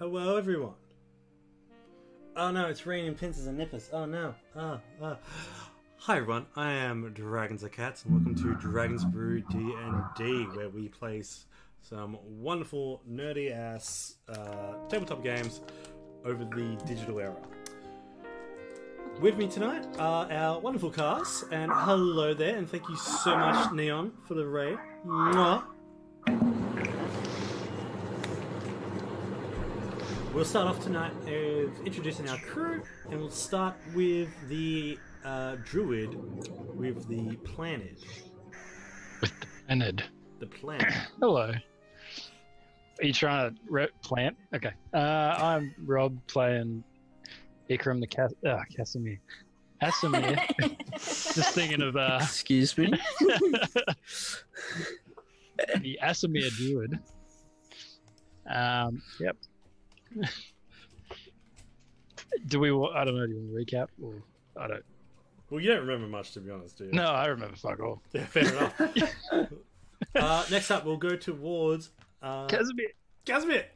Hello, everyone. Oh no, it's raining pincers and nippers. Oh no. Hi everyone, I am Dragons and Cats, and welcome to Dragons Brew D&D, where we play some wonderful, nerdy-ass tabletop games over the digital era. With me tonight are our wonderful cast, and hello there, and thank you so much, Neon, for the raid. Mwah. We'll start off tonight with introducing our crew, and we'll start with the druid with the planet. With the planet. The planet. Hello. Are you trying to plant? Okay. I'm Rob playing Ikram the Casimir. Casimir. Just thinking of Excuse me. the Asimir druid. Yep. Do we? I don't know. Do you want to recap? Or I don't. Well, you don't remember much, to be honest, do you? No, I remember fuck all. Yeah, fair enough. Next up, we'll go towards Casimir. Casimir.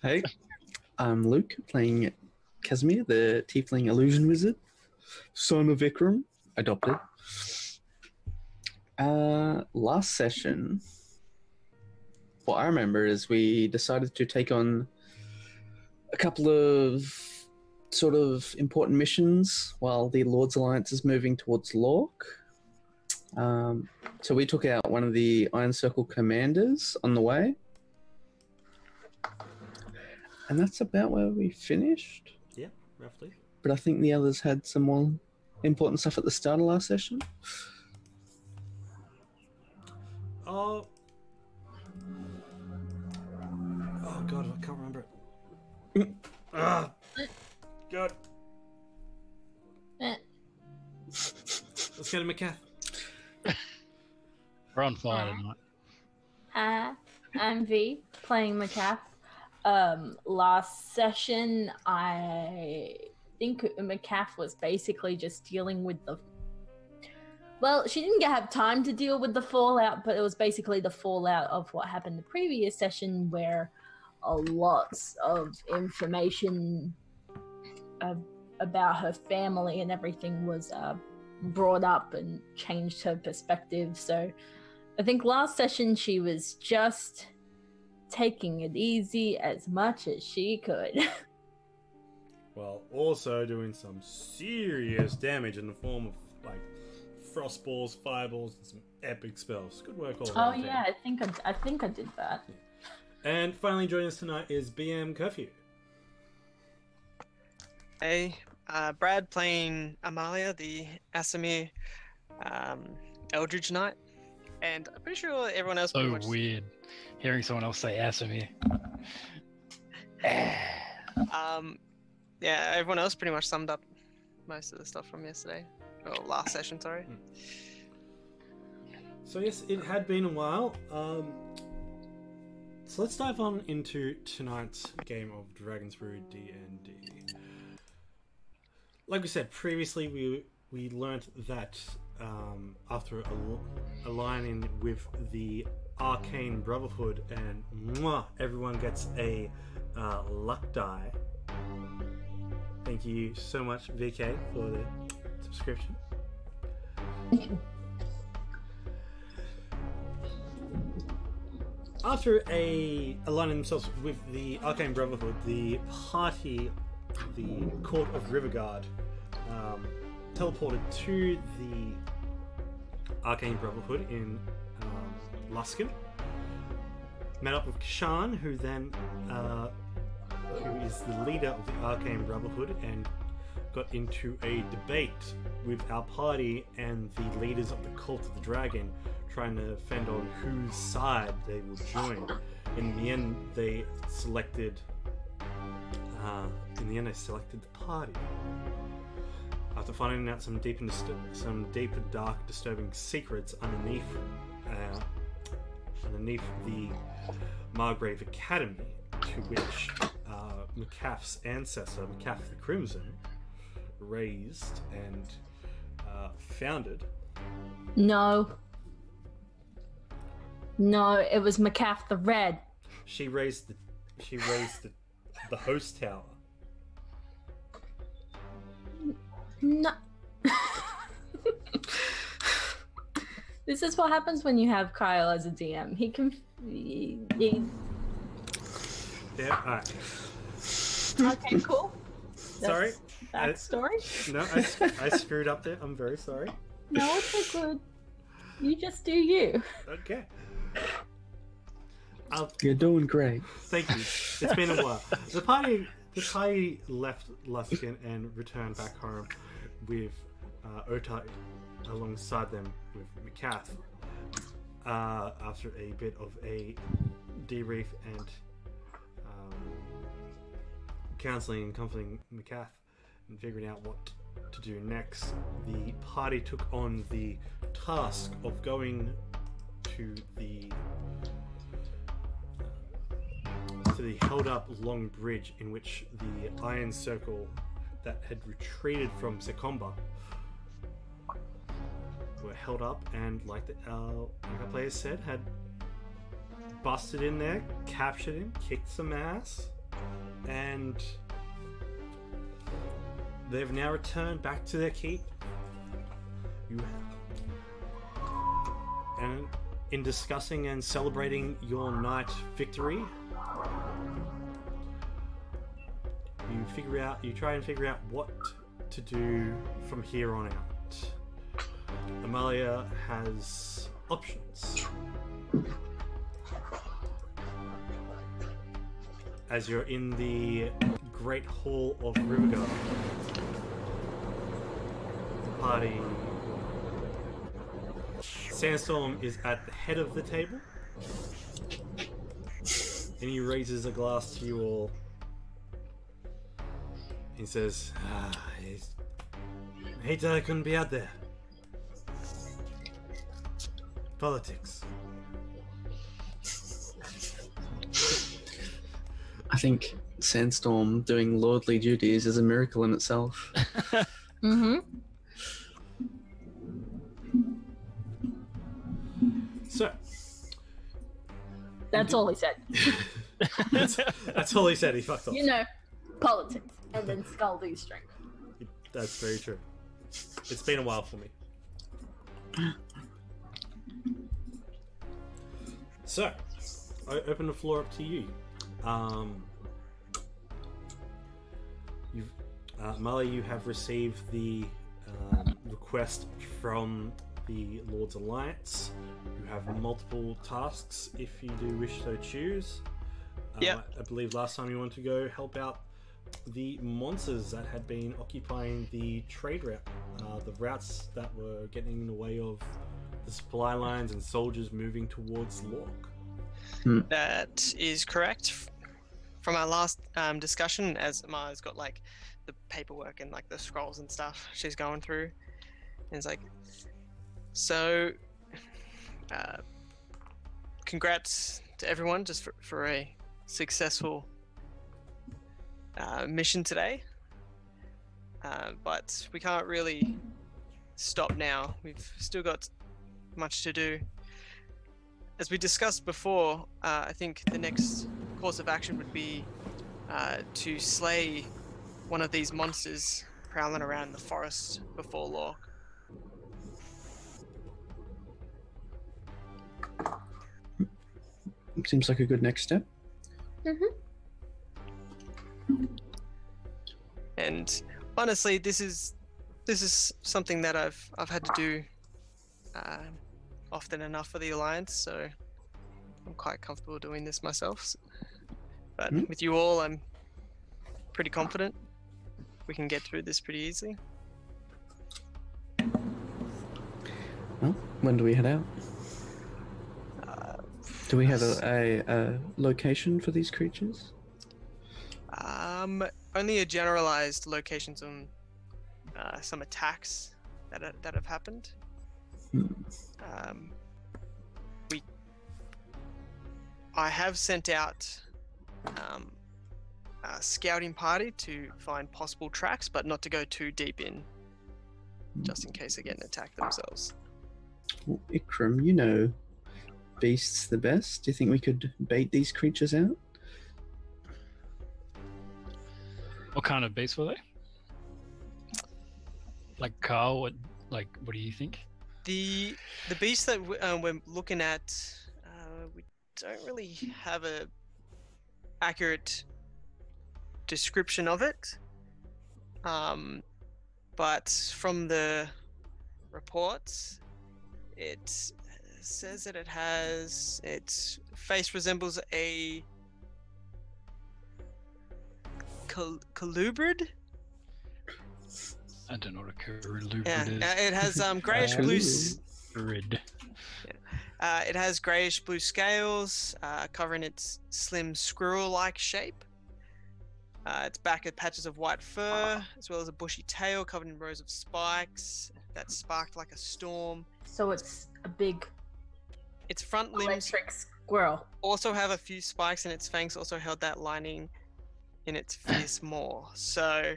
Hey, I'm Luke playing Casimir, the Tiefling Illusion Wizard, son of Ikram, adopted. Last session, what I remember is we decided to take on a couple of sort of important missions while the Lord's Alliance is moving towards Lork. So we took out one of the Iron Circle commanders on the way. And that's about where we finished. Yeah, roughly. But I think the others had some more important stuff at the start of last session. Oh god, I can't remember it. God. Let's go to McCaff. We're on fire tonight. I'm V, playing McCaff. Last session, I think McCaff was basically just dealing with the... Well, she didn't have time to deal with the fallout, but it was basically the fallout of what happened the previous session, where a lot of information about her family and everything was brought up and changed her perspective. So I think last session she was just taking it easy as much as she could. Well, also doing some serious damage in the form of like frost balls, fireballs, and some epic spells. Good work, all around. Oh yeah, I think I did that. Yeah. And finally joining us tonight is BM Curfew. Hey, Brad playing Amalia, the Asimir Eldridge Knight, and I'm pretty sure everyone else. So weird hearing someone else say Asimir. Yeah, everyone else pretty much summed up most of the stuff from yesterday, or last session, sorry. So yes, it had been a while. So let's dive on into tonight's game of Dragons Brew D&D. Like we said previously, we learnt that after aligning with the Arcane Brotherhood, and everyone gets a luck die. Thank you so much, VK, for the subscription. After aligning themselves with the Arcane Brotherhood, the party, the Court of Riverguard, teleported to the Arcane Brotherhood in Luskan. Met up with Kashan, who then, who is the leader of the Arcane Brotherhood, and got into a debate with our party and the leaders of the Cult of the Dragon, trying to fend on whose side they would join. In the end, they selected. The party. After finding out some deep and dark, disturbing secrets underneath the Margrave Academy, to which McCaff's ancestor, McCaff the Crimson, raised and founded. No, it was McCaff the Red. She raised the host tower. No. This is what happens when you have Kyle as a DM. He can. Yeah. All right. Okay, cool. Sorry. Backstory? No, I screwed up there. I'm very sorry. No, it's all good. You just do you. Okay. You're doing great. Thank you. It's been a while. The party left Luskin and returned back home with Otai alongside them with McCath after a bit of a debrief and counseling and comforting McCath and figuring out what to do next. The party took on the task of going to the held up long bridge in which the Iron Circle that had retreated from Sekomba were held up, and like our players said, had busted in there, captured him, kicked some ass, and they've now returned back to their keep. And in discussing and celebrating your night victory, you try and figure out what to do from here on out. Amalia has options. As you're in the Great Hall of Riverguard, the party... Sandstorm is at the head of the table, and he raises a glass to you all. He says, I hate that I couldn't be out there. Politics. I think Sandstorm doing lordly duties is a miracle in itself. Mm-hmm. So. That's all he said. That's all he said. He fucked off. You know, politics. And then Scaldy's strength. That's very true. It's been a while for me. So, I open the floor up to you. Molly, you have received the request from the Lord's Alliance. You have multiple tasks if you do wish so choose. Yep. I believe last time you wanted to go help out the monsters that had been occupying the trade route, the routes that were getting in the way of the supply lines and soldiers moving towards Lork. That is correct. From our last discussion, as Amaya's got like the paperwork and like the scrolls and stuff she's going through, and it's like, so congrats to everyone just for a successful mission today, but we can't really stop now. We've still got much to do. As we discussed before, I think the next course of action would be to slay one of these monsters prowling around the forest before Lork. Seems like a good next step. Mm-hmm. And honestly, this is something that I've had to do often enough for the Alliance, so I'm quite comfortable doing this myself. But with you all, I'm pretty confident we can get through this pretty easily. Well, when do we head out? Do we have a location for these creatures? Only a generalized locations on some attacks that have happened. I have sent out a scouting party to find possible tracks, but not to go too deep in, just in case they get an attack themselves. Well, Ikram, you know beasts the best? Do you think we could bait these creatures out? What kind of beasts were they? Like Carl, what do you think? The beast that we're looking at, we don't really have a accurate description of it. But from the reports, it says that its face resembles a colubrid. I don't know what a colubrid Yeah, is. it has grayish blue. Colubrid. It has grayish blue scales covering its slim squirrel-like shape. Its back had patches of white fur, as well as a bushy tail covered in rows of spikes that sparked like a storm. So it's a big Its front limbs electric squirrel. also have a few spikes, and its fangs also held that lining in its fierce maw. So,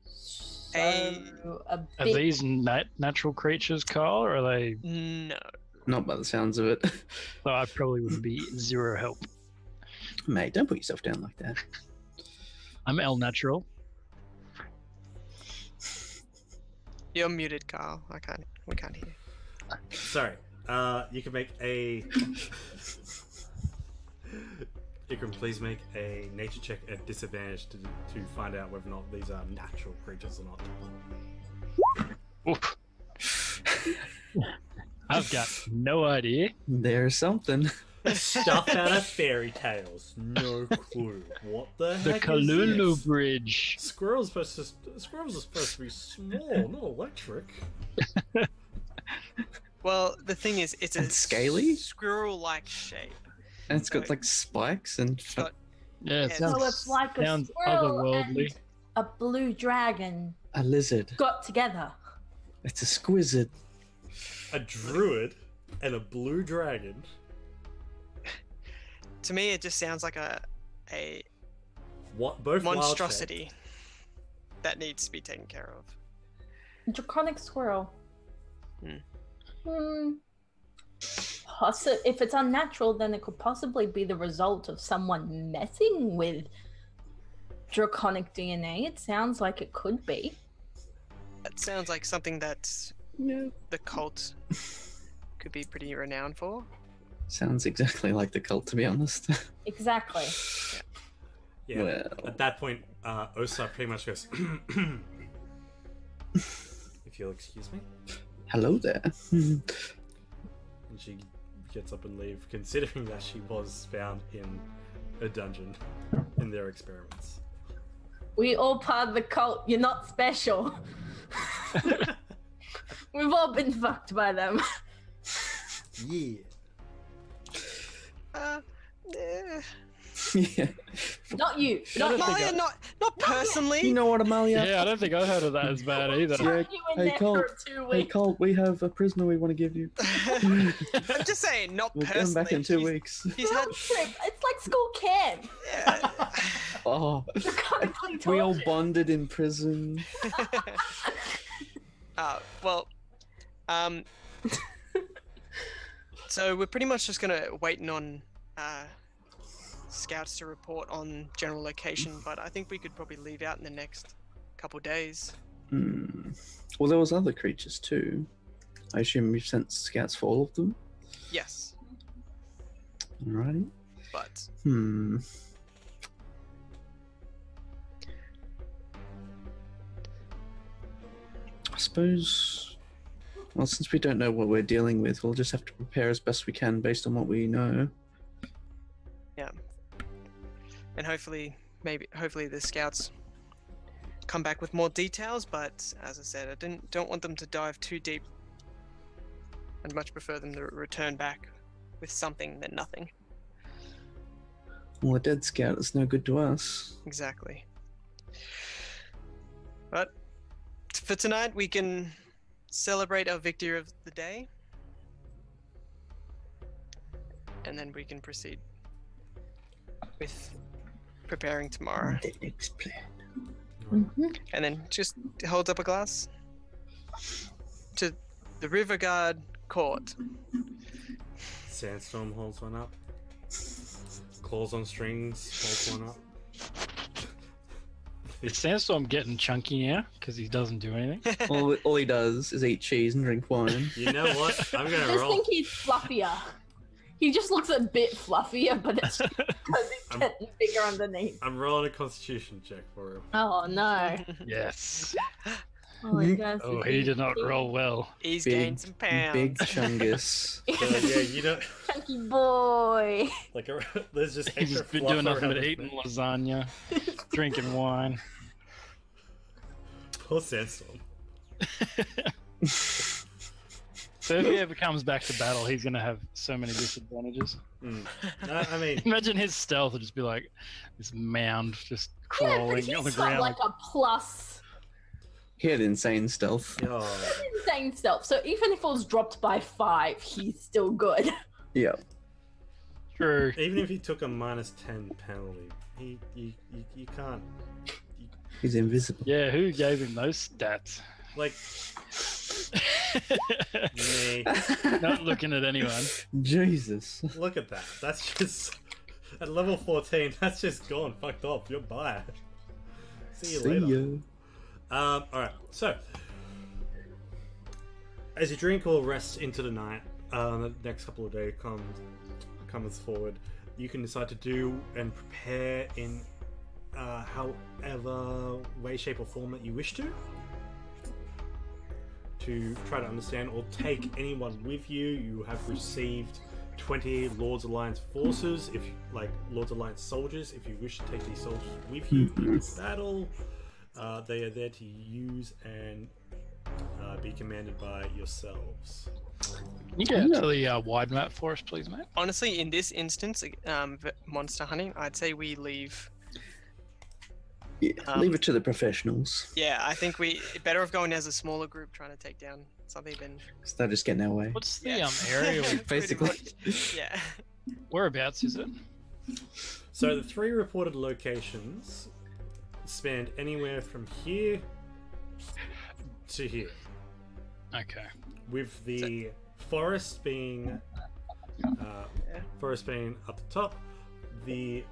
So a Are big these natural creatures, Carl, or are they? no. Not by the sounds of it. So I probably would be zero help. Mate, don't put yourself down like that. I'm L natural. You're muted, Carl. We can't hear. Sorry. You can make a. Ikram, please make a nature check at disadvantage to find out whether or not these are natural creatures or not. Oof. I've got no idea. There's something. Stuff out of fairy tales. No clue. What the The heck is this? Kalulu Bridge. Squirrels are supposed to be small, not electric. Well, the thing is, it's And a scaly? squirrel-like shape. And it's got like spikes and. got- Yeah, it Yeah, sounds, So it's like a sounds squirrel otherworldly. and a blue dragon A lizard. got together. It's a squizzard. A druid and a blue dragon. To me, it just sounds like a What? Both monstrosity that needs to be taken care of. Draconic squirrel. Hmm. If it's unnatural, then it could possibly be the result of someone messing with draconic DNA. It sounds like it could be. That sounds like something that Yeah. the cult could be pretty renowned for. Sounds exactly like the cult, to be honest. Exactly. Yeah. Well. At that point, Osa pretty much goes. If you'll excuse me. Hello there. And she gets up and leaves, considering that she was found in a dungeon in their experiments. We all part of the cult. You're not special. We've all been fucked by them. Yeah. Eh. Yeah. Not you. don't Not think Amalia, not personally. You know what, Amalia? Yeah, I don't think I heard of that as bad either. Yeah. you in Hey, there Colt. for 2 Hey, weeks. Colt, we have a prisoner we want to give you. I'm just saying, not We'll get personally. him back in 2 He's- weeks. He's had. Road trip. It's like school camp. Yeah. Oh, Draconically we all tortured. bonded in prison. Well, so we're pretty much just waiting on scouts to report on general location, but I think we could probably leave out in the next couple days. Hmm. Well, there was other creatures too. I assume you've sent scouts for all of them. Yes, Alrighty. but Hmm. I suppose. Well, since we don't know what we're dealing with, we'll just have to prepare as best we can based on what we know. and hopefully the scouts come back with more details. But as I said, I don't want them to dive too deep. I'd much prefer them to return back with something than nothing. Well, a dead scout is no good to us. Exactly. But for tonight, we can celebrate our victory of the day, and then we can proceed with preparing tomorrow. The next plan. Mhm. And then just hold up a glass to the River Guard Court. Sandstorm holds one up. Claws on Strings holds one up. Is Sandstorm getting chunky now because he doesn't do anything? All he does is eat cheese and drink wine. You know what? I'm I gonna just roll. think he's fluffier. He just looks a bit fluffier, but it's because he's getting bigger underneath. I'm rolling a Constitution check for him. Oh no! Yes. Oh my gosh! Oh, he did not roll well. He's Big- gained some pounds. Big chungus. So, yeah, you don't Chunky boy. like. There's just He's extra been fluff doing nothing around but his eating neck. lasagna, drinking wine. Poor Sandstorm. So if he ever comes back to battle, he's gonna have so many disadvantages. I mean, Imagine his stealth would just be like this mound just Yeah, crawling but on he's the got ground. like a plus He had insane stealth. oh, insane stealth. So even if it was dropped by 5, he's still good. Yeah. True. even if he took a -10 penalty, you can't. He's invisible. Yeah, who gave him those stats? Like me. Not looking at anyone. Jesus. Look at that. That's just at level 14. That's just gone. Fucked off. You're bad. See you later. ya. All right. So, as you drink or rest into the night, the next couple of days comes forward. You can decide to do and prepare in however way, shape, or form that you wish to try to understand or take anyone with you. You have received 20 Lord's Alliance forces, if you, like Lord's Alliance soldiers. If you wish to take these soldiers with you into battle, they are there to use and be commanded by yourselves. Can you get to the wide map for us, please, mate? Honestly, in this instance, monster hunting, I'd say we leave. Yeah, leave it to the professionals. Yeah, I think we better off going as a smaller group trying to take down something than. So they're just getting our way. What's the Yeah. area? Pretty Basically. much. Yeah. Whereabouts is it? So the 3 reported locations spanned anywhere from here to here, Okay. with the forest being up the top, the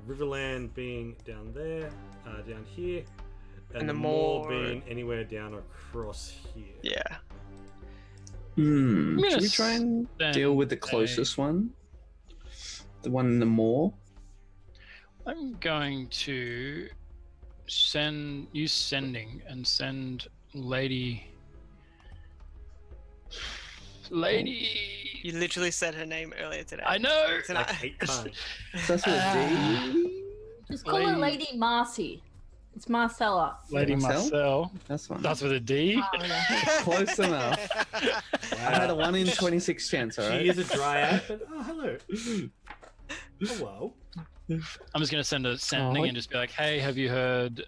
Riverland being down there, down here, and the moor being anywhere down across here. Yeah. Hmm. gonna Should we try and send deal with the a- closest one? The one in the moor? I'm going to use sending and send Lady. You literally said her name earlier today. I know. Tonight. Like 8 times. So that's with a D? Just call her Lady Marcy. It's Marcella. Lady Marcel? Marcel. That's one. That's with a D. Oh, yeah. Close enough. I had a 1 in 26 chance, She alright? is a dryad, but oh, hello. Hello. I'm just going to send a sending Oh. and just be like, hey, have you heard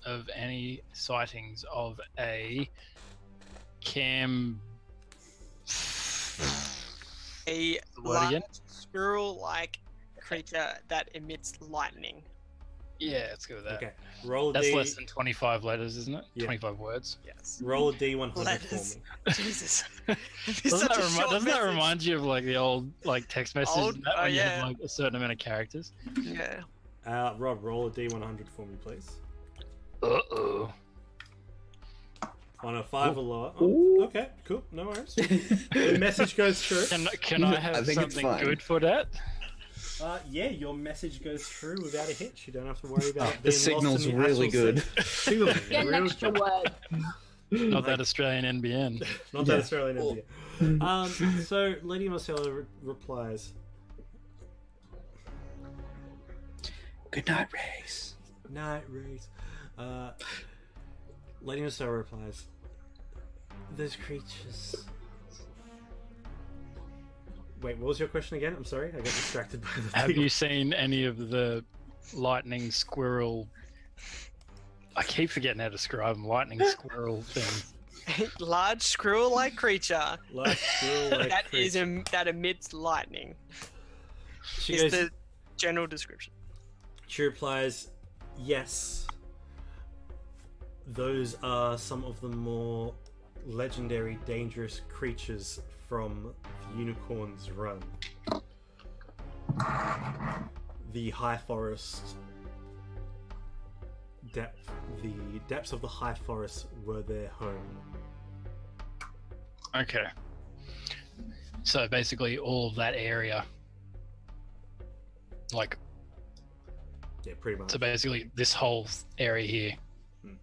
of any sightings of a cam? A What again? large squirrel-like creature that emits lightning. Yeah, let's go with that. Okay. Roll a That's D. less than 25 letters, isn't it? Yeah. 25 words. Yes. Roll a D100 Letters. for me. Jesus. Doesn't that remind you of like the old like text message Old? and that Oh, when you yeah. have like a certain amount of characters? Yeah. Rob, roll a D100 for me, please. Uh-oh. On a 5 or lower. Ooh. Oh, okay, cool. No worries. The message goes through. Can I have I think it's something fine. good for that? Yeah, your message goes through without a hitch. You don't have to worry about The being signal's lost in really hassle good. signaling. Get an Real extra good. word. Not that Australian NBN. Not that Australian idea. So Lady Marcella replies, Good night, Race. "Night, Reese." Lady Marcella replies, "Those creatures." Wait, what was your question again? I'm sorry, I got distracted by the. Have you seen any of the lightning squirrel? I keep forgetting how to describe them. Lightning squirrel things. Large squirrel-like creature Like squirrel-like that creature. that emits lightning. She Is goes. the general description. She replies, "Yes. Those are some of the more legendary dangerous creatures from the Unicorn's Run. The High Forest depth, the depths of the High Forest were their home. Okay. So basically, all of that area, like, Yeah, pretty much. so basically this whole area here. Hmm.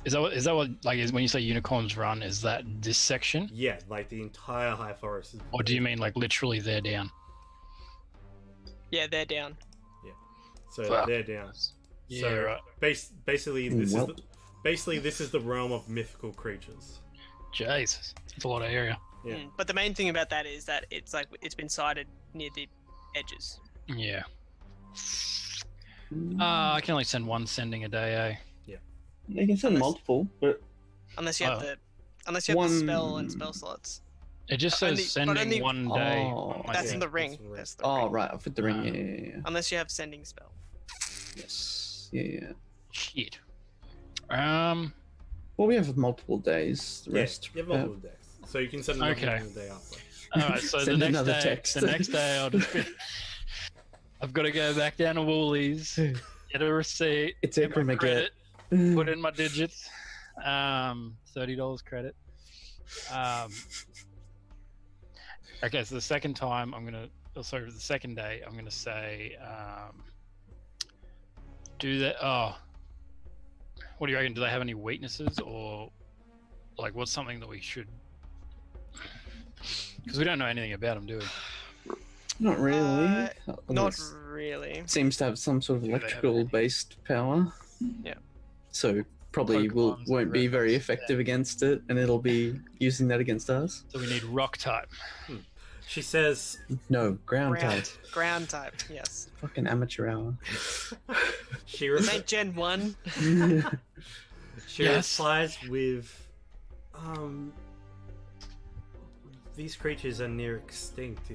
Is that what like is when you say Unicorn's Run? Is that this section, Yeah, like the entire High Forest is. or do you mean like literally they're down? Yeah, they're down. So Fuck. they're down. Yeah, So right. basically, this is the realm of mythical creatures. Jesus, it's a lot of area. Yeah. But the main thing about that is that it's like it's been sighted near the edges. Yeah. I can only send one sending a day, They can send Unless- multiple, but Unless you have Oh. the One- spell and spell slots. It just But says only- but sending only- one day. Oh. on my That's thing. in the ring. that's the ring. That's the oh ring. right, I'll fit the ring. Yeah. Unless you have sending spell. Yes. Yeah. Shit. Well, we have multiple days. The rest. You have multiple days, so you can send them Okay. the day after. All right. So the Send next another day, text. the next day, I'll just be. I've got to go back down to Woolies, get a receipt, It's get my Ikram again. credit, put in my digits, $30 credit. Okay, so the second time the second day I'm gonna say, do that. Oh, what do you reckon? Do they have any weaknesses, or like what's something that we should? Because we don't know anything about them, do we? Not really. Not Unless- really. Seems to have some sort of Do they have electrical based power. Yeah. So probably Pokemons won't be very reference, effective against it, and it'll be using that against us. So we need rock type. She says, No, ground type. Ground type. Yes. Fucking amateur hour. she, Saint Gen 1. she Yes. replies with, these creatures are near extinct.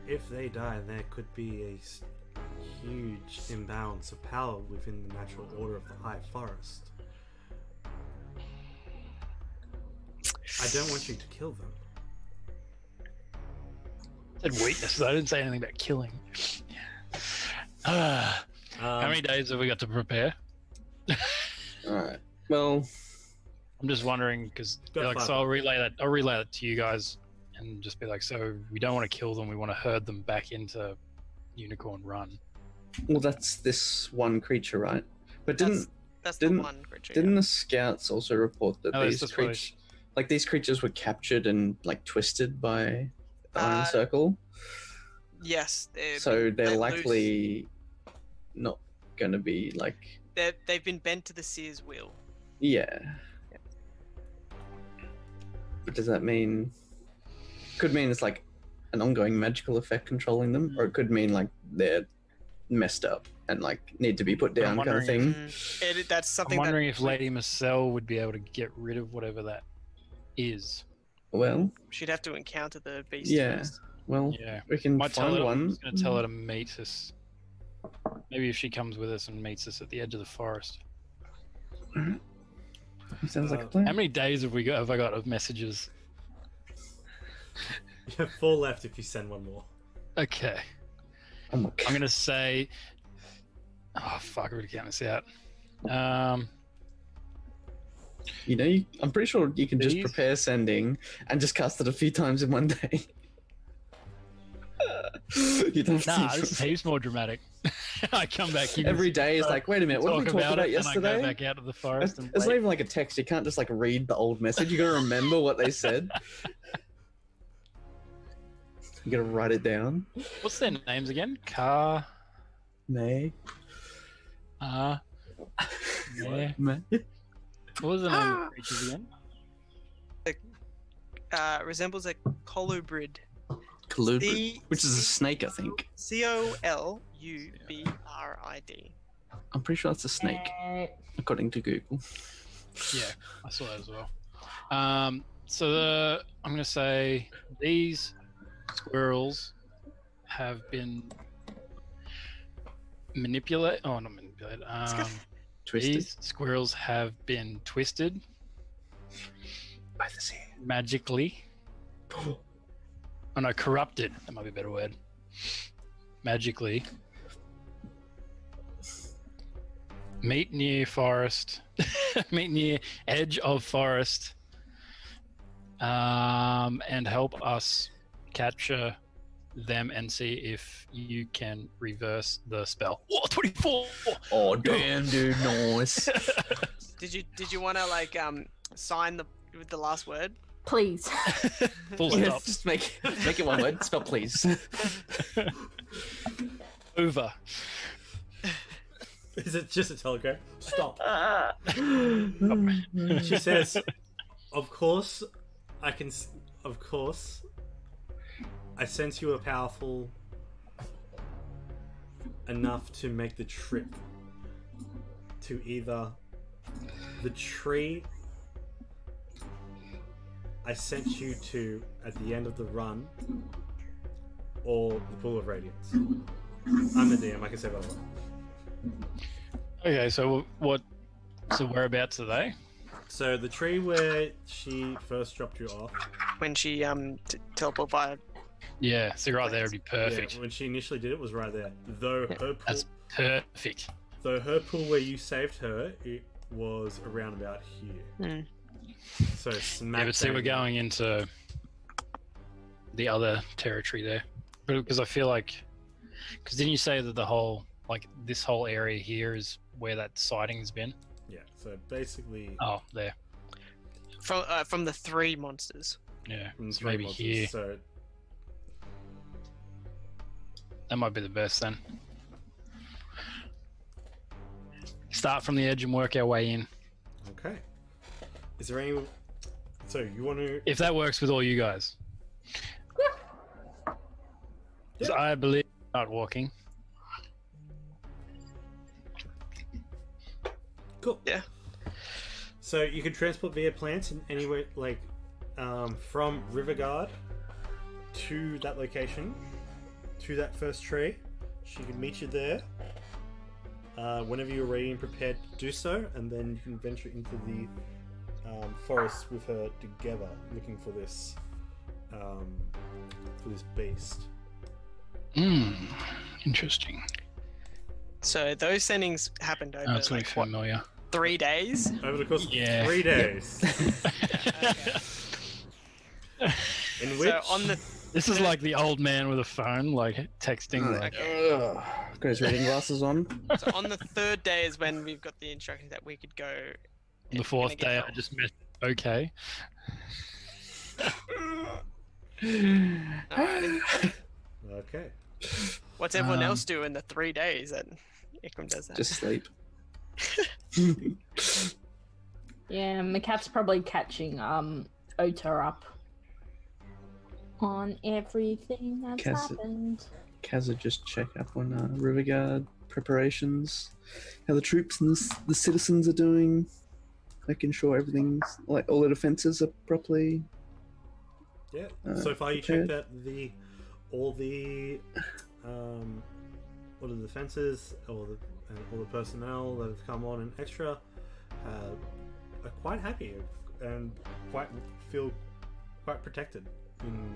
If they die, there could be a huge imbalance of power within the natural order of the High Forest. I don't want you to kill them. I said weaknesses. I didn't say anything about killing. How many days have we got to prepare? Alright. Well, I'm just wondering because Got like, 5 so I'll relay that to you guys and just be like, so we don't want to kill them. We want to herd them back into Unicorn Run. that's this one creature, right? But That's the didn't- one creature. didn't the scouts also report that No, that's these just what I- creatures, like these creatures, were captured and like twisted by the Iron Uh, Circle? Yes. So they're let likely not going to be like, They've been bent to the Seer's wheel. yeah. But does that mean? Could mean it's like an ongoing magical effect controlling them, or it could mean like they're messed up and like need to be put But I'm down, kind of thing. That's I'm something wondering that if Lady Marcel would be able to get rid of whatever that is. Well, she'd have to encounter the beast Yeah. first. well, Yeah. we can Might tell find her, I'm one. just going to tell her to meet us. Maybe if she comes with us and meets us at the edge of the forest. Sounds like a How plan. many days have I got of messages? You have 4 left if you send one more. Okay. Oh my I'm god. gonna say. Oh fuck! I would count this out. You know, I'm pretty sure you can just These- prepare sending and just cast it a few times in one day. You don't have Nah, to this is heaps more dramatic. I come back here every day is like, wait a minute, what did we talk about it, and I yesterday? go back out of the forest and It's not wait. even like a text. You can't just like read the old message. You gotta remember what they said. You gotta write it down. What's their names again? Car. May. Yeah. May. What was the name of the creatures again? Resembles a colubrid. Colubrid, which is a snake, I think. Colubrid. I'm pretty sure that's a snake, according to Google. Yeah, I saw that as well. So I'm gonna say these squirrels have been manipulated. Oh, not manipulated. Twisted. These squirrels have been twisted By the sea. magically. Oh no, corrupted. That might be a better word. Magically. Meet near forest. Meet near edge of forest. And help us capture them and see if you can reverse the spell. Oh, 24! Oh damn, dude, nice. Did you want to like sign with the last word? Please. Full stop. Yes, just make it one word. Spell please. Over. Is it just a telegram? Stop. She says, "Of course, I can. Of course, I sense you are powerful enough to make the trip to either the tree I sent you to at the end of the run, or the pool of radiance. I'm the DM. I can say that a lot. Okay, so what? So whereabouts are they? So the tree where she first dropped you off, When she teleport via. Yeah, so right there would be perfect. yeah, when she initially did it, was right there. Though her pool, That's perfect. though her pool where you saved her, it was around about here. So smack. Yeah, but see, bang. we're going into the other territory there. But because I feel like, because didn't you say that the whole, like this whole area here is where that sighting's been? Yeah. So basically, Oh, there. From the 3 monsters. Yeah, from so three maybe monsters, here. So That might be the best then. Start from the edge and work our way in. okay. Is there any? So you want to? If that works with all you guys. 'Cause Yeah. I believe start walking. Cool. Yeah. So you can transport via plants in anywhere, like from Riverguard to that location, to that first tree. She can meet you there whenever you're ready and prepared to do so, and then you can venture into the forest with her together, looking for this beast. Interesting. So those sendings happened over That's really like, what, familiar. 3 days? Over the course of Yeah. 3 days, in which So on the This is like the old man with a phone, like texting. Like, Got his reading glasses on. so on the 3rd day is when we've got the instructions that we could go. the 4th day, I just missed. Okay. okay. What's everyone else do in the 3 days that Ikram does that? Just sleep. Yeah, McCaff's probably catching Ota up on everything that's Kaz- happened. Kazza just check up on Riverguard preparations, how the troops and the citizens are doing, making sure everything's like all the defenses are properly. Yeah. So far, you prepared. checked out all the defenses, and all the personnel that have come on and extra are quite happy and feel quite protected in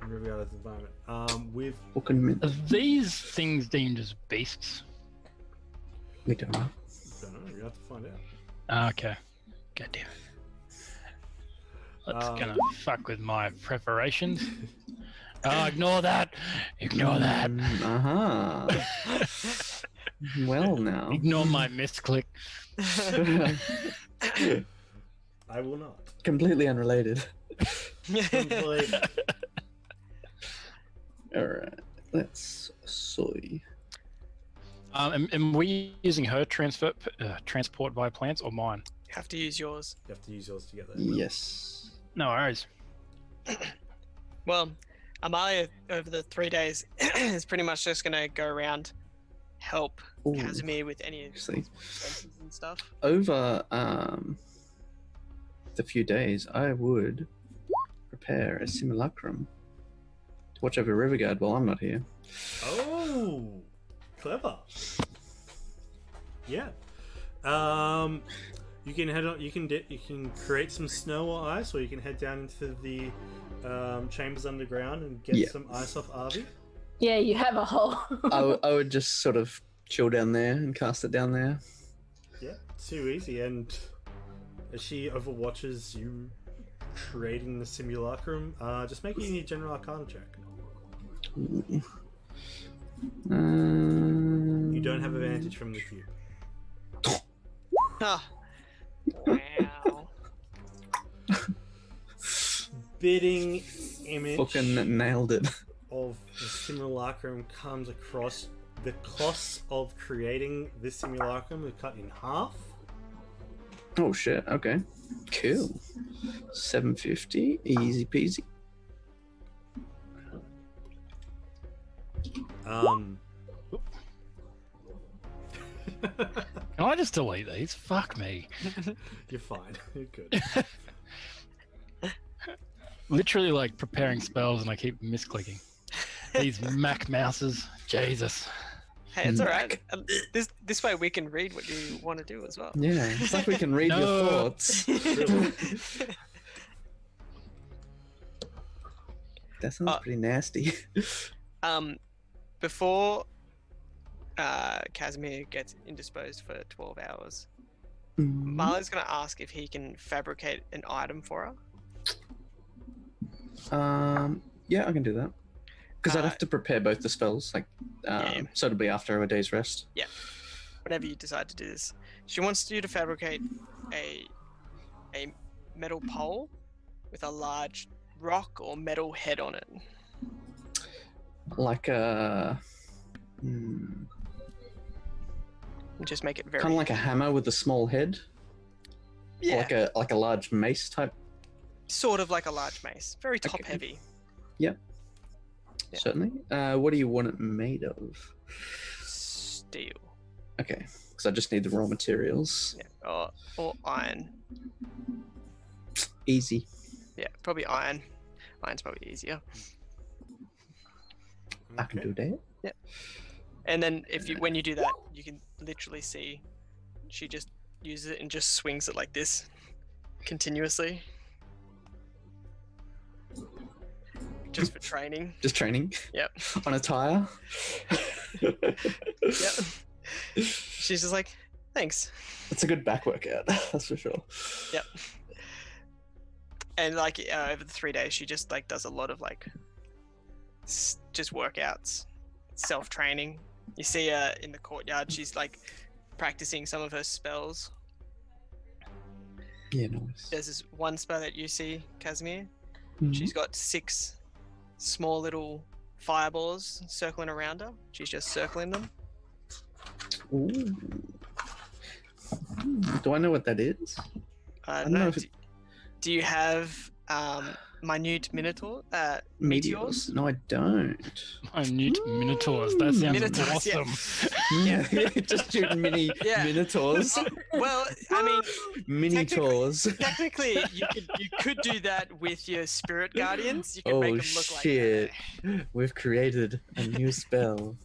Riviera's environment. With What can Are these things deemed as beasts? we don't know. don't know, you have to find out. Okay. God damn it. That's Um, gonna fuck with my preparations. Oh, ignore that. Ignore that. Well, now. Ignore my misclick. I will not. Completely unrelated. Like, All right, let's soy. Am we using her transport by plants or mine? You have to use yours. you have to use yours to get there. Yes. No worries. Well, Amalia over the 3 days is pretty much just gonna go around, help Ooh. Casimir with any Actually, expenses and stuff. over the few days, I would prepare a simulacrum to watch over Riverguard while I'm not here. Oh, clever. Yeah. You can head on. You can create some snow or ice, or you can head down into the chambers underground and get some ice off Arvi. Yeah, you have a hole. I would just sort of chill down there and cast it down there. Yeah, too easy. And as she overwatches you creating the simulacrum, just make it a general arcana check. You don't have advantage from the cube. Ah. Wow. Spitting image Fucking nailed it. of the simulacrum comes across. The costs of creating this simulacrum are cut in half. Oh shit, okay. Cool. 750, easy peasy. Can I just delete these? Fuck me. You're fine. You're good. Literally like preparing spells and I keep misclicking. These Mac mouses. Jesus. Hey, it's alright. This way we can read what you want to do as well. Yeah, it's like we can read your No. thoughts. That sounds pretty nasty. Before Casimir gets indisposed for 12 hours, Mm. Marlo's going to ask if he can fabricate an item for her. Yeah, I can do that. Because I'd have to prepare both the spells, like, Yeah. so it'll be after a day's rest. Whenever you decide to do this. She wants you to fabricate a metal pole with a large rock or metal head on it. Like a... Just make it very... kind of like a hammer with a small head? Yeah, Or like a large mace type? sort of like a large mace. Very top heavy. Yeah. Certainly. What do you want it made of? Steel. Okay, because I just need the raw materials. Yeah. Or iron. Easy. Yeah, probably iron. Iron's probably easier. I can do that. Yeah. And then when you do that, you can literally see she just uses it and just swings it like this continuously. Just for training. Just training? Yep. On a tire? Yep. She's just like, thanks. It's a good back workout, that's for sure. Yep. And like over the 3 days, she just like does a lot of like just workouts, self-training. You see her in the courtyard. She's like practicing some of her spells. Yeah, nice. There's this one spell that you see, Casimir. Mhm. She's got 6 small little fireballs circling around her. She's just circling them. Ooh. Do I know what that is? I don't know if do you have minute meteors? No, I don't. Minute minotaurs. That sounds Minotaurs, yeah. awesome. Yeah, just shoot mini Yeah. minotaurs. Well, I mean, Mini tours. technically, you could do that with your spirit guardians. You could Oh make them look shit. like We've created a new spell.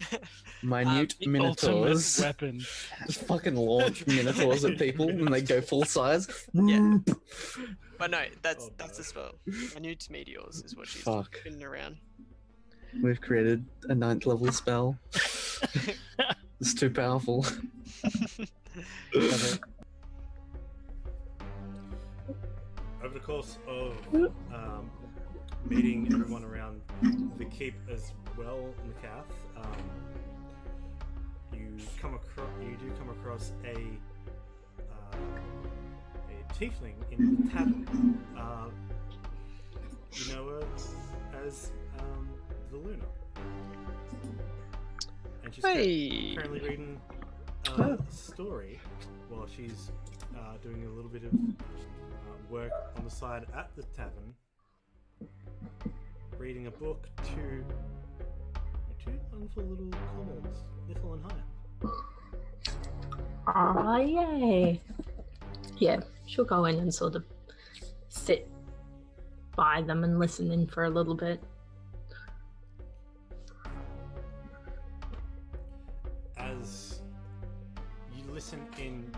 Minute The minotaurs. ultimate weapon. Just fucking launch minotaurs at people and they go full size. Yeah. But no, that's Oh, the spell. Minute meteors is what she's Fuck. spinning around. We've created a 9th level spell. It's too powerful. Over the course of meeting everyone around the keep as well, Macath, you do come across a tiefling in the tavern. You know her as the Luna, and she's Hey. currently reading a story while she's doing a little bit of work on the side at the tavern, reading a book to 2 wonderful little kobolds, Little and High. Oh, yay. Yeah, she'll go in and sort of sit by them and listen in for a little bit. As you listen in,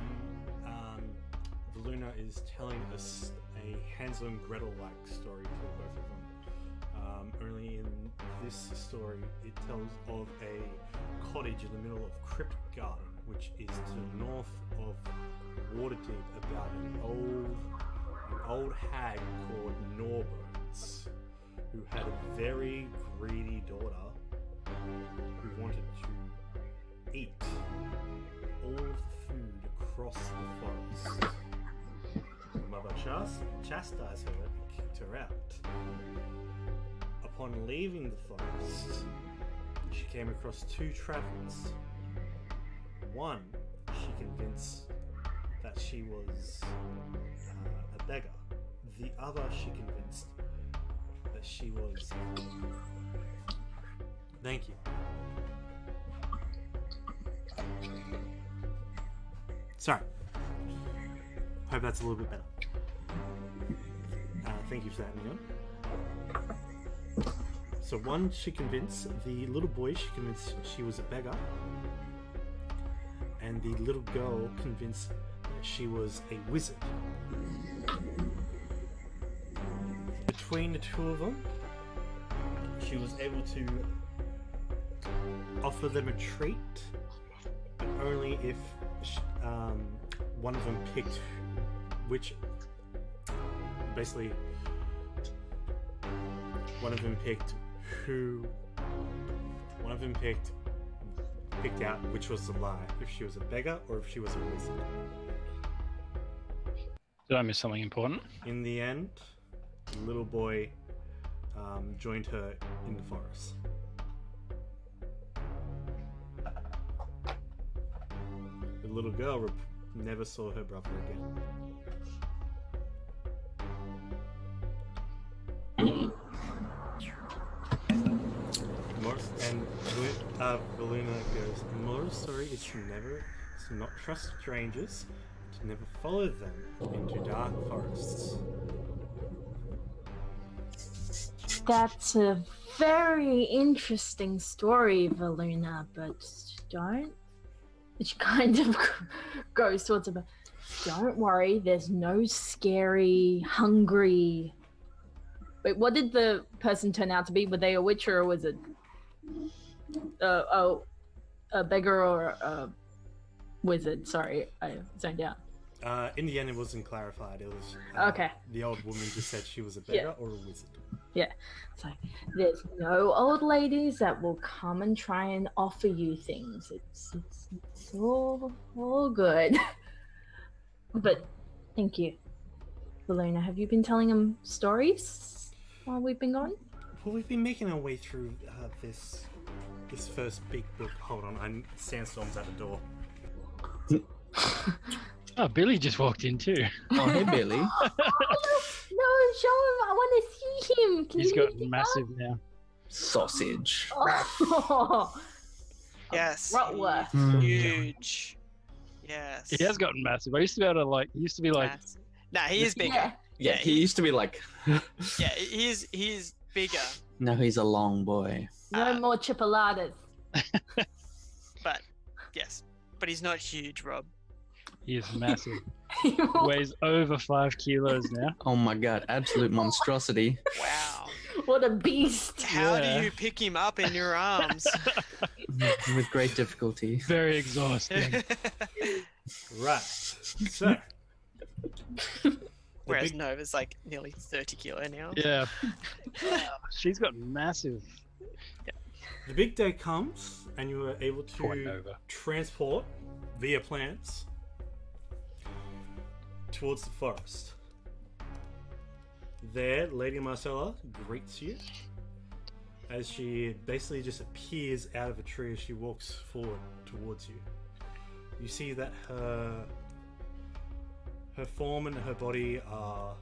the Valuna is telling us a Hansel and Gretel-like story to both of them. Only in this story, it tells of a cottage in the middle of Crypt Garden, which is to the north of Waterdeep, about an old hag called Norbones, who had a very greedy daughter who wanted to eat all of the food across the forest. Her mother chastised her and kicked her out. Upon leaving the forest, she came across two travelers. One, she convinced that she was a beggar. The other, she convinced that she was... Thank you. Sorry. Hope that's a little bit better. Thank you for that, Neon. So one, she convinced the little boy, she convinced she was a beggar. And the little girl convinced that she was a wizard. Between the two of them, she was able to offer them a treat, but only if one of them picked which... Basically, one of them picked out which was the lie, if she was a beggar or if she was a wizard. Did I miss something important? In the end, the little boy joined her in the forest. The little girl never saw her brother again. And Valuna goes, the moral of the story is to not trust strangers, to never follow them into dark forests. That's a very interesting story, Valuna, but it kind of goes towards about, don't worry, there's no scary, hungry... Wait, what did the person turn out to be? Were they a witch or a wizard? A beggar or a wizard? Sorry, I zoned out. In the end, it wasn't clarified. It was okay. The old woman just said she was a beggar or a wizard. Yeah, it's like there's no old ladies that will come and try and offer you things. It's all good. But thank you, Valuna. Have you been telling them stories while we've been gone? Well, we've been making our way through this first big book. Hold on, Sandstorm's at the door. Oh, Billy just walked in too. Oh, hey, Billy. No, show him. I want to see him. Can He's you got lift him massive now. Sausage. up? Oh. Yes. Rotworth. Huge. Yes. He has gotten massive. I used to be able to he used to be like, Massive. Nah, he is bigger. Yeah. Yeah, he used to be like... Yeah, he is bigger. Now he's a long boy. No more chipoladas. But yes, but he's not huge, Rob. he is massive. Weighs over 5 kilos now. Oh my god, absolute monstrosity. Wow. What a beast. How Yeah. do you pick him up in your arms? With great difficulty. Very exhausting. Right. So. Whereas Nova's like nearly 30 kilo now. Yeah. She's got massive. The big day comes, and you are able Poor to Nova. transport via plants towards the forest. There, Lady Marcella greets you as she basically just appears out of a tree as she walks forward towards you. You see that her form and her body are...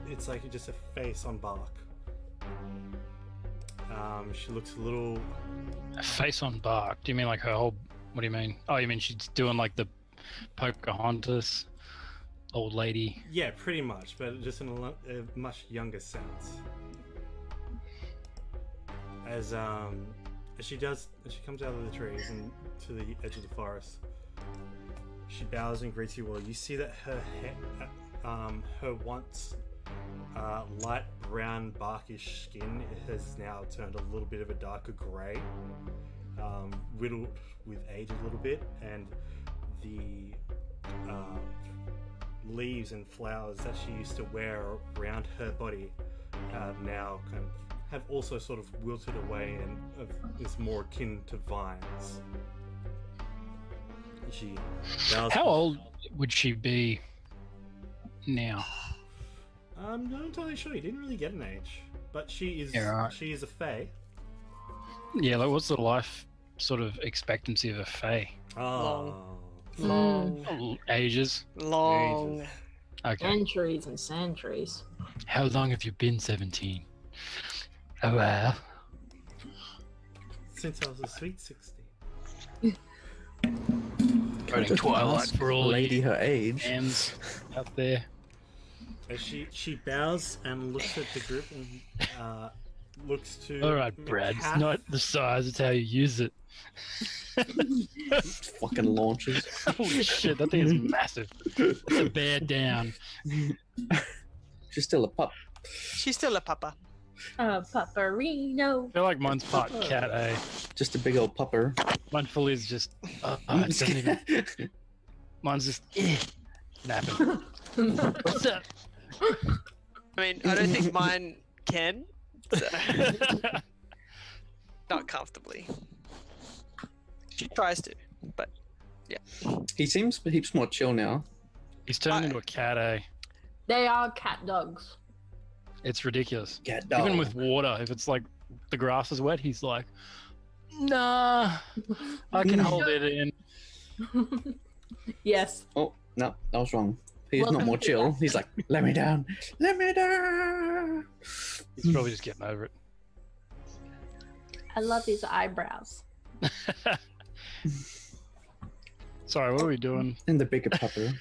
It's like just a face on bark. She looks a little... A face on bark. Do you mean like her whole? What do you mean? Oh, you mean she's doing like the Pocahontas old lady? Yeah, pretty much, but just in a much younger sense. As she comes out of the trees and to the edge of the forest, She bows and greets you all. You see that her once light brown barkish skin has now turned a little bit of a darker grey, riddled with age a little bit, and the leaves and flowers that she used to wear around her body now kind of have also sort of wilted away and is more akin to vines. She bows. How old would she be now? I'm not entirely sure. You didn't really get an age, but she is. Yeah, right. She is a fae. Yeah, like what's the life sort of expectancy of a fae? Oh. Long. Ages. Long. Ages. Okay. Centuries and centuries. How long have you been 17? A while. Since I was a sweet 16. Voting Twilight for all lady you her age. fans out there. As she bows and looks at the group and looks to. All right, Brad. It's Kath. not the size; it's how you use it. Fucking launches. Holy shit, that thing is massive. It's a bear down. She's still a pup. She's still a papa. Paparino. I feel like mine's part cat, eh? Just a big old pupper. Mine fully is just. It doesn't even. Mine's just. Napping. What's up? I mean, I don't think mine can. So. Not comfortably. She tries to, but He seems heaps more chill now. He's turned into a cat, eh? They are cat dogs. It's ridiculous. Cat Even with water, if it's like the grass is wet, he's like, nah, I can hold it in. Yes. Oh, no, I was wrong. He's Welcome not more to chill. He's like, let me down. Let me down. He's probably just getting over it. I love his eyebrows. Sorry, what are we doing? And the bigger pupper.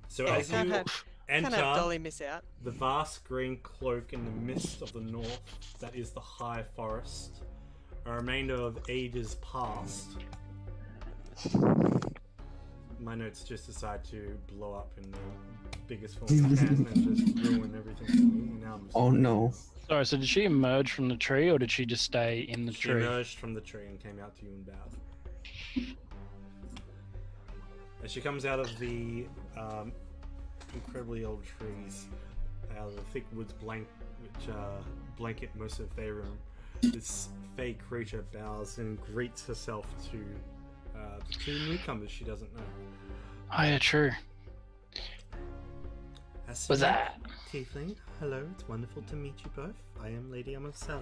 So Oh, as can't you have, can't have enter Dolly miss out. the vast green cloak in the mist of the north, that is the high forest, a remainder of ages past. My notes just decide to blow up in the biggest form I can and just ruin everything for me. And now I'm just Oh no. Sorry, so did she emerge from the tree or did she just stay in the She tree? emerged from the tree and came out to you and bowed. As she comes out of the incredibly old trees, out of the thick woods which blanket most of Fey room, this Fey creature bows and greets herself to the two newcomers she doesn't know. Oh yeah, true. What's that? Tiefling, hello, it's wonderful to meet you both. I am Lady Amasella.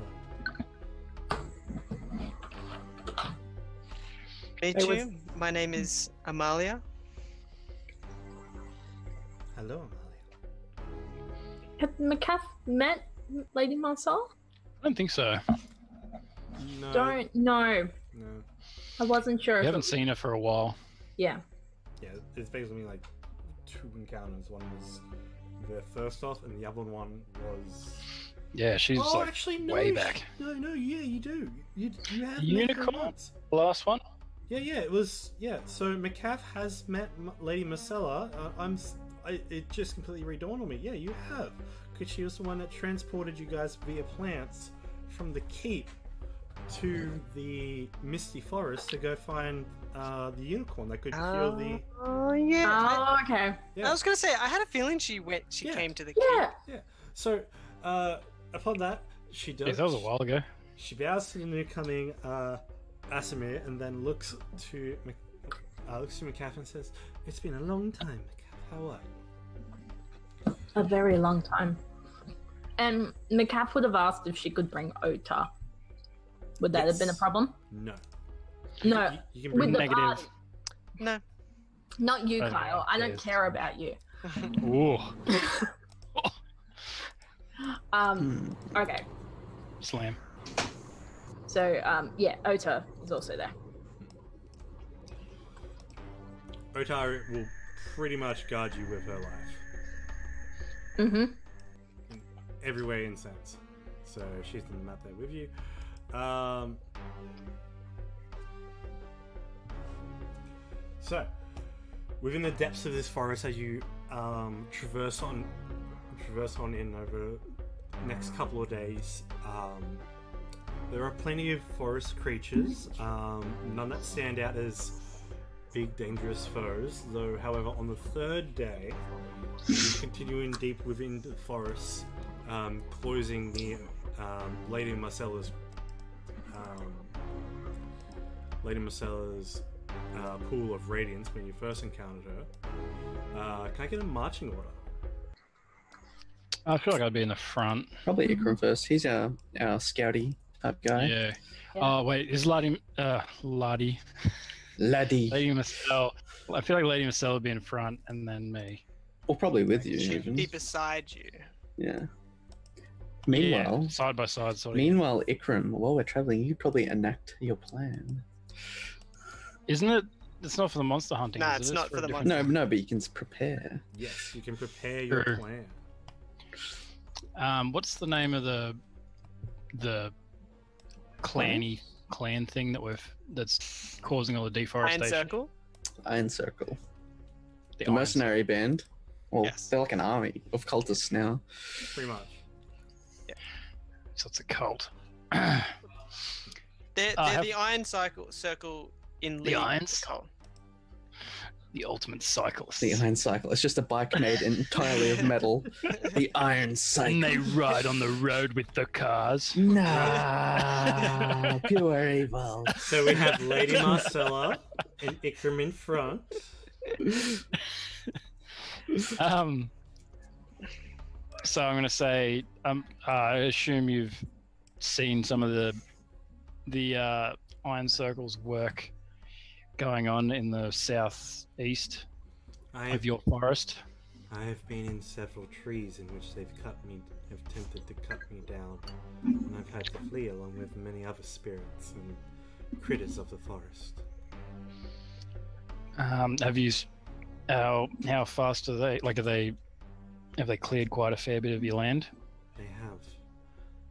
Meet It you. My name is Amalia. Hello, Amalia. Have Macaf met Lady Marcel? I don't think so. No, Don't know. no. I wasn't sure. We if haven't it- seen her for a while. Yeah. Yeah, it's basically like two encounters. One was the first off, and the other one was. Yeah, she's like actually, no. way back. No, yeah, you do. You have met her Unicorn? once. The last one? Yeah, it was. Yeah, so McCaff has met Lady Marcella. It just completely redawned on me. Yeah, you have, because she was the one that transported you guys via plants from the keep to the misty forest to go find the unicorn that could heal the. Oh yeah. Oh, okay. Yeah. I was gonna say I had a feeling she Yeah. came to the Yeah. Yeah. So, upon that, she does. Yeah, that was a while ago. She bows to the newcoming Asimir and then looks to McCaff and says, "It's been a long time, McCaff. How are you?" A very long time. And Macaf would have asked if she could bring Ota. Would that have been a Yes. problem? No. No. You can With bring the Negative. party. No. Not you, I don't know, Kyle. I don't yes. care about you. Ooh, Okay. slam. So, yeah, Ota is also there. Otar will pretty much guard you with her life. Mm-hmm. In every way and sense. So she's the map there with you. So, within the depths of this forest, as you traverse on in over the next couple of days, there are plenty of forest creatures, none that stand out as big, dangerous foes. Though, however, on the third day, you're continuing deep within the forest, closing the Lady Marcella's pool of radiance when you first encountered her. Can I get a marching order? I feel like I'd be in the front. Probably Ikram first. He's our scouty type guy. Yeah. Yeah. Oh wait, is Ladi Laddie. Lady Marcel? I feel like Lady Marcel would be in front, and then me. Or probably with you, She'd even. be beside you. Yeah. Meanwhile, Yeah, side by side, sort of. meanwhile, Ikram, while we're traveling, you probably enact your plan. Isn't it? It's not for the monster hunting. Nah, is it? it's not for a the different- No, but you can prepare. Yes, you can prepare your Sure. plan. What's the name of the clan thing that's causing all the Iron deforestation? Circle? Iron Circle. The Iron mercenary band. Well, Yes. they're like an army of cultists now. Pretty much. So it's a cult. They're have- the Iron Circle in The League. Irons? Cole. The ultimate cyclist. The Iron Cycle. It's just a bike made entirely of metal. The Iron Cycle. And they ride on the road with the cars. Nah, pure evil. So we have Lady Marcella and Ikram in front. So I'm gonna say, I assume you've seen some of the Iron Circle's work going on in the southeast I of have, your forest. I have been in several trees in which they've attempted to cut me down, and I've had to flee along with many other spirits and critters of the forest. Have you? How fast are they? Like, have they cleared quite a fair bit of your land? They have.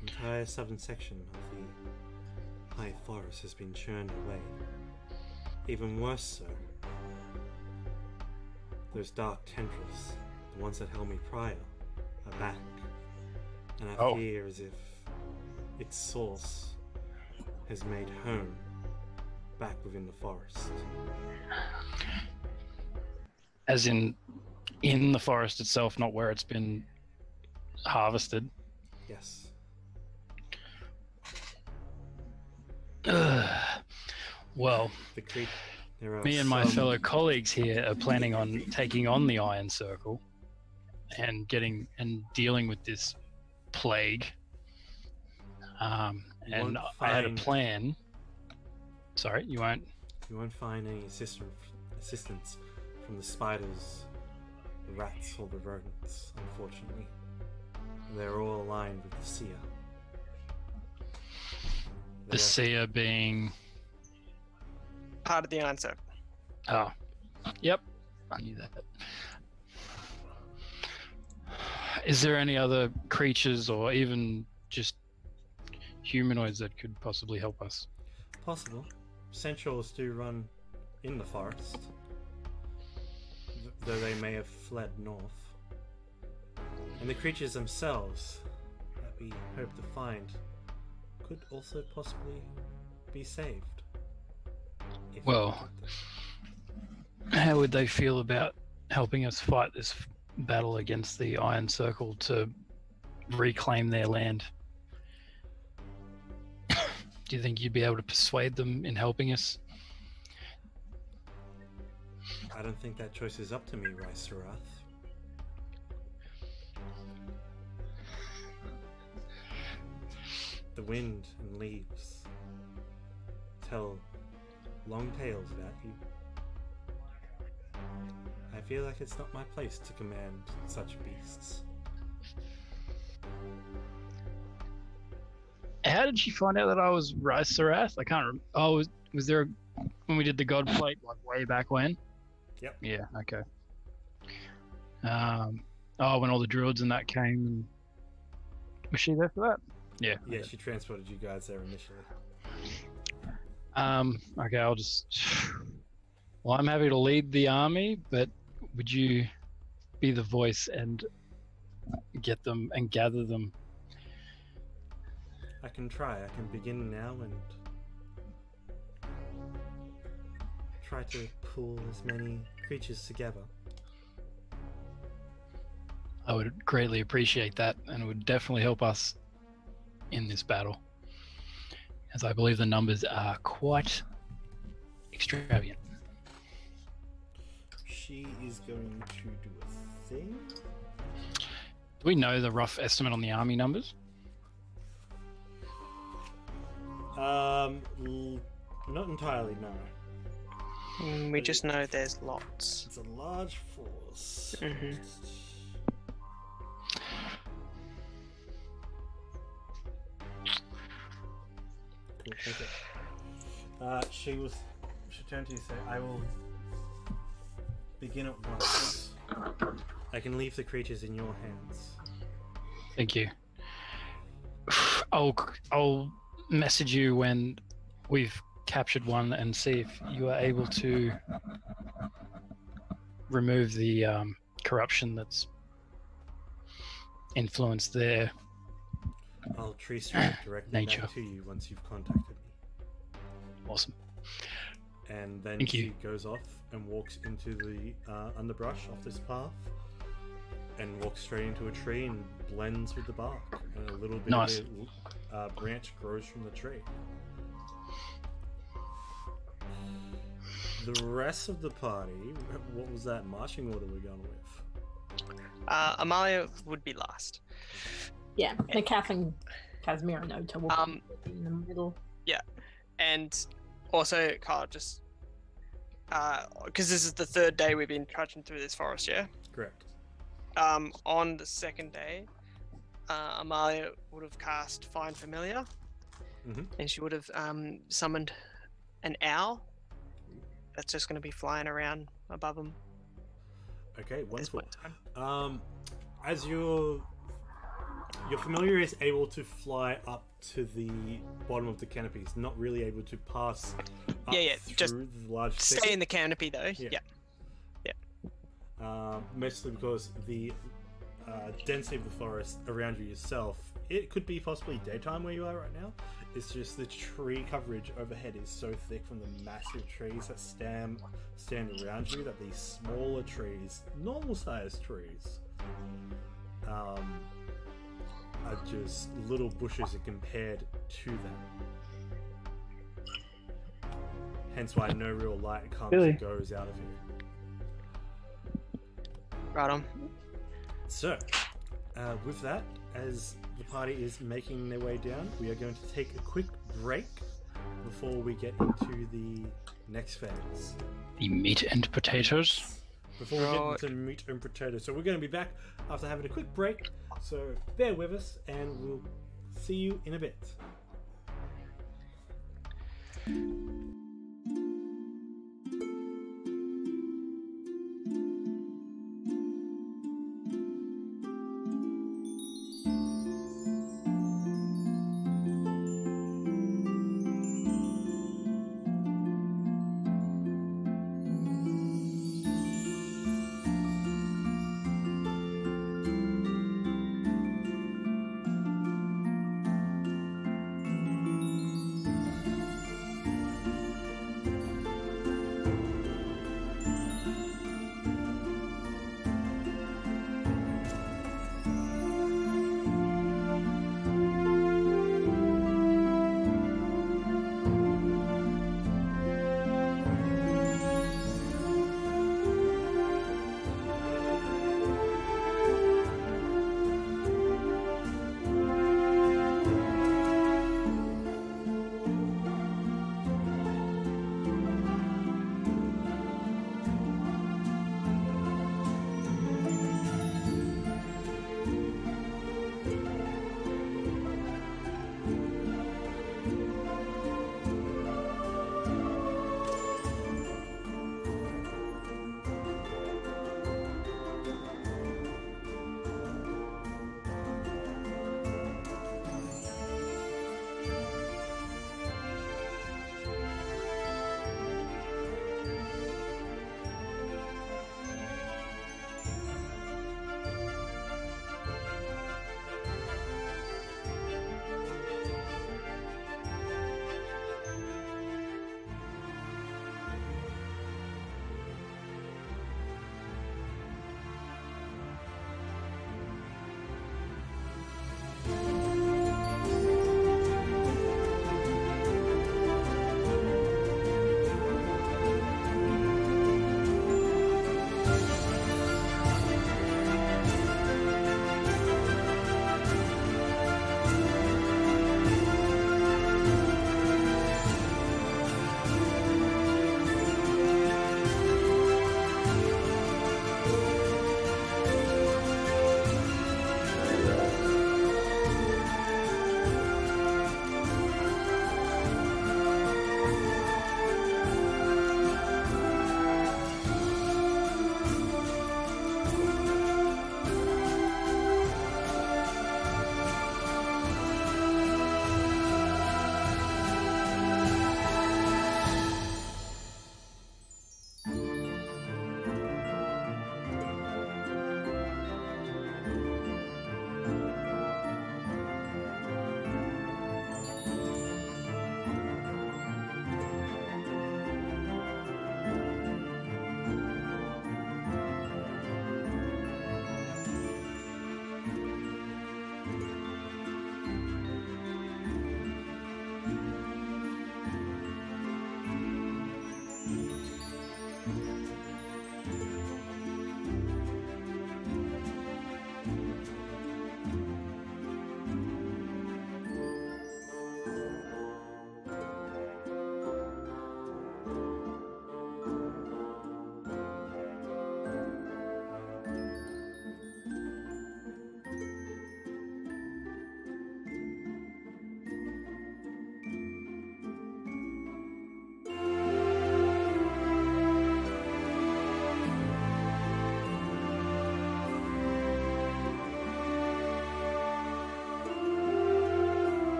The entire southern section of the high forest has been churned away. Even worse so, those dark tendrils, the ones that held me prior, are back. And I Oh. fear as if its source has made home back within the forest. As in the forest itself, not where it's been harvested. Yes. Well, There are me and my some- fellow colleagues here are planning on taking on the Iron Circle and dealing with this plague. And won't I had a find- plan. Sorry, you won't. You won't find any assistance from the spiders, the rats, or the rodents, unfortunately. They're all aligned with the seer. The seer being. Part of the Iron Circle. Oh, yep, I knew that. Is there any other creatures or even just humanoids that could possibly help us? Possible. Centaurs do run in the forest, though they may have fled north. And the creatures themselves that we hope to find could also possibly be saved. If we Well, get them. how would they feel about helping us fight this battle against the Iron Circle to reclaim their land? Do you think you'd be able to persuade them in helping us? I don't think that choice is up to me, Rysarath. The wind and leaves tell long tales about you. I feel like it's not my place to command such beasts. How did she find out that I was Rysarath? I can't remember. Oh, was there when we did the God Plate, like way back when? Yep. Yeah, okay. When all the druids and that came, and was she there for that? Yeah. Yeah, she transported you guys there initially. Okay, I'll just. Well, I'm happy to lead the army, but would you be the voice and get them and gather them? I can try. I can begin now and try to pull as many creatures together. I would greatly appreciate that, and it would definitely help us in this battle, as I believe the numbers are quite extravagant. She is going to do a thing. Do we know the rough estimate on the army numbers? Not entirely, no. We just know there's lots. It's a large force. Mhm. Cool, okay. She turned to you and said, I will begin at once. I can leave the creatures in your hands. Thank you. I'll message you when we've captured one and see if you are able to remove the corruption that's influenced their I'll tree strike directly Nature. back to you once you've contacted me. awesome. And then Thank she you. goes off and walks into the underbrush off this path and walks straight into a tree and blends with the bark. And a little bit Nice. of a branch grows from the tree. The rest of the party, what was that marching order we're going with? Amalia would be last. Yeah, Macaf and Casimiro know to walk in the middle. And also, Carl, just because this is the third day we've been trudging through this forest, yeah? Correct. On the second day, Amalia would have cast Find Familiar, Mhm. and she would have summoned an owl that's just going to be flying around above them. Okay, This wonderful. one time. As your familiar is able to fly up to the bottom of the canopies, not really able to pass up Yeah, through just the large Stay thicket. in the canopy though. Yeah. Yeah. Mostly because the density of the forest around you yourself, it could be possibly daytime where you are right now. It's just the tree coverage overhead is so thick from the massive trees that stand around you that these smaller trees, normal sized trees, are just little bushes compared to them. Hence why no real light comes Really? and goes out of here. Right on. So, with that, as the party is making their way down, we are going to take a quick break before we get into the next phase. The meat and potatoes. Before we Right. get into meat and potatoes. So we're going to be back after having a quick break. So bear with us and we'll see you in a bit.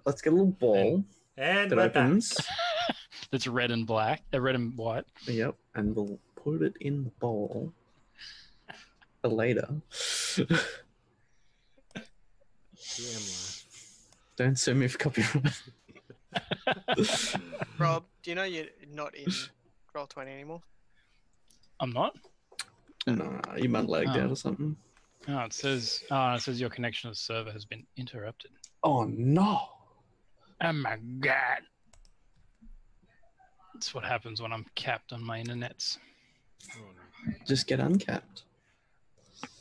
Let's get a little ball And that we're back. opens. That's red and black, red and white. Yep, and we'll put it in the bowl for later. Damn life. Don't sue me for copyright. Rob, do you know you're not in Roll20 anymore? I'm not. Nah, you might lagged Oh. out or something. Oh, it says your connection to the server has been interrupted. Oh no! Oh my god. That's what happens when I'm capped on my internets. Oh, no. Just get uncapped.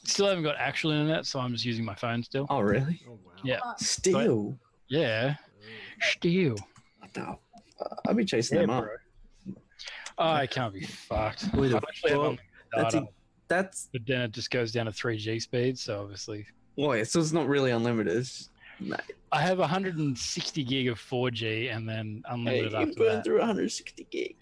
Still haven't got actual internet, so I'm just using my phone still. Oh really? Oh, wow. Yeah. Still? Yeah. Still. What the? I'll be chasing Yeah, them up. bro. Oh, I can't be fucked. Who the I actually have fuck? unlimited data, That's but then it just goes down to 3G speed, so obviously. wait. So it's not really unlimited. It's, mate, I have 160 gig of 4G and then hey, unlimited you after burned that. through 160 gig.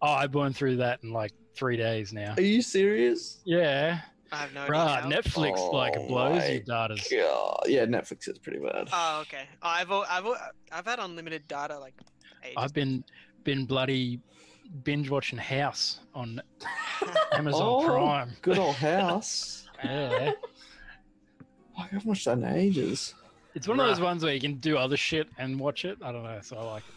Oh, I burned through that in like 3 days now. Are you serious? Yeah. I have no idea. Right, how. Netflix like Oh blows my your data. God. Yeah, Netflix is pretty bad. Oh, okay. I've had unlimited data like ages. I've been bloody binge watching House on Amazon Oh, Prime. Good old house. Yeah. I haven't watched that in ages. It's one of those Right. ones where you can do other shit and watch it. I don't know, so I like it.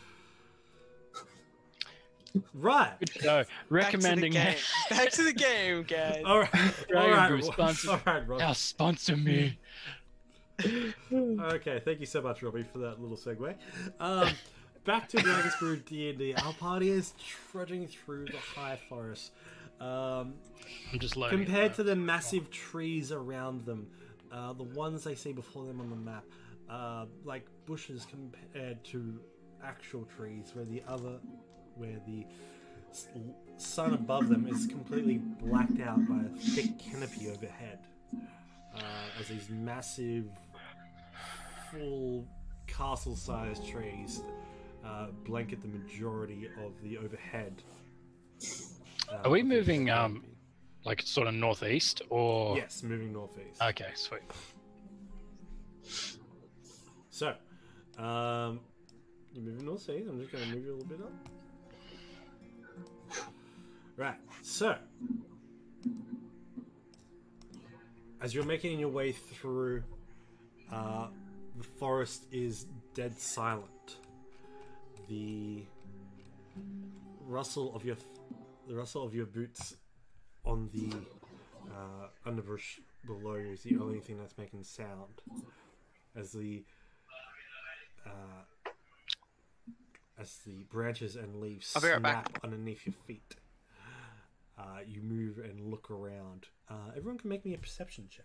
Right. Good show. Recommending Back to the game, guys. All right. Dragon All right. Brew sponsor. All right, Rob. House sponsor me. Okay, thank you so much, Robbie, for that little segue. Back to Dragon's Brew D&D. Our party is trudging through the high forest. I'm just loading. Compared to the massive trees around them, the ones they see before them on the map, like bushes compared to actual trees, where the sun above them is completely blacked out by a thick canopy overhead, as these massive, full castle-sized trees blanket the majority of the overhead. Are we of the moving, canopy. like sort of northeast or? Yes, moving northeast. Okay, sweet. So, you're moving northeast. I'm just going to move you a little bit up. Right. So, as you're making your way through, the forest is dead silent. The rustle of your boots on the underbrush below you is the only thing that's making sound. As the branches and leaves I'll be right snap back. underneath your feet, you move and look around. Everyone can make me a perception check.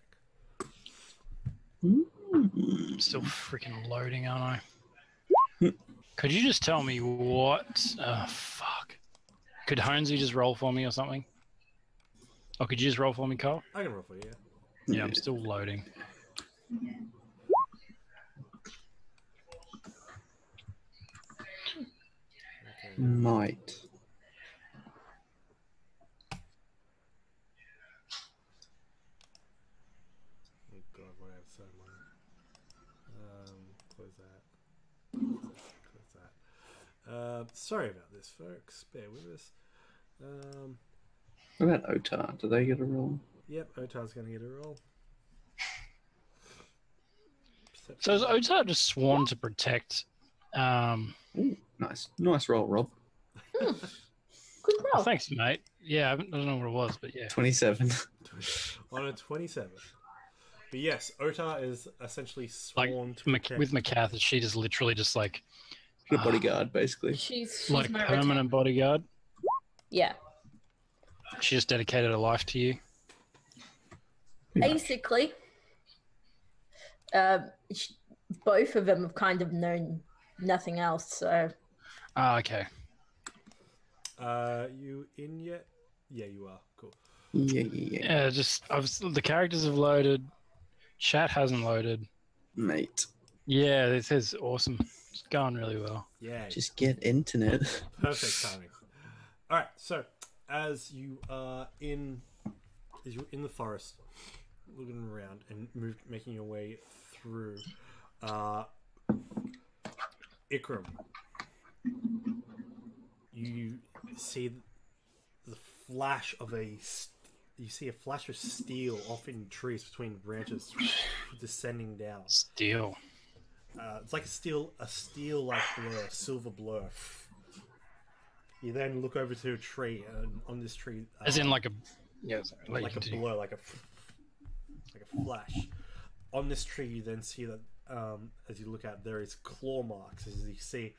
I'm still freaking loading, aren't I? Could you just tell me what? Fuck. Could Honesy just roll for me or something? Or could you just roll for me, Cole? I can roll for you. Yeah, I'm still loading. Okay. Might. Oh god, why I have so many. Close that. Close that. Sorry about this, folks. Bear with us. What about Otar? Do they get a roll? Yep, Otar's going to get a roll. So is Otar just sworn to protect? Ooh, nice. Nice roll, Rob. Good Oh, roll. thanks, mate. Yeah, I don't know what it was, but yeah. 27. On a 27. But yes, Otar is essentially Like sworn to protect. with McCath, she just literally just like Good bodyguard, basically. She's like my permanent retainer. bodyguard. Yeah. She just dedicated her life to you. Basically, both of them have kind of known nothing else, so Ah, okay. You in yet? Yeah, you are. Cool. Yeah. Yeah, the characters have loaded. Chat hasn't loaded. Mate, Yeah, this is awesome. It's going really well. Yeah, just get internet. perfect timing. All right, so as you're in the forest, looking around and making your way through, Ikram, you see the flash of you see a flash of steel off in trees between branches, descending down. Steel. It's like a steel like blur, a silver blur. You then look over to a tree, and on this tree, As in like a... Yeah, sorry, like a blur, like a flash. On this tree, you then see that as you look at, there is claw marks, as you see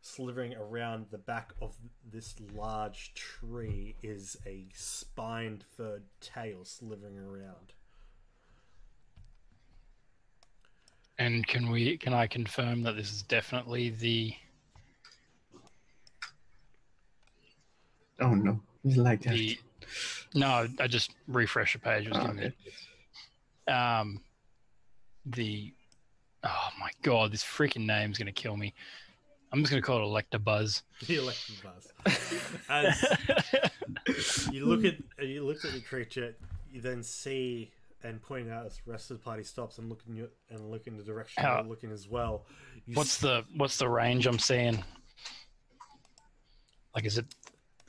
slithering around the back of this large tree is a spined furred tail slithering around. And can I confirm that this is definitely the Oh no, he's like that. No, I just refreshed the page. It was giving Okay. me oh my god, this freaking name's gonna kill me. I'm just gonna call it Electabuzz. The electric buzz. As you look at the creature, you then see and point out as the rest of the party stops and look in the direction you're looking as well. What's the range I'm seeing? Like, is it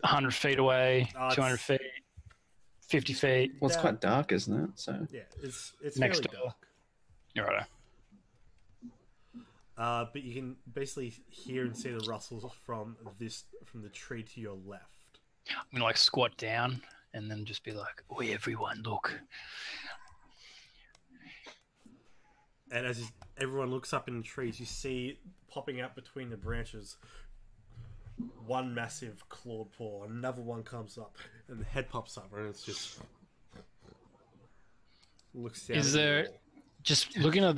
100 feet away, 200 feet, 50 feet? Well, it's quite dark, isn't it? So yeah, it's Next fairly door. dark. You're right. But you can basically hear and see the rustles from the tree to your left. I'm gonna like squat down and then just be like, "Oi, everyone, look!" And as everyone looks up in the trees, you see popping out between the branches one massive clawed paw. Another one comes up, and the head pops up, and it's just looks down. Is at there you all. just looking at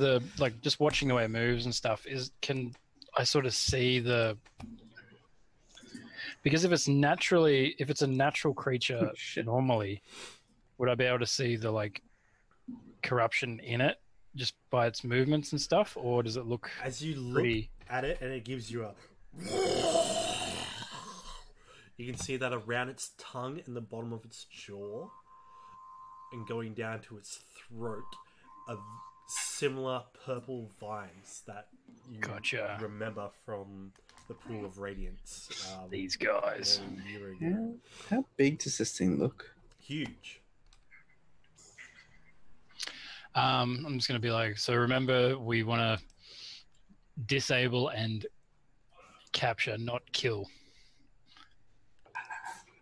just watching the way it moves and stuff? Can I sort of see because if it's a natural creature shit. normally, would I be able to see the like corruption in it just by its movements and stuff, or does it look As you look pretty... at it, and it gives you a. You can see that around its tongue and the bottom of its jaw, and going down to its throat, are similar purple vines that you Gotcha. remember from the Pool of Radiance. These guys? a year ago. how big does this thing look? Huge. I'm just going to be like, so remember, we want to disable and capture, not kill.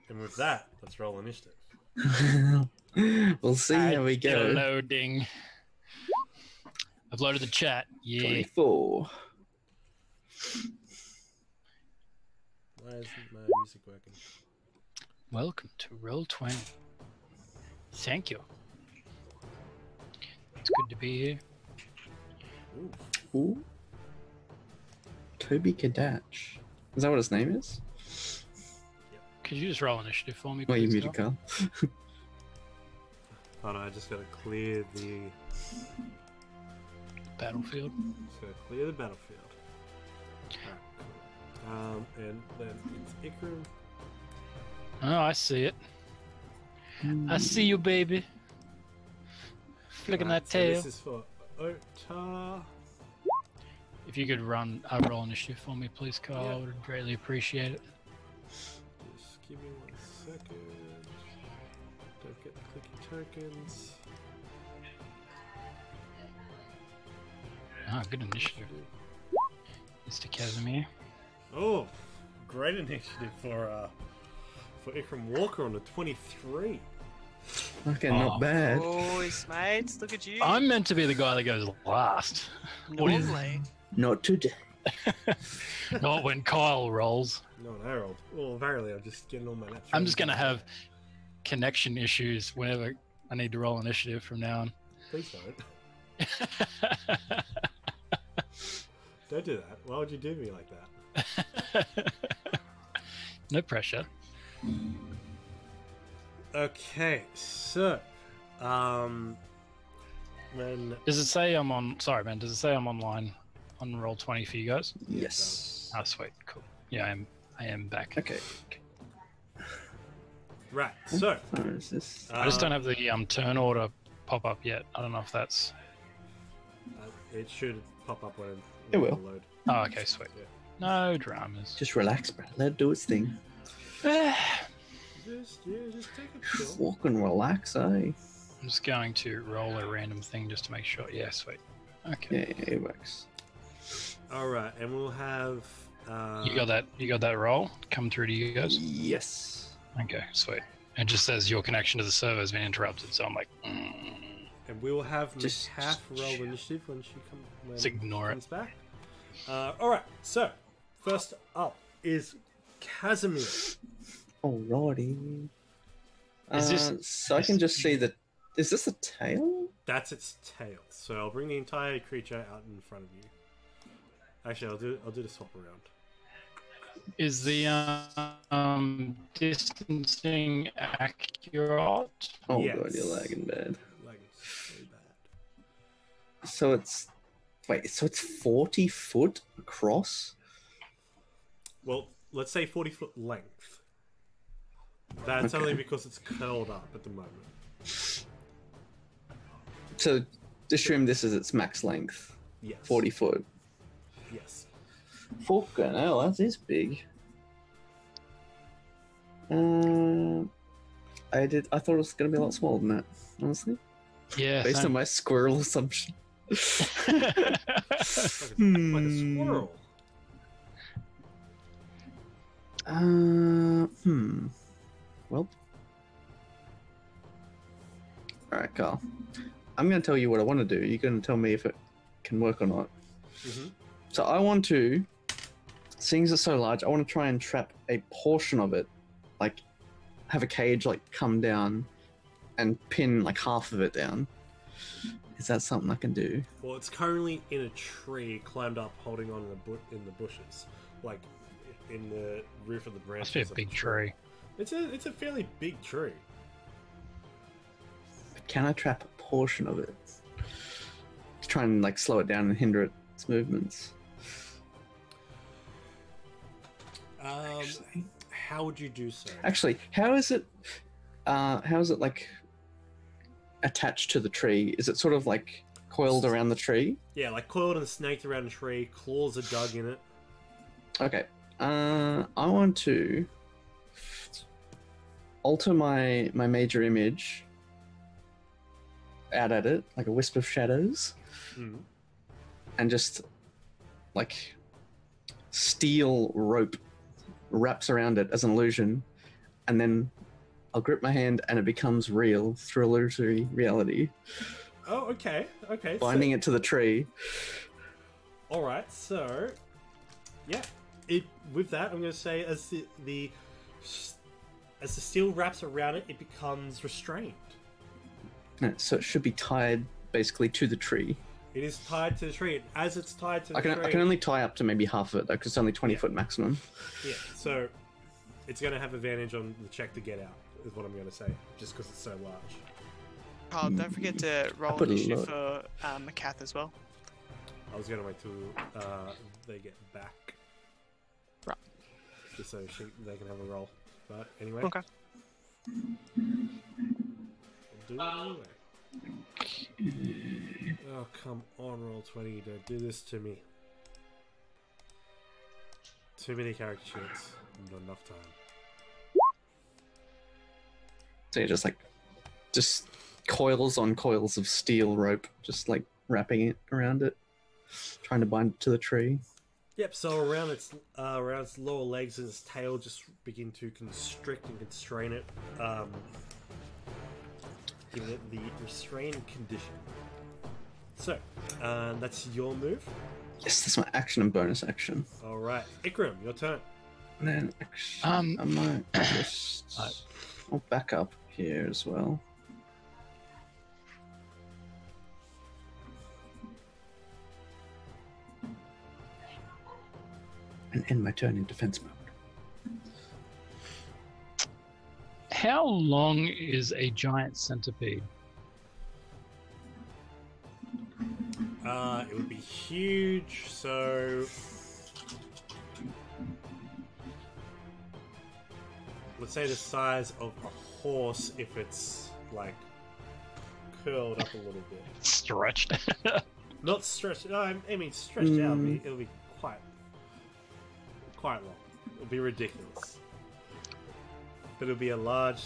And with that, let's roll initiative. We'll see how we go. Loading. I've loaded the chat. Yeah. 24. Why isn't my music working? Welcome to Roll20. Thank you. It's good to be here. Ooh. Ooh. Toby Kadach. Is that what his name is? Could you just roll initiative for me, Well, you please? muted Carl. Oh no, I just gotta clear the Battlefield. Clear the battlefield. Alright, cool. And then it's Ikram. Oh, I see it. I see you, baby. Flicking that So tail. this is for Otar. If you could roll initiative for me, please, Carl, I would greatly appreciate it. Just give me 1 second. Don't get the clicky tokens. Ah, good initiative, Mr. Casimir. Oh, great initiative for Ikram Walker on a 23. Okay, not bad. Boys, mates, look at you. I'm meant to be the guy that goes last. Normally. Not today. Not when Kyle rolls. No, I rolled. Well, apparently I'm just getting all my natural. I'm just going to have connection issues whenever I need to roll initiative from now on. Please don't. Don't do that. Why would you do me like that? No pressure. Okay, so, when Does it say I'm on? Sorry, man. Does it say I'm online on roll 20 for you guys? Yes. Oh, sweet, cool. Yeah, I am back. Okay. right, so Where is this? I just don't have the turn order pop up yet. I don't know if that's. it should pop up when It will. load. Oh, okay, sweet. Yeah. No dramas. Just relax, bro. Let it do its thing. Just take it chill. Fucking relax, eh? I'm just going to roll a random thing just to make sure. Yeah, sweet. Okay. Yeah, it works. All right, and we'll have. You got that? You got that roll come through to you guys? Yes. Okay, sweet. It just says your connection to the server has been interrupted, so I'm like, And we will have Just- half roll initiative when she Just ignore it. comes back. All right, so first up is Casimir. Alrighty. Is this- So I can just see that. Is this a tail? That's its tail. So I'll bring the entire creature out in front of you. Actually, I'll do the swap around. is the distancing accurate? Oh Yes. god, you're lagging bad. Like so bad. So it's so it's 40 foot across. Well, let's say 40-foot length. That's Okay. only because it's curled up at the moment. So assume this is its max length, Yes. 40 foot. Yes. Fucking hell, that is big. I thought it was gonna be a lot smaller than that, honestly. Yeah. Based on my squirrel assumption. Like a squirrel. Well. Alright, Carl. I'm going to tell you what I want to do. You're going to tell me if it can work or not. Mm-hmm. So I want to, seeing as it's so large, I want to try and trap a portion of it. Like, have a cage, like, come down and pin, like, half of it down. Is that something I can do? Well, it's currently in a tree, climbed up, holding on in the bushes, like in the roof of the branches. Must be a of big the tree. It's a fairly big tree. But can I trap a portion of it? To try and, like, slow it down and hinder its movements. Actually. How would you do so? Actually, how is it like attached to the tree? Is it sort of like coiled around the tree? Yeah, like coiled and snaked around a tree, claws are dug in it. Okay. I want to alter my major image out at it, like a wisp of shadows, Mm. and just like steel rope wraps around it as an illusion, and then I'll grip my hand and it becomes real through illusory reality, Oh, okay. binding it to the tree. All right. So, yeah. With that, I'm going to say as the steel wraps around it, it becomes restrained. So it should be tied basically to the tree. It is tied to the tree. And as it's tied to the I tree, can only tie up to maybe half of it though, because it's only 20 Yeah. foot maximum. yeah. So it's going to have advantage on the check to get out. Is what I'm going to say, just because it's so large. Carl, don't forget to roll put a initiative for Macath as well. I was going to wait till they get back. Right. Just so they can have a roll. But anyway. Okay. I'll do it anyway. Oh, come on, Roll20. Don't do this to me. Too many character sheets. Not enough time. So you're just coils on coils of steel rope, just like wrapping it around it, trying to bind it to the tree. Yep, so around its lower legs and its tail, just begin to constrict and constrain it, giving it the restrained condition. So, that's your move. Yes, that's my action and bonus action. All right, Ikram, your turn. And then I might just Right. I'll back up here as well. And end my turn in defense mode. How long is a giant centipede? It would be huge, so let's say the size of a horse if it's like curled up a little bit. Stretched. Not stretched. No, I mean stretched out. It'll be quite long. It'll be ridiculous. But it'll be a large.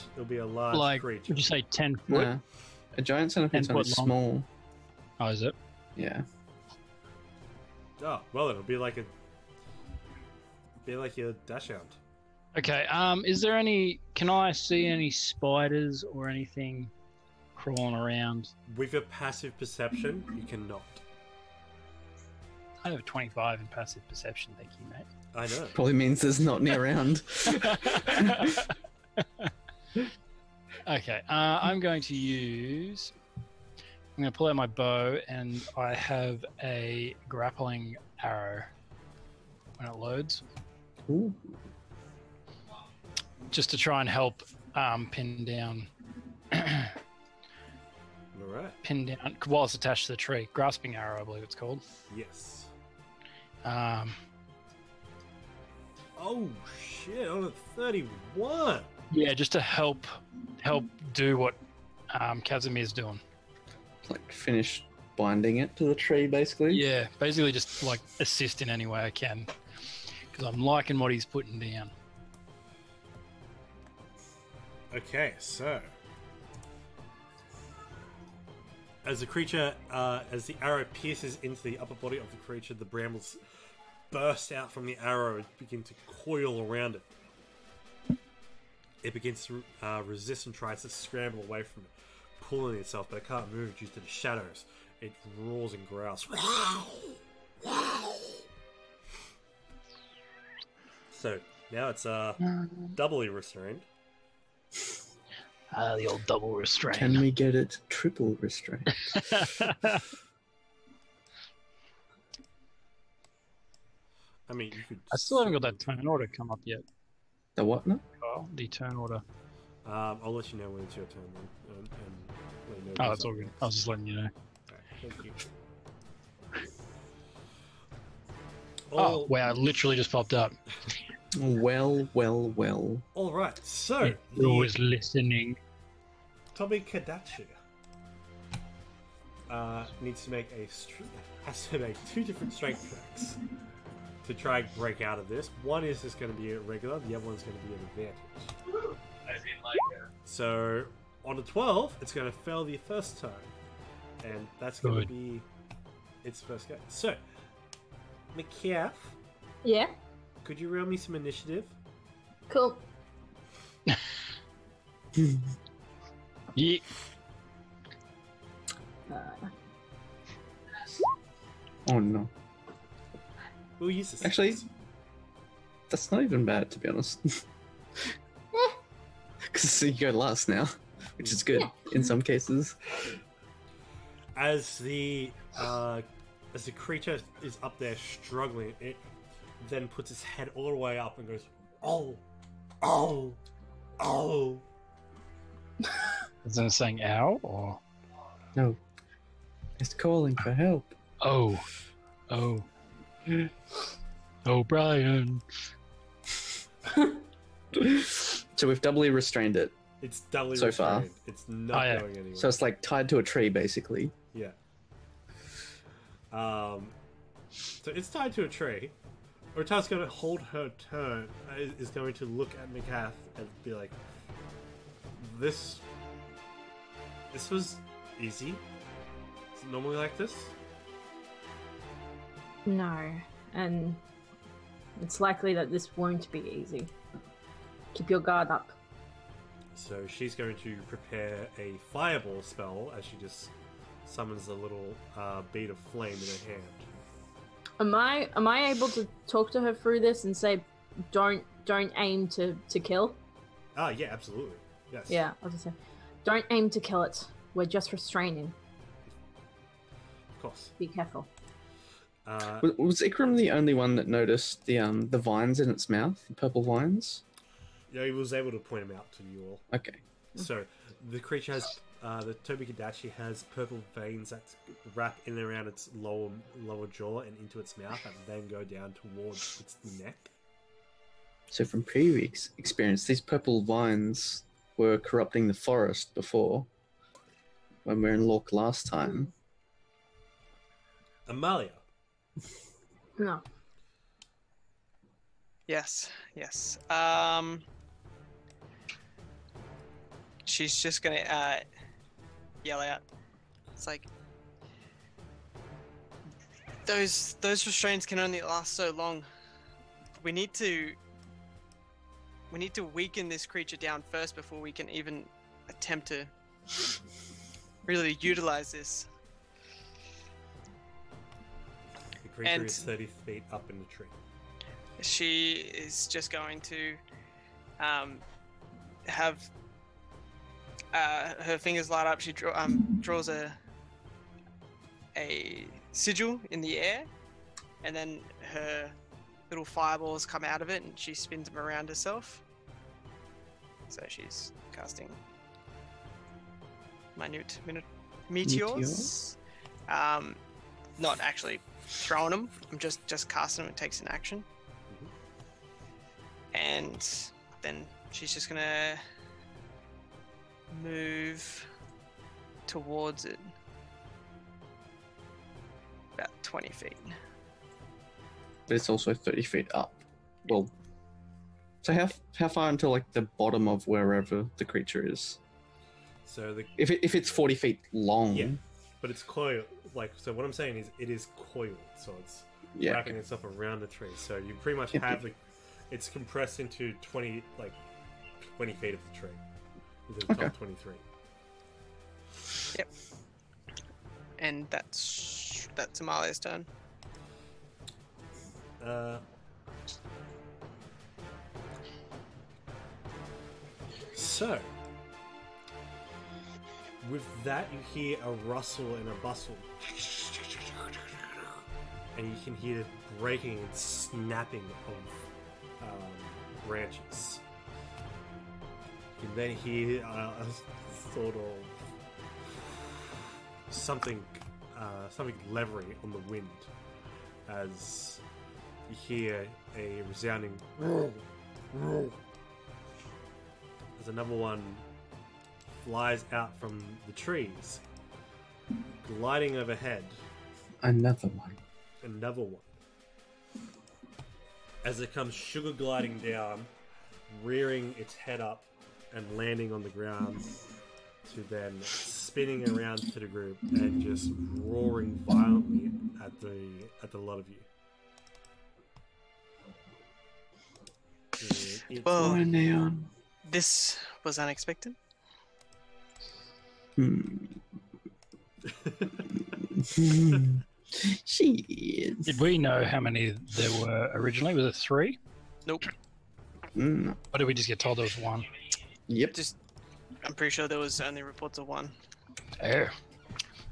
Like, creature. would you say 10 foot? No. A giant centipede's 10 only foot long. small. Oh, is it? Yeah. Oh well, it'll be like your dachshund. Okay. Is there any? Can I see any spiders or anything crawling around? With your passive perception, you cannot. I have a 25 in passive perception. Thank you, mate. I know. Probably means there's not any around. Okay, I'm going to use. I'm going to pull out my bow, and I have a grappling arrow when it loads, Ooh. just to try and help pin down All right. while it's attached to the tree. Grasping arrow, I believe it's called. Yes. Um, Oh shit! On a 31. yeah, just to help do what Casimir's doing. Like finish binding it to the tree, basically. Yeah, basically just like assist in any way I can, because I'm liking what he's putting down. Okay, so as the creature, as the arrow pierces into the upper body of the creature, the brambles burst out from the arrow and begin to coil around it. It begins to resist and tries to scramble away from it, pulling itself, but it can't move due to the shadows. It roars and growls. So now it's doubly restrained. The old double restraint. Can we get it triple restraint? I mean, you could. I still haven't got that turn order come up yet. The what now? Oh, the turn order. I'll let you know when it's your turn. Then, and let you know Oh, when that's it's all up. good. I was just letting you know. Alright, thank you. Oh, wow, it literally just popped up. Well, well, well. All right. So Who was listening? Toby Kadachi needs to make has to make 2 different strength checks to try and break out of this. One is just going to be a regular, the other one's going to be an advantage. So on a 12, it's going to fail the first time, and that's going to Good. be its first go. So, McCaff, Yeah. could you roll me some initiative? Cool. Yeah. Oh no. We'll use this. Actually, that's not even bad, to be honest. Because you go last now, which is good in some cases. As the creature is up there struggling, it then puts its head all the way up and goes, "Oh, oh, oh." Is it saying ow or No. It's calling for help. oh? Oh. Oh, Brian. So we've doubly restrained it. It's doubly So far. restrained. It's not Oh, yeah. going anywhere. So it's like tied to a tree, basically. Yeah. So it's tied to a tree. Orta's going to hold her turn. Is going to look at McCath and be like, "This was easy. Is it normally like this?" No, and it's likely that this won't be easy. Keep your guard up. So she's going to prepare a fireball spell as she just summons a little bead of flame in her hand. Am I able to talk to her through this and say, don't aim to kill? Ah, yeah, absolutely. Yes. Yeah, I was gonna say, don't aim to kill it. We're just restraining. Of course. Be careful. Was Ikram the only one that noticed the vines in its mouth, the purple vines? Yeah, he was able to point him out to you all. Okay. So, the creature has, the Tobikadachi has purple veins that wrap in and around its lower jaw and into its mouth and then go down towards its neck. So from previous experience, these purple vines were corrupting the forest before, when we were in Lork last time. Amalia. No. Yes. She's just gonna yell out. It's like those restraints can only last so long. We need to weaken this creature down first before we can even attempt to really utilize this. The creature And- is 30 feet up in the tree. She is just going to have her fingers light up. She draws a sigil in the air, and then her little fireballs come out of it, and she spins them around herself. So she's casting minute meteors. Not actually throwing them. I'm just casting them. It takes an action. And then she's just gonna move towards it about 20 feet. But it's also 30 feet up. Well, so how far until like the bottom of wherever the creature is? So If it's 40 feet long, Yeah. But it's coiled. So what I'm saying is it is coiled. So it's yeah, wrapping itself around the tree. So you pretty much have it's compressed into 20 feet of the tree. Within the top 23. Yep. And that's Amalia's turn. So, with that, you hear a rustle and a bustle. And you can hear the breaking and snapping of branches. You can then hear a sort of something levery on the wind as you hear a resounding as another one flies out from the trees, gliding overhead. another one. Another one. As it comes sugar gliding down, rearing its head up and landing on the ground, to then spinning around to the group and just roaring violently at the lot of you. Well, Or a neon. this was unexpected. Shit. Did we know how many there were originally? Was it 3? Nope. Mm, Or did we just get told there was 1? yep. I'm pretty sure there was only reports of 1. Oh.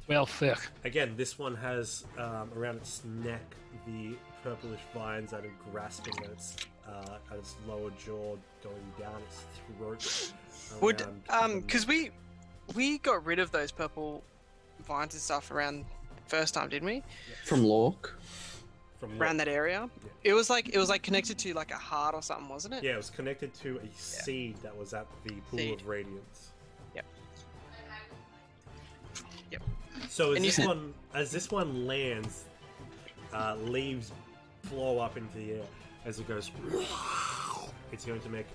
Well, fuck. Again, this one has around its neck the purplish vines that are grasping at its lower jaw, going down its throat. Would around because we got rid of those purple vines and stuff around first time, didn't we? From Lork. from Around that area. Yeah. It was like connected to like a heart or something, wasn't it? Yeah, it was connected to a seed that was at the pool Seed. of radiance. Yep. Yep. So And you said- as this one lands, leaves blow up into the air as it goes. It's going to make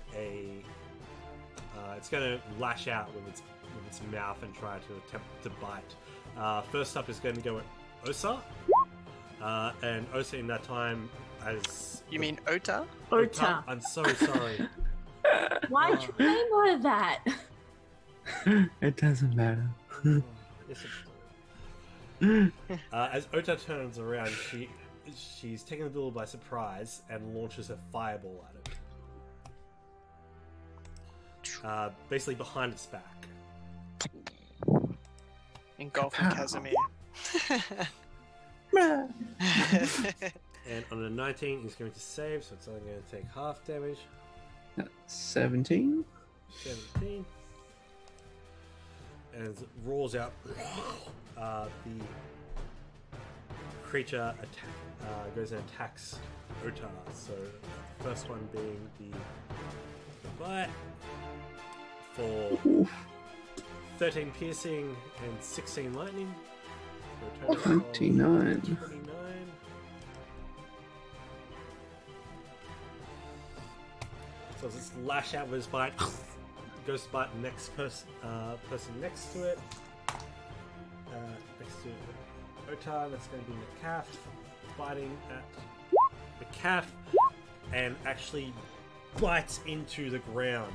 it's going to lash out with its mouth and try to attempt to bite. First up is going to go at Osa, and Osa in that time as You mean Ota? Ota. I'm so sorry. Why'd you name her that? It doesn't matter. Yes, it does. As Ota turns around, she's taken the bull by surprise and launches a fireball at it. Basically behind its back. Engulfing Casimir. And on a 19, he's going to save, so it's only going to take half damage. 17. 17. And as it roars out, the creature goes and attacks Otar. So the first one being the bite for 13 piercing and 16 lightning. For a total of 29. 29. So as it's lash out with his bite, goes to bite the next person next to it. Next to Otar, that's going to be the calf, biting at the calf, and actually bites into the ground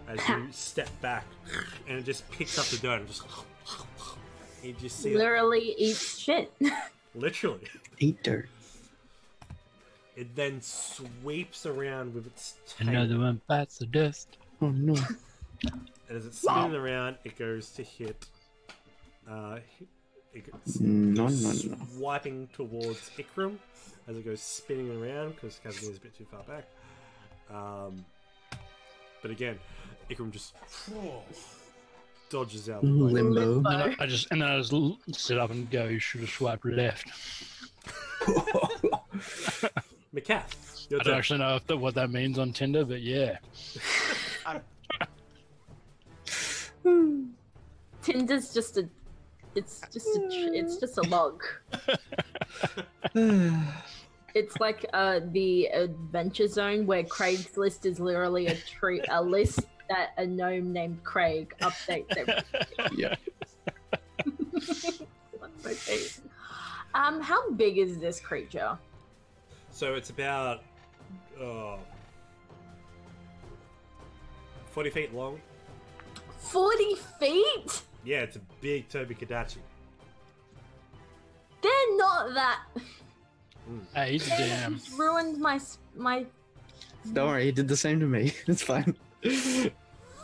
as you step back, and it just picks up the dirt and just. You just see Literally eats shit. literally. Eat dirt. It then sweeps around with its tail. Another one bites the dust. Oh no. And as it's spinning around, it goes to hit. It No, goes no, no. swiping towards Ikram as it goes spinning around because Casimir is a bit too far back. But again, Ikram just dodges out. Ooh, The way. limbo. And then I just sit up and go, you should have swiped left. Macath, your I don't turn. actually know what that means on Tinder, but yeah. Tinder's just a. It's just a log. It's like the Adventure Zone where Craigslist is literally a list that a gnome named Craig updates every Yeah. Okay. How big is this creature? So it's about 40 feet long. 40 feet? Yeah, it's a big Toby Kadachi. They're not that. Hey, he's a DM. It's ruined my. Don't worry, he did the same to me. It's fine.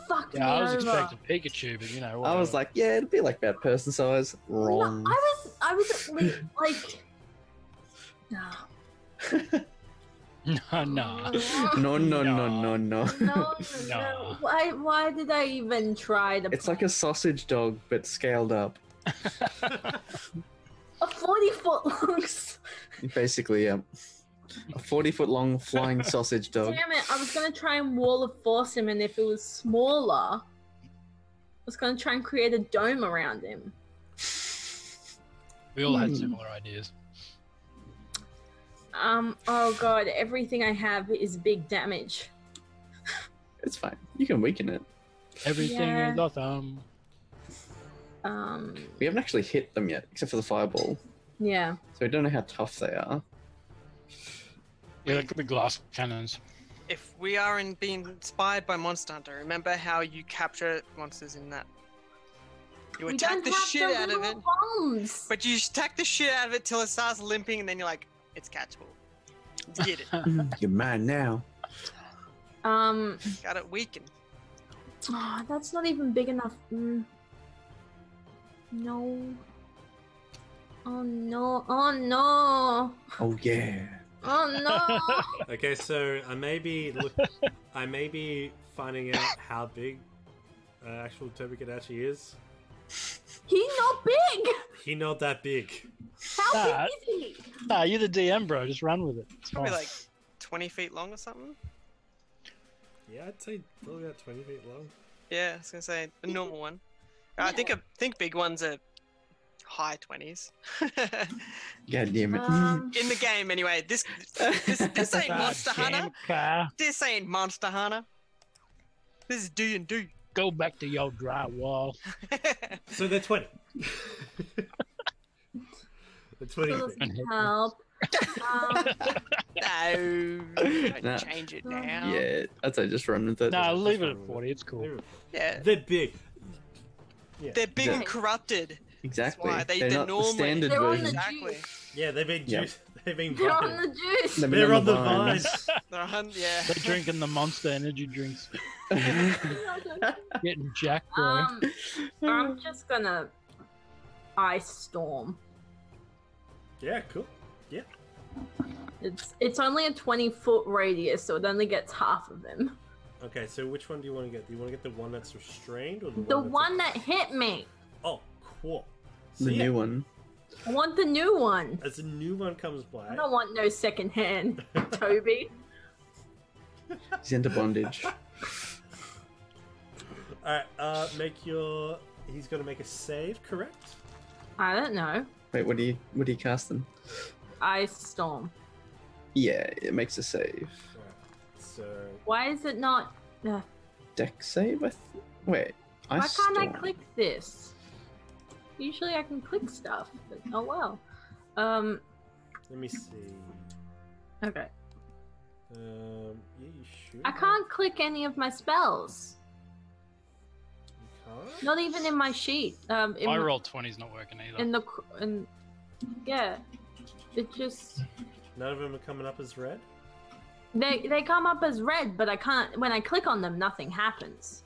Fucked Yeah, me I was over. expecting Pikachu, but you know what? I was like, yeah, it'd be like that person size. Wrong. No, I was at least like. No. no, no. No, no, no, No. no, no. No, No. Why did I even try to? It's like a sausage dog, but scaled up. a 40-foot long. Basically, yeah. A 40-foot long flying sausage dog. Damn it! I was gonna try and wall of force him, and if it was smaller, I was gonna try and create a dome around him. We all had similar ideas. Oh god! Everything I have is big damage. It's fine. You can weaken it. Everything Yeah. is awesome. We haven't actually hit them yet, except for the fireball. Yeah. So we don't know how tough they are. Yeah, like the glass cannons. If we are being inspired by Monster Hunter, remember how you capture monsters in that? You We attack don't the have shit the out of little it, bombs. but you attack the shit out of it till it starts limping, and then you're like, it's catchable. Get it. You're mine now. Got it weakened. Oh, that's not even big enough. No. Oh no. Oh no. Oh yeah. Oh no. Okay, so I may be finding out how big actual Toby Kadachi is. He's not big. He not that big. How Nah. big is he? Nah, you're the DM, bro. Just run with it. It's Probably fine. like 20 feet long or something. Yeah, I'd say probably about 20 feet long. Yeah, I was gonna say a normal one. I think big ones are high 20s. God damn it. In the game, anyway. This ain't Monster Hunter. Car. This ain't Monster Hunter. This is D&D. Go back to your drywall. So they're 20. They're 20 Doesn't feet. help. No, don't Nah. change it now. Yeah, I'd say just run with it. Nah, leave it fine at with 40. It's cool. Yeah, They're big. they're big Yeah. and corrupted. Exactly. That's why They're the not the normal- standard They're on version. the Exactly. Yeah, they've been Yep. juiced. They've been They're on vine. the juice. They've been They're on the vines. vine. Yeah. They're drinking the Monster energy drinks. Getting jacked, bro. I'm just gonna ice storm. Yeah, cool. Yeah. It's only a 20-foot radius, so it only gets half of them. Okay, so which one do you want to get? Do you want to get the one that's restrained or The that's one that hit me. Oh, cool. So, The yeah, new one. I want the new one. as a new one comes by, I don't want no second hand, Toby. He's into bondage. Alright, he's got to make a save, correct? I don't know. Wait, what are you casting? Ice Storm. Yeah, it makes a save. Alright, so Why is it not? Deck save? Wait. Why can't I click this? Usually I can click stuff, but oh well. let me see. Okay. Yeah, you should. I can't click any of my spells. You can't? Not even in my sheet. My roll 20's not working either. Yeah, it just None of them are coming up as red? they come up as red, but I can't. When I click on them, nothing happens.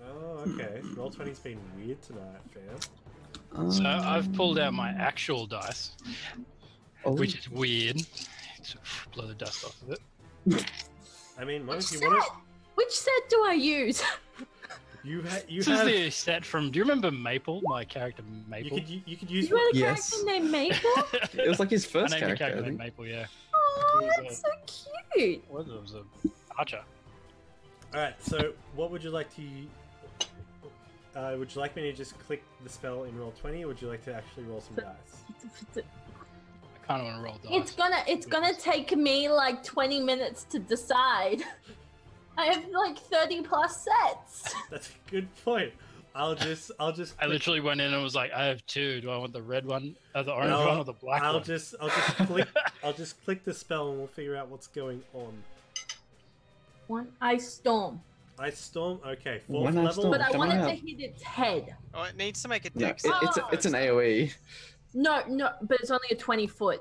Oh, okay. Roll20's been weird tonight, fam. So I've pulled out my actual dice, Oh, which is weird. To blow the dust off of it. I mean, Mike, if you Set? want Which set do I use? to... You This have... is the set from. Do you remember Maple? My character Maple. You could use... You had a Yes. character named Maple? it was like his I first named the character, I character think. Maple. Yeah. Oh, It was that's so cute. What was it? It was a archer. Alright, so what would you like to... would you like me to just click the spell in Roll20, or would you like to actually roll some dice? I kind of want to roll dice. It's gonna take me like 20 minutes to decide. I have like 30 plus sets. That's a good point. I'll just I click- literally went in and was like, I have two. Do I want the red one, the orange No, one, or the black I'll one? just click the spell and we'll figure out what's going on. One Ice Storm. Ice Storm, okay, One 4th Ice level. Storm. But I come want it on to out. hit its head. Oh, it needs to make a No, dex. it's an AoE. No, but it's only a 20 foot.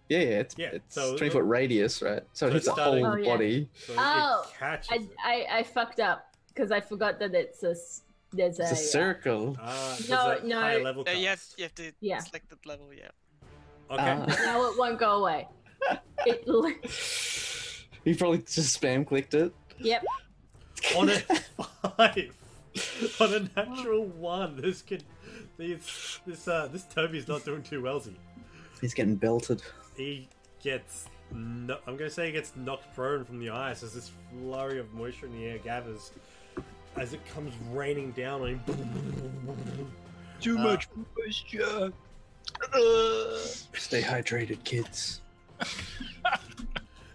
Yeah, it's Yeah, it's so- 20-foot radius, right? So So it hits the starting- whole Oh, yeah. body. So Oh, it catches it. I fucked up because I forgot that there's It's a circle. There's No, a no. higher level You cast. have to Yeah. select the level, yeah. Okay. Now it won't go away. It, You probably just spam clicked it. yep. On a 5. On a natural 1. This Toby's not doing too well, He's getting belted. he gets I'm gonna say he gets knocked prone from the ice as this flurry of moisture in the air gathers as it comes raining down on him. Too much moisture. Stay hydrated, kids.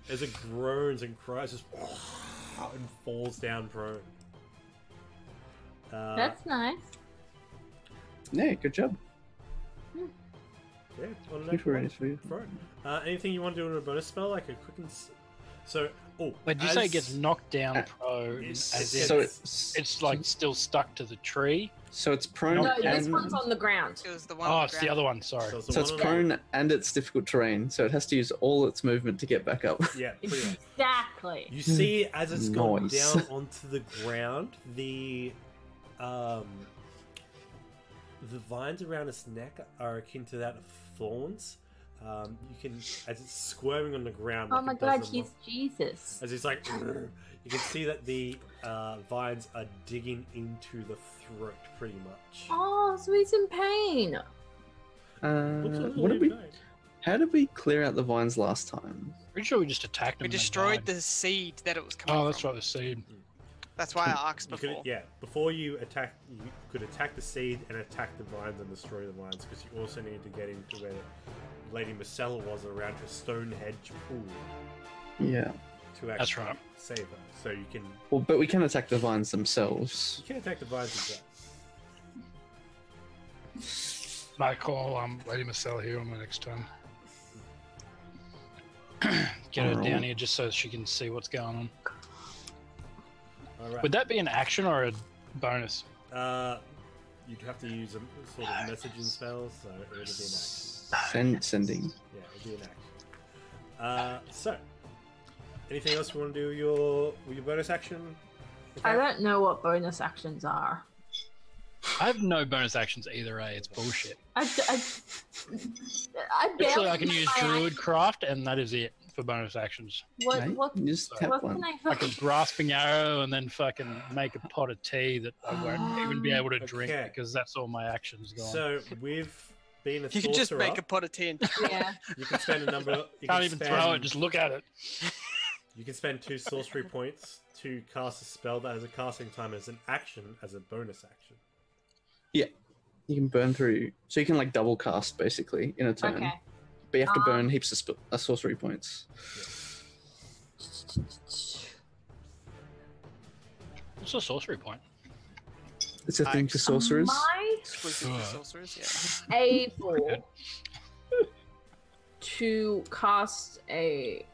As it groans and cries just and falls down prone. That's nice. Yeah, good job. Yeah, on a Keep it ready natural for you. one. Right. Anything you want to do in a bonus spell, like a quick so Wait, did you say it gets knocked down prone? it's- As in, So it's like still stuck to the tree? So it's prone No, this and one's on the ground. It was the one Oh, on it's the ground. other one. Sorry. it's the so it's one on the- prone and it's difficult terrain. So it has to use all its movement to get back up. Yeah, pretty much. Exactly. You see, as it's gone Nice. down onto the ground, the vines around its neck are akin to that of thorns. You can, as it's squirming on the ground. Oh like my it does god, in he's Jesus. as it's like, you can see that the vines are digging into the throat, pretty much. Oh, so he's in pain. Looks a little What did we? bit vague. How did we clear out the vines last time? Pretty sure we just attacked them. We and they destroyed died. the seed that it was coming Oh, that's from. right, the seed. That's why I asked You could, before. yeah, before you attack, you could attack the seed and attack the vines and destroy the vines, because you also need to get into where Lady Marcella was around her Stonehenge pool Yeah. to actually That's right. save her. So you can Well, but we can attack the vines themselves. you can attack the vines themselves. Might call Lady Marcella here on my next turn. Get her Alright. down here just so she can see what's going on. All right. Would that be an action or a bonus? You'd have to use a sort of messaging spell, so it would be an action. Sending. Yeah, it'd be an action. So, anything else you want to do with your bonus action? I don't know what bonus actions are. I have no bonus actions either, It's bullshit. I Literally, barely I can use use my Druid Craft, and that is it for bonus actions. What? Right? What? You just tap What one. can I Like a fucking? grasping arrow, and then fucking make a pot of tea that I won't even be able to drink Okay. because that's all my actions gone. So with being a You can just sorcerer, make a pot of tea and Yeah. you can spend a number. You Can't can even spend, throw it. Just look at it. You can spend 2 sorcery points to cast a spell that has a casting time as an action, as a bonus action. You can burn through, so you can like double cast basically in a turn. Okay. But you have to burn heaps of sorcery points. What's a sorcery point? It's a thing for sorcerers. Am I exclusive to sorcerers. Yeah. able to cast a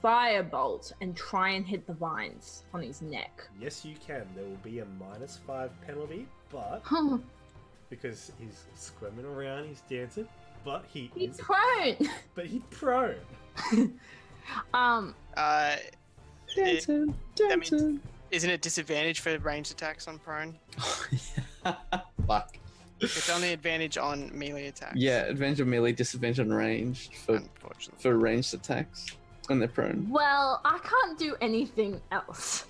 firebolt and try and hit the vines on his neck? Yes, you can. There will be a -5 penalty, but because he's squirming around, he's dancing, but he He's is. prone. But he's prone. Dancing, that means- dancing. Isn't it disadvantage for ranged attacks on prone? Fuck. It's only advantage on melee attacks. Yeah, advantage on melee, disadvantage on ranged Unfortunately. for ranged attacks, and they're prone. Well, I can't do anything else.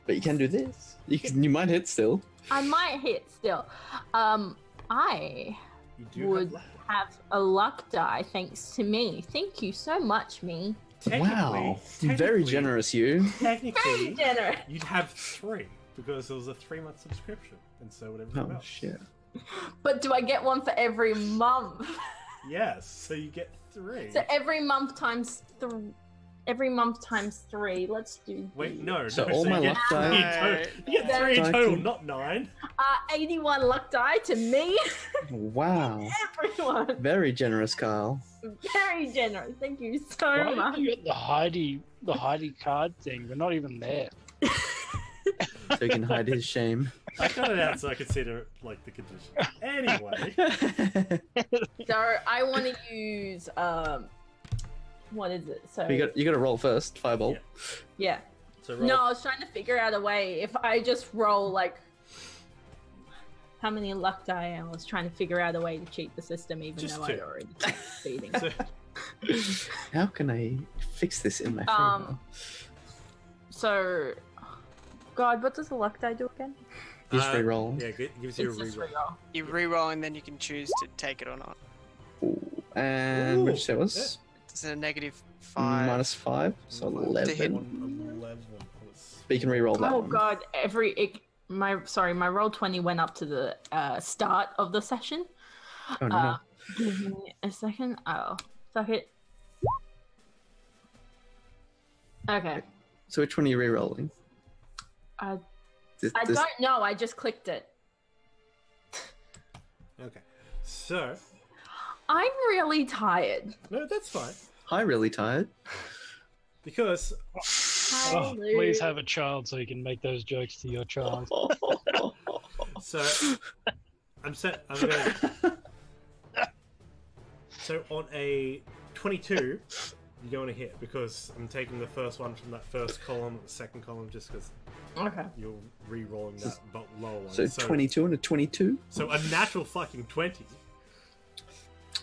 But you can do this. You might hit still. I might hit still. I You do would have luck. have a luck die thanks to me. Thank you so much, me. Wow, very technically- generous, you. Very Technically, generous. you'd have 3 because it was a 3-month subscription, and so would everyone Oh else. shit. But do I get one for every month? Yes, so you get 3. So every month times 3. Every month times 3. Let's do. Wait, the- no. So no, all you my get luck 3 in die- total. You get 3 in Die total, to- not 9. 81 luck die to me. Wow. Everyone. Very generous, Kyle. Very generous. Thank you so Why much. did you get the Heidi card thing? We're not even there. So he can hide his shame. I cut it out so I could see the condition. Anyway, So I want to use what is it? So you got to roll first. Firebolt. yeah. so roll. No, I was trying to figure out a way if I just roll like how many luck die. I was trying to figure out a way to cheat the system, even Just though 2. I'd already beating. So, How can I fix this in my favor? So, God, what does the luck die do again? Just reroll. Yeah, it gives you a It's just reroll. reroll. You re-roll and then you can choose to take it or not. Ooh. And what did you say it was? It's a -5. -5, so To hit 11. 11. But you can reroll that Oh one. God, my roll 20 went up to the start of the session. Oh no. Give me a second. Oh, fuck it. Okay. So which one are you rerolling? I This- I this- don't know. I just clicked it. Okay. So, I'm really tired. no, that's fine. Hi, really tired. Because Oh, please have a child so you can make those jokes to your child. so I'm going So on a 22, you're going to hit because I'm taking the first one from that first column, the second column, just because Okay. you're re-rolling that but lower one. So 22 and a 22? So a natural fucking 20.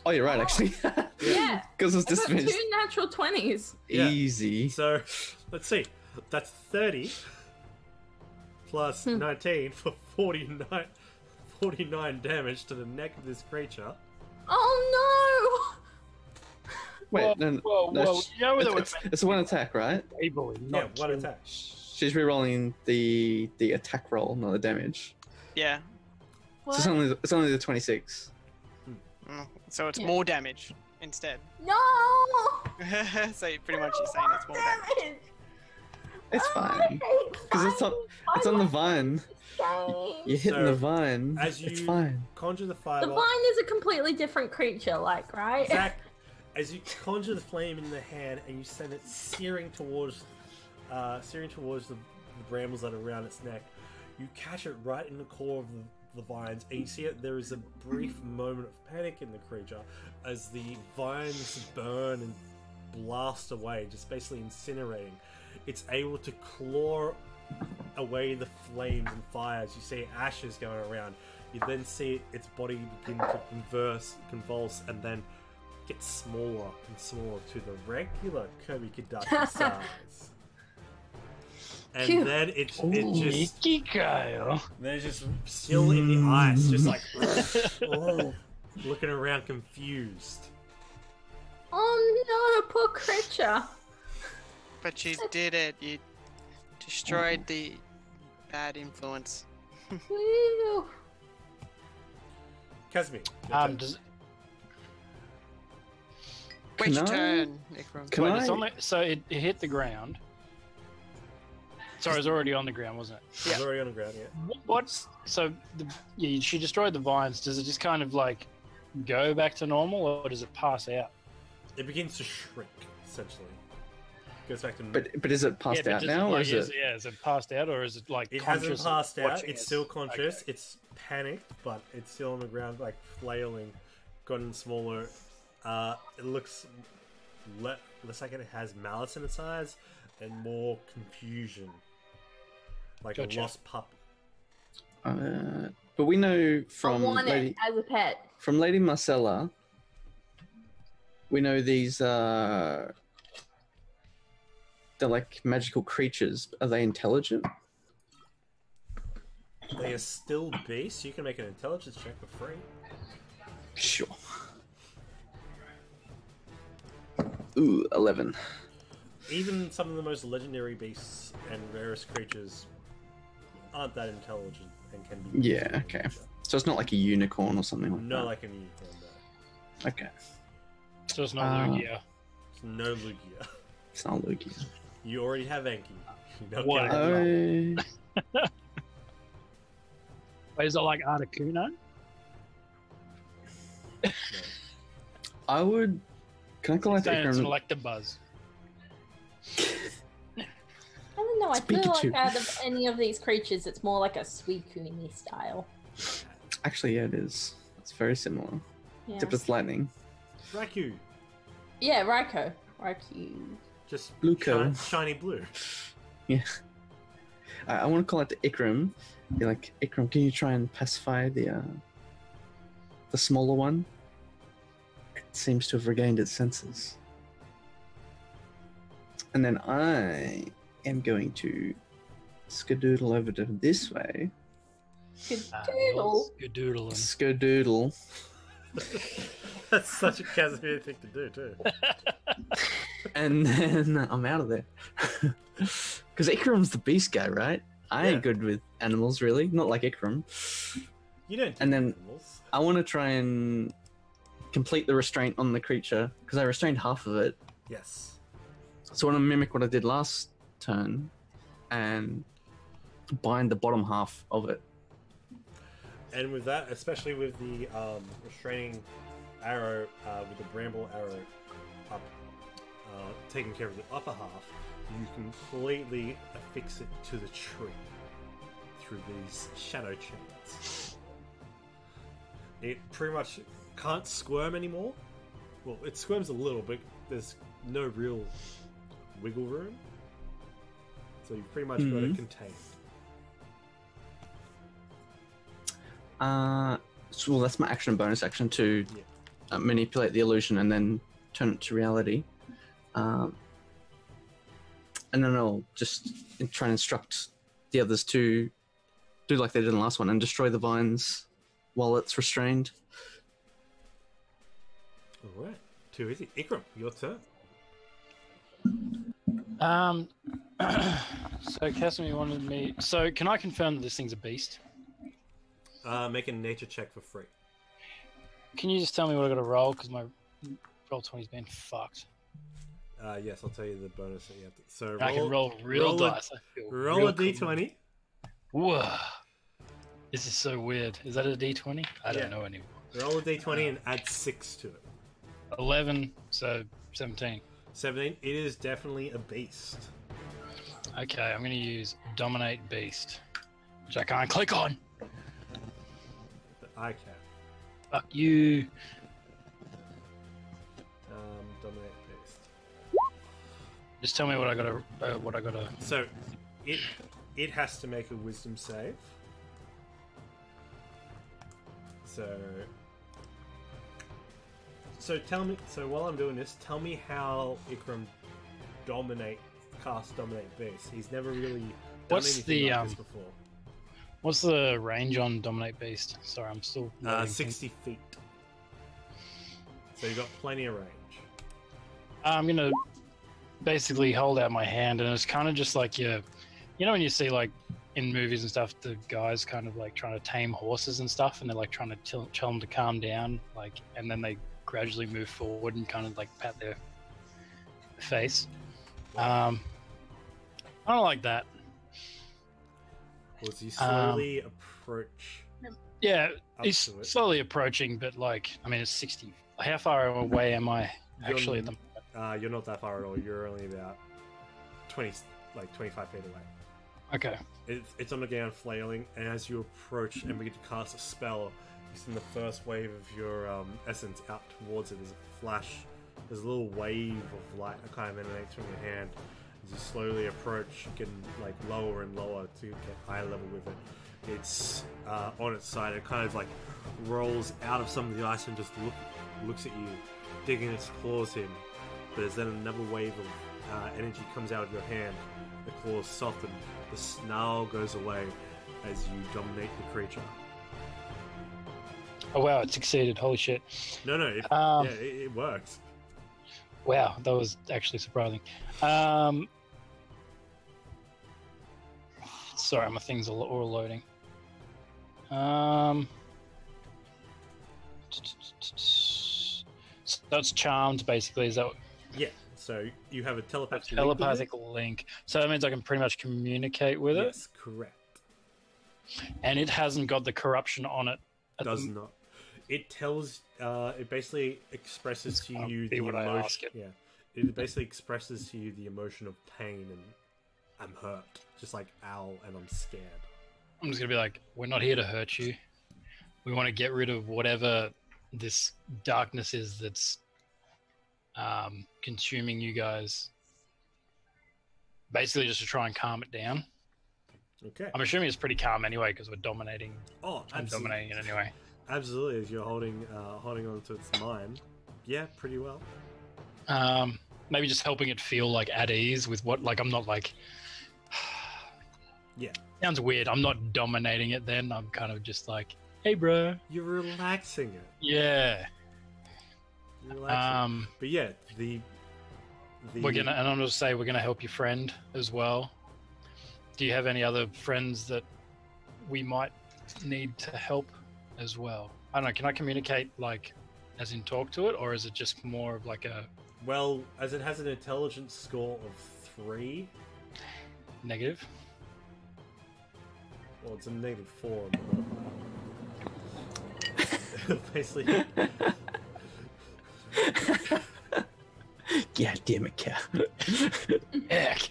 Oh, you're right, actually. Yeah. Because it's I got disadvantage. 2 natural 20s. Yeah. Easy. So let's see. That's 30 plus 19 for 49 damage to the neck of this creature. Oh Wait, no, Whoa, no, whoa! You know that we're it's one attack, right? able, Yeah, not one two. attack. She's rerolling the attack roll, not the damage. Yeah. no! So it's only the 26. So it's Yeah. more damage instead. No! So pretty much you're saying it's more damage. Damn it! It's fine. Because it's on the vine. You're hitting So, the vine. as It's you- fine. Conjure the The fireball. vine is a completely different creature, like, right? Exactly. As you conjure the flame in the hand and you send it searing towards the brambles that are around its neck, you catch it right in the core of the vines, and you see it. There is a brief moment of panic in the creature as the vines burn and blast away, just basically incinerating. It's able to claw away the flames and fires. You see ashes going around. You then see its body begin to convulse, and then gets smaller and smaller to the regular Kirby Kardashian size. And Phew. then it just Icky Kyle. then it's just still in the ice, just like looking around confused. Oh no, poor creature. But you did it. You destroyed the bad influence. Whew. Casimir. Does, Wait your I- turn, Ikram. Can wait, I? it's on the, so it hit the ground. Sorry, it was already on the ground, wasn't it? It's already on the ground, yeah. What's so? She destroyed the vines. Does it just kind of like go back to normal, or does it pass out? It begins to shrink, essentially. Goes back to But is it passed but out does now, or like, is it? is it passed out, or is it like It conscious? hasn't passed out. watching It's us? still conscious. Okay. It's panicked, but it's still on the ground, like flailing, gotten smaller. It looks less like it has malice in its eyes and more confusion, like Gotcha. a lost pup. But we know I from want Lady it as a pet. Marcella, we know these they're like magical creatures. Are they intelligent? They are still beasts. You can make an intelligence check for free. Sure. Ooh, 11. Even some of the most legendary beasts and rarest creatures aren't that intelligent and can be. Yeah, okay. So it's not like a unicorn or something like Not that. like a unicorn, though. Okay, So it's not Lugia. It's no Lugia. it's not Lugia. You already have Enki. You're not What? getting it. Wait, is it like Articuno? I would. Can I call it Saying it's Ikram? like the buzz. I don't know. I It's feel Pikachu. like out of any of these creatures, it's more like a Suicune style. Actually, yeah, it is. It's very similar. Yeah. Except it's lightning. Raikou. Yeah, Raikou. Raikou. Just Blueco. shiny blue. I want to call it the Ikram. Be like, Ikram, can you try and pacify the smaller one? It seems to have regained its senses. And then I am going to skadoodle over to this way. Skadoodle. Good doodling. Skadoodle. That's such a Casimir thing to do, too. And then I'm out of there. Because Ikram's the beast guy, right? I Yeah. ain't good with animals, really. Not like Ikram. You don't. And then- animals. I want to try and complete the restraint on the creature, because I restrained half of it. Yes. So I want to mimic what I did last turn and bind the bottom half of it. And with that, especially with the restraining arrow, with the bramble arrow up, taking care of the upper half, you completely affix it to the tree through these shadow chains. It pretty much can't squirm anymore. Well, it squirms a little, but there's no real wiggle room. So you've pretty much got it contained. So well, that's my action bonus action to manipulate the illusion and then turn it to reality. And then I'll just try and instruct the others to do like they did in the last one and destroy the vines while it's restrained. Alright, too easy. Ikram, your turn. So Casimir wanted me. So can I confirm that this thing's a beast? Make a nature check for free. Can you just tell me what I got to roll? Because my roll 20's been fucked. Yes, I'll tell you the bonus that you have to. So I can roll real roll a- dice. I feel roll real a d20. Cool. Whoa. This is so weird. Is that a d20? I don't Yeah. know anymore. Roll a d20 and add 6 to it. 11, so 17. 17. It is definitely a beast. Okay, I'm going to use Dominate Beast, which I can't click on. But I can. Fuck you. Dominate beast. Just tell me what I gotta. So, it has to make a wisdom save. So, So tell me. So while I'm doing this, tell me how Ikram cast dominate beast. He's never really done What's anything the, like this before. What's the range on Dominate Beast? Sorry, I'm still. loading 60 feet. So you've got plenty of range. I'm gonna basically hold out my hand, and it's kind of just like you know, when you see like in movies and stuff, the guys kind of like trying to tame horses and stuff, and they're like trying to tell them to calm down, like, and then they gradually move forward and kind of like pat their face. I don't like that. Was he slowly approach? Yeah, Up he's to it. slowly approaching, but like, I mean, it's 60. How far away am I actually at the moment? You're not that far at all. You're only about 25 feet away. Okay. It's on the ground flailing, and as you approach and begin to cast a spell, you send the first wave of your essence out towards it. There's a flash, there's a little wave of light that kind of emanates from your hand. As you slowly approach, getting like lower and lower to get eye level with it. It's on its side. It kind of like rolls out of some of the ice and just looks at you, digging its claws in. But there's then another wave of energy comes out of your hand. The claws soften. The snarl goes away as you dominate the creature. Oh wow, it succeeded. Holy shit. No, it works. Wow, that was actually surprising. Sorry, my things are all loading. So that's charmed, basically. Is that Yeah. So you have a a telepathic telepathic link? So that means I can pretty much communicate with it, Yes, correct. and it hasn't got the corruption on it. Does not. It tells. It basically expresses to Can't you be the what I emotion. ask it. Yeah. It basically expresses to you the emotion of pain and I'm hurt, just like ow, and I'm scared. I'm just gonna be like, we're not here to hurt you. We want to get rid of whatever this darkness is that's consuming you guys. Basically, just to try and calm it down. Okay. I'm assuming it's pretty calm anyway because we're dominating. Oh, I'm absolutely. dominating it anyway. Absolutely, as you're holding on to its mind. Yeah, pretty well. Maybe just helping it feel like at ease with what, like, I'm not like. Yeah. Sounds weird. I'm not dominating it. Then I'm kind of just like, hey, bro. You're relaxing it. Yeah. You're relaxing. But yeah, the We're gonna, and I'm gonna say we're gonna help your friend as well. Do you have any other friends that we might need to help as well? I don't know. Can I communicate, like, as in talk to it, or is it just more of like a Well, as it has an intelligence score of 3, negative? well, it's a -4. Basically, Yeah, damn it, cat. Heck.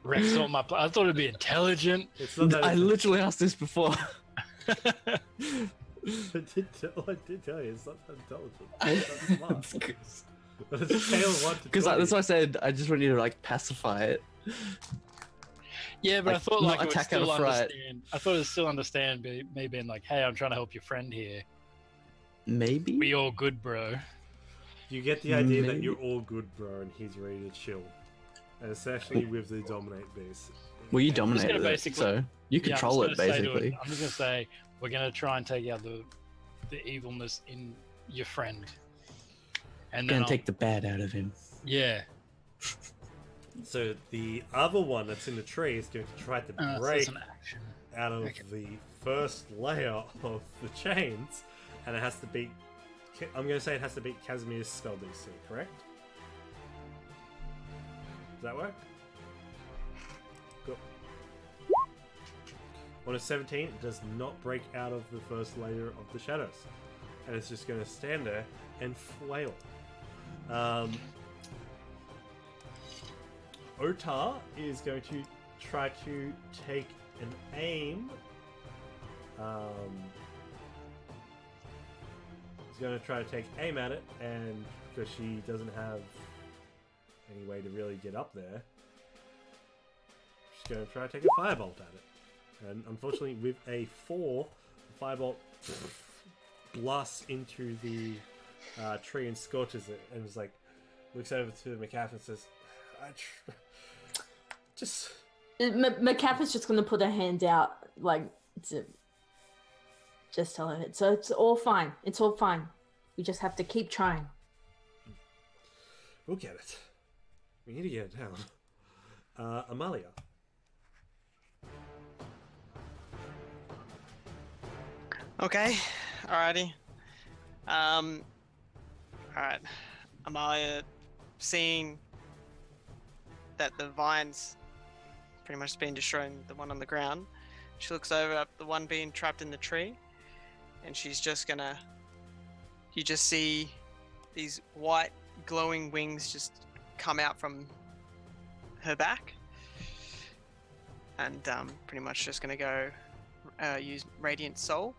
Rex on my. I thought it'd be intelligent. it's not that. I literally asked this before. I did tell you, it's not that intelligent. It's not smart. But it's a scale of 1 to 20. Because that's why I said I just want you to like pacify it. Yeah, but I Like, thought not like it would attack out still of fright. understand. I thought it would still understand me being like, "Hey, I'm trying to help your friend here. Maybe. We all good, bro." You get the idea that Maybe. you're all good, bro, and he's ready to chill. And especially with the dominate base. Well, you just dominated gonna it, basically- so you Yeah, I'm control just it gonna say to basically. I'm just gonna say we're gonna try and take out the evilness in your friend, and then Gonna take the bad out of him. yeah. So the other one that's in the tree is going to try to So break it's an action. out of Okay. the first layer of the chains, and it has to beat. I'm going to say it has to beat Casimir's spell DC, correct? Does that work? Cool. On a 17, it does not break out of the first layer of the shadows, and it's just going to stand there and flail. Otar is going to try to take an aim. He's going to try to take aim at it, and because she doesn't have any way to really get up there, she's going to try to take a firebolt at it. And unfortunately, with a 4, the firebolt blasts into the tree and scorches it, and is like looks over to McCaff and says, "Just." McCaff is just gonna put her hand out, like, to just tell her. So it's all fine. It's all fine. We just have to keep trying. We'll get it. We need to get it down. Amalia. Okay, alrighty. Alright. Amalia, seeing that the vines pretty much been destroying the one on the ground, she looks over at the one being trapped in the tree, and she's just gonna. You just see these white glowing wings just come out from her back, and pretty much just gonna go use Radiant Soul.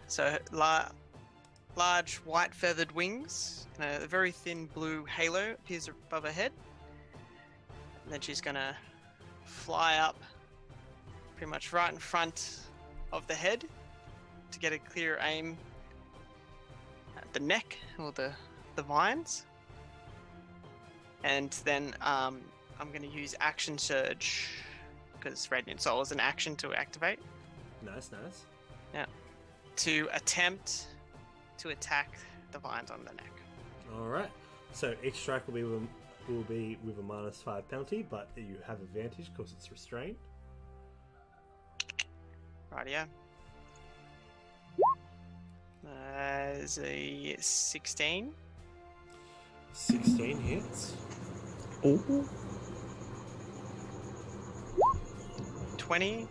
So large white feathered wings and a very thin blue halo appears above her head. And then she's gonna fly up pretty much right in front of the head to get a clear aim at the neck or the vines. And then I'm gonna use Action Surge because Radiant Soul is an action to activate. Nice. Yeah. To attempt to attack the vines on the neck. All right. So each strike will be with a -5 penalty, but you have advantage because it's restrained. Rightio. Is a 16. 16 hits. Oh. 20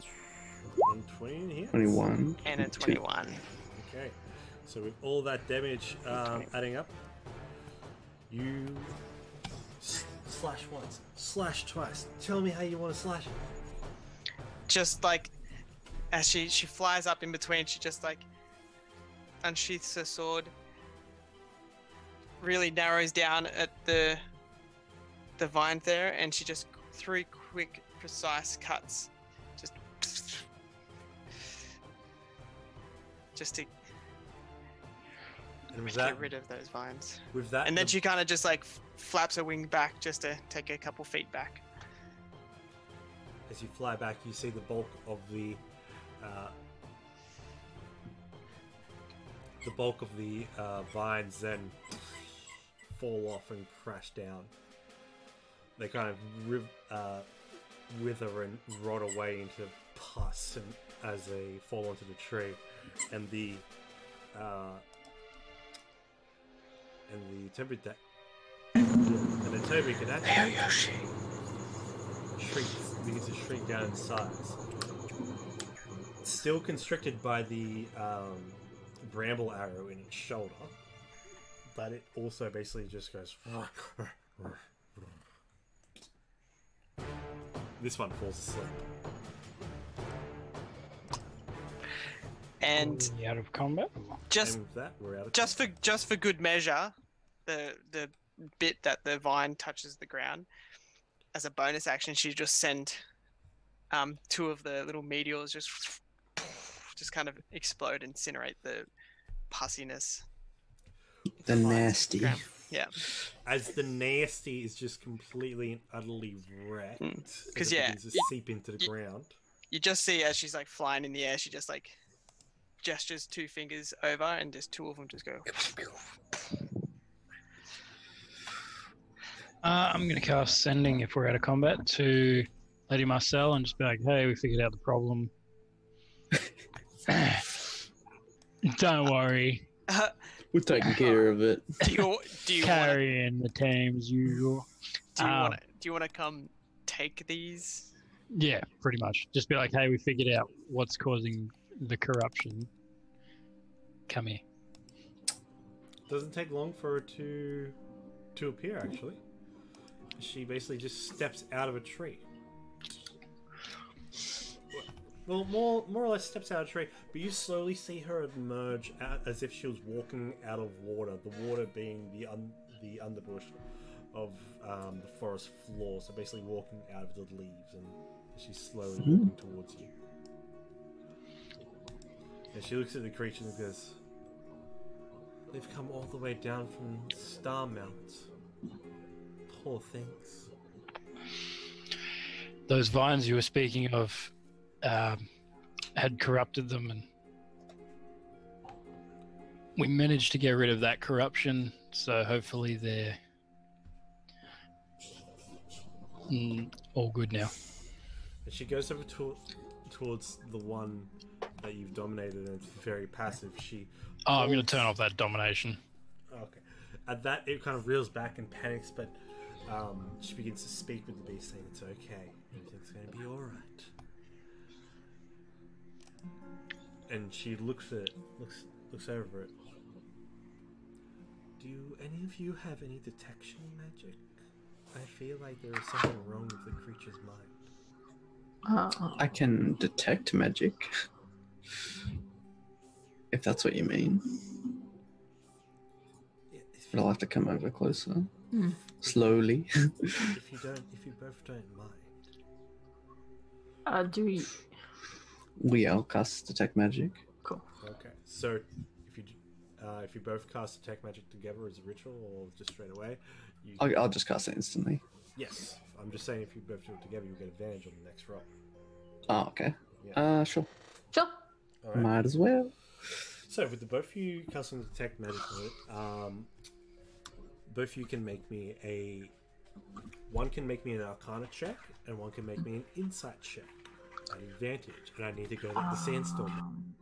And 20 hits. 21. and a 21. Okay. So with all that damage adding up, you slash once, slash twice. Tell me how you want to slash it. Just like as she flies up in between, she just like unsheaths her sword, really narrows down at the vine there, and she just 3 quick, precise cuts, just to And with get that, rid of those vines. with that, And then she kind of just like flaps her wing back just to take a couple feet back. as you fly back, you see the bulk of the vines then fall off and crash down. They kind of wither and rot away into pus and as they fall onto the tree, and the temporary Yoshi begins to shrink down in size. Still constricted by the bramble arrow in its shoulder, but it also basically just goes. This one falls asleep. And Are we out of combat? just And with that, we're out of just for good measure, the bit that the vine touches the ground, as a bonus action, she just send 2 of the little meteors just kind of explode, incinerate the pussiness. The nasty. Ground. Yeah, as the nasty is just completely and utterly wrecked. 'Cause, as it yeah, begins to seep into the ground. you just see as she's like flying in the air, she just like gestures 2 fingers over, and just 2 of them just go. I'm going to cast Sending if we're out of combat to Lady Marcel and just be like, hey, we figured out the problem. Don't worry. We're taking care of it. Do you want Carry in the team as usual. do you want to come take these? Yeah, pretty much. Just be like, hey, we figured out what's causing the corruption. Come here. Doesn't take long for her to appear. Actually, she basically just steps out of a tree. Well, more or less steps out of a tree, but you slowly see her emerge out as if she was walking out of water. The water being the underbush of the forest floor. So basically walking out of the leaves, and she's slowly walking towards you. And she looks at the creature and goes, They've come all the way down from Star Mount. Poor things. Those vines you were speaking of had corrupted them, and we managed to get rid of that corruption, so hopefully they're all good now. And she goes over towards the one that you've dominated, and it's very passive. I'm going to turn off that domination. Okay. At that, it kind of reels back and panics, but she begins to speak with the beast, saying it's okay. Everything's going to be all right. And she looks over it. Do any of you have any detection magic? I feel like there is something wrong with the creature's mind. I can detect magic. If that's what you mean. Yeah, But I'll have to come over closer. Mm. Slowly. if you both don't mind. Do we? I'll cast detect magic. Cool. Okay, so if you both cast detect magic together as a ritual or just straight away, I'll just cast it instantly. yes. I'm just saying if you both do it together, you'll get advantage on the next roll. Oh, okay. Yeah. Sure. Sure. All right. Might as well. So with the both of you casting detect magic on it, both of you can make me one can make me an Arcana check, and one can make me an Insight check. At advantage, and I need to go to the sandstorm.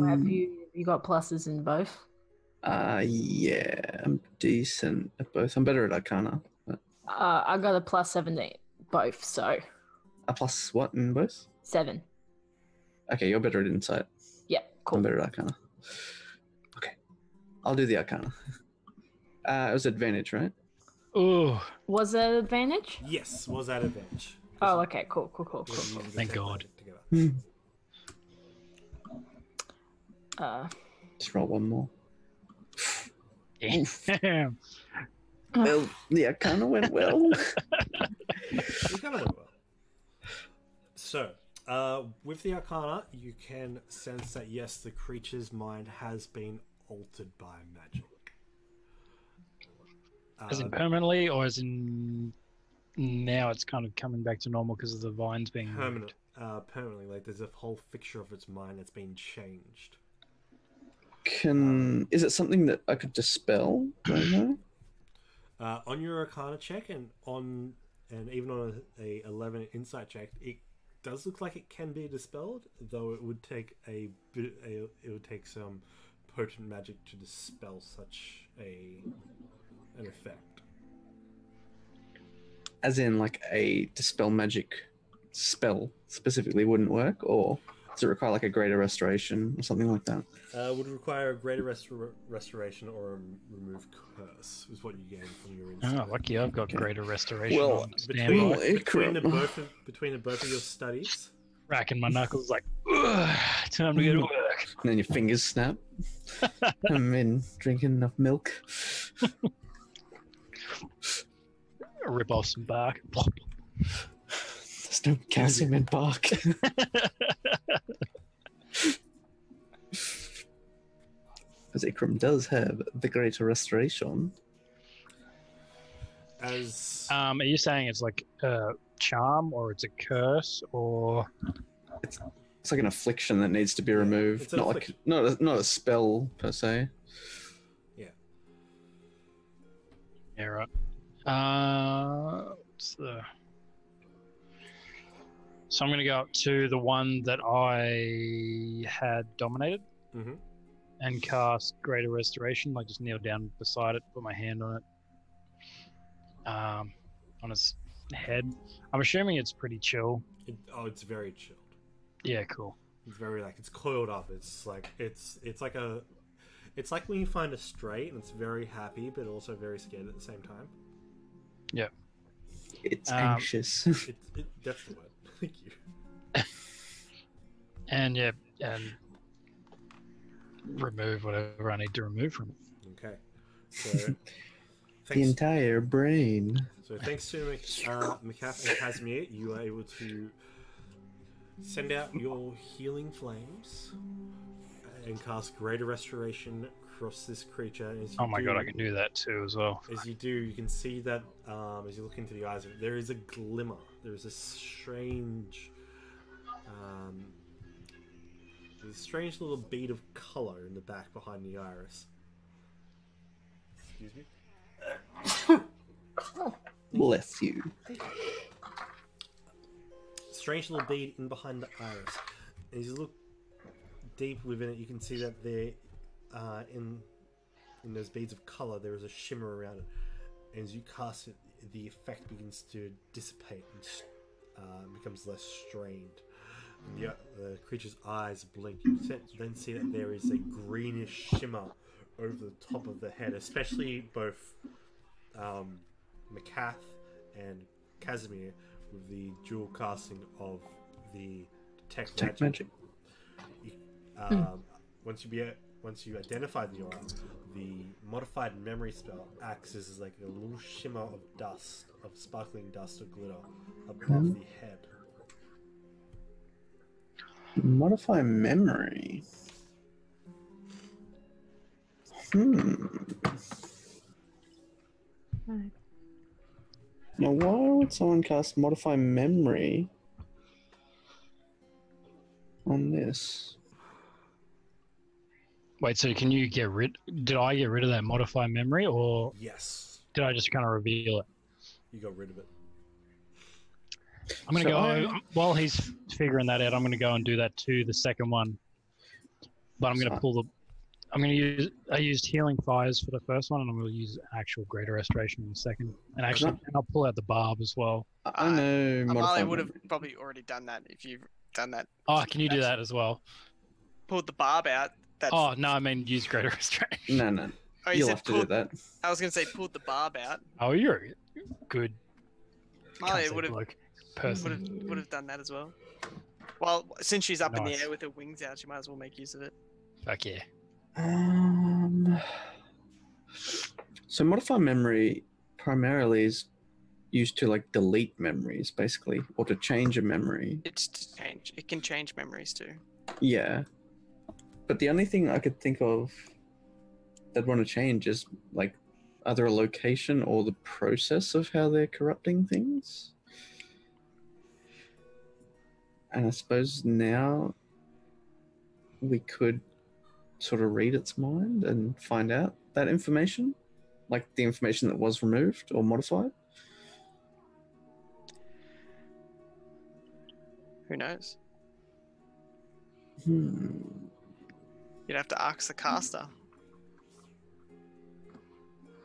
Have you got pluses in both? Yeah, I'm decent at both. I'm better at Arcana. But I got a plus 7 to both, so a plus what in both? 7. Okay, you're better at Insight. Yeah, cool. I'm better at Arcana. Okay, I'll do the Arcana. It was advantage, right? Ooh, Was it advantage? Yes, was that advantage? Oh, okay, cool. Thank God. Just roll one more. damn. Well, the Arcana went well. You kind of went well. So, with the Arcana, you can sense that yes, the creature's mind has been altered by magic. As in permanently, or as in now it's kind of coming back to normal because of the vines being moved? Permanently. Like there's a whole fixture of its mind that's been changed. Is it something that I could dispel? Do I know? On your Arcana check and even on a 11 Insight check, it does look like it can be dispelled, though it would take it would take some potent magic to dispel such an effect. As in, like a dispel magic spell specifically wouldn't work, or does it require like a greater restoration or something like that? Would require a greater restoration or a remove curse, is what you gain from your insight. Oh, lucky I've got greater restoration. Well, on Between, standby. between the both of your studies, Racking my knuckles like, "Ugh, time to go to work." And then your fingers snap. I'm in drinking enough milk. Rip off some bark. There's no calcium in bark. As Ikram does have the greater restoration. as Are you saying it's like a charm, or it's a curse, or It's like an affliction that needs to be removed. it's an Not affliction. like not a spell per se. yeah, right? What's the... So I'm going to go up to the one that I had dominated Mhm. and cast Greater Restoration. Like just kneel down beside it, put my hand on it, on its head. I'm assuming it's pretty chill. It's very chilled. Yeah, cool. It's very it's coiled up. It's like it's like when you find a stray and it's very happy but also very scared at the same time. Yeah. It's anxious. That's the word. Thank you. And yeah, and remove whatever I need to remove from it. Okay. So The thanks. entire brain. So thanks to Macaf and Casimir, you are able to send out your healing flames, and cast Greater Restoration across this creature. As you Oh my do, god, I can do that too as well. As you do, you can see that as you look into the eyes of it, there is a glimmer. There is a strange, there's a strange little bead of color in the back behind the iris. Excuse me. Bless you. Strange little bead in behind the iris. As you look deep within it, you can see that there, in those beads of color, there is a shimmer around it. And as you cast it, the effect begins to dissipate and becomes less strained. And the creature's eyes blink. You then see that there is a greenish shimmer over the top of the head, especially both Macath and Casimir, with the dual casting of the Detect Magic. Once you identify the aura, the modified memory spell acts as like a little shimmer of dust, of sparkling dust or glitter above the head. Modify memory. Now, why would someone cast modify memory on this? Wait, so can you get rid? Did I get rid of that modify memory, or Yes, did I just kind of reveal it? you got rid of it. I'm gonna go while he's figuring that out. I'm gonna go and do that too, the second one. But I'm gonna pull the. I'm gonna use. I used healing fires for the first one, and I'm gonna use actual greater restoration in the second. And actually, and I'll pull out the barb as well. I know. Amale would have probably already done that if you've done that. Oh, can you do that as well? Pulled the barb out. That's... Oh no, I mean use greater restoration. No. Oh, You'll have to do that. I was gonna say pulled the barb out. Oh, you're good. Amale would have done that as well. Well, since she's up in the air with her wings out, she might as well make use of it. Fuck yeah. So modify memory primarily is used to like delete memories, basically, or to change a memory. It's to change. It can change memories too. Yeah, but the only thing I could think of that want to change is like either a location or the process of how they're corrupting things. And I suppose now we could sort of read its mind and find out that information, like the information that was removed or modified. Who knows? You'd have to ask the caster.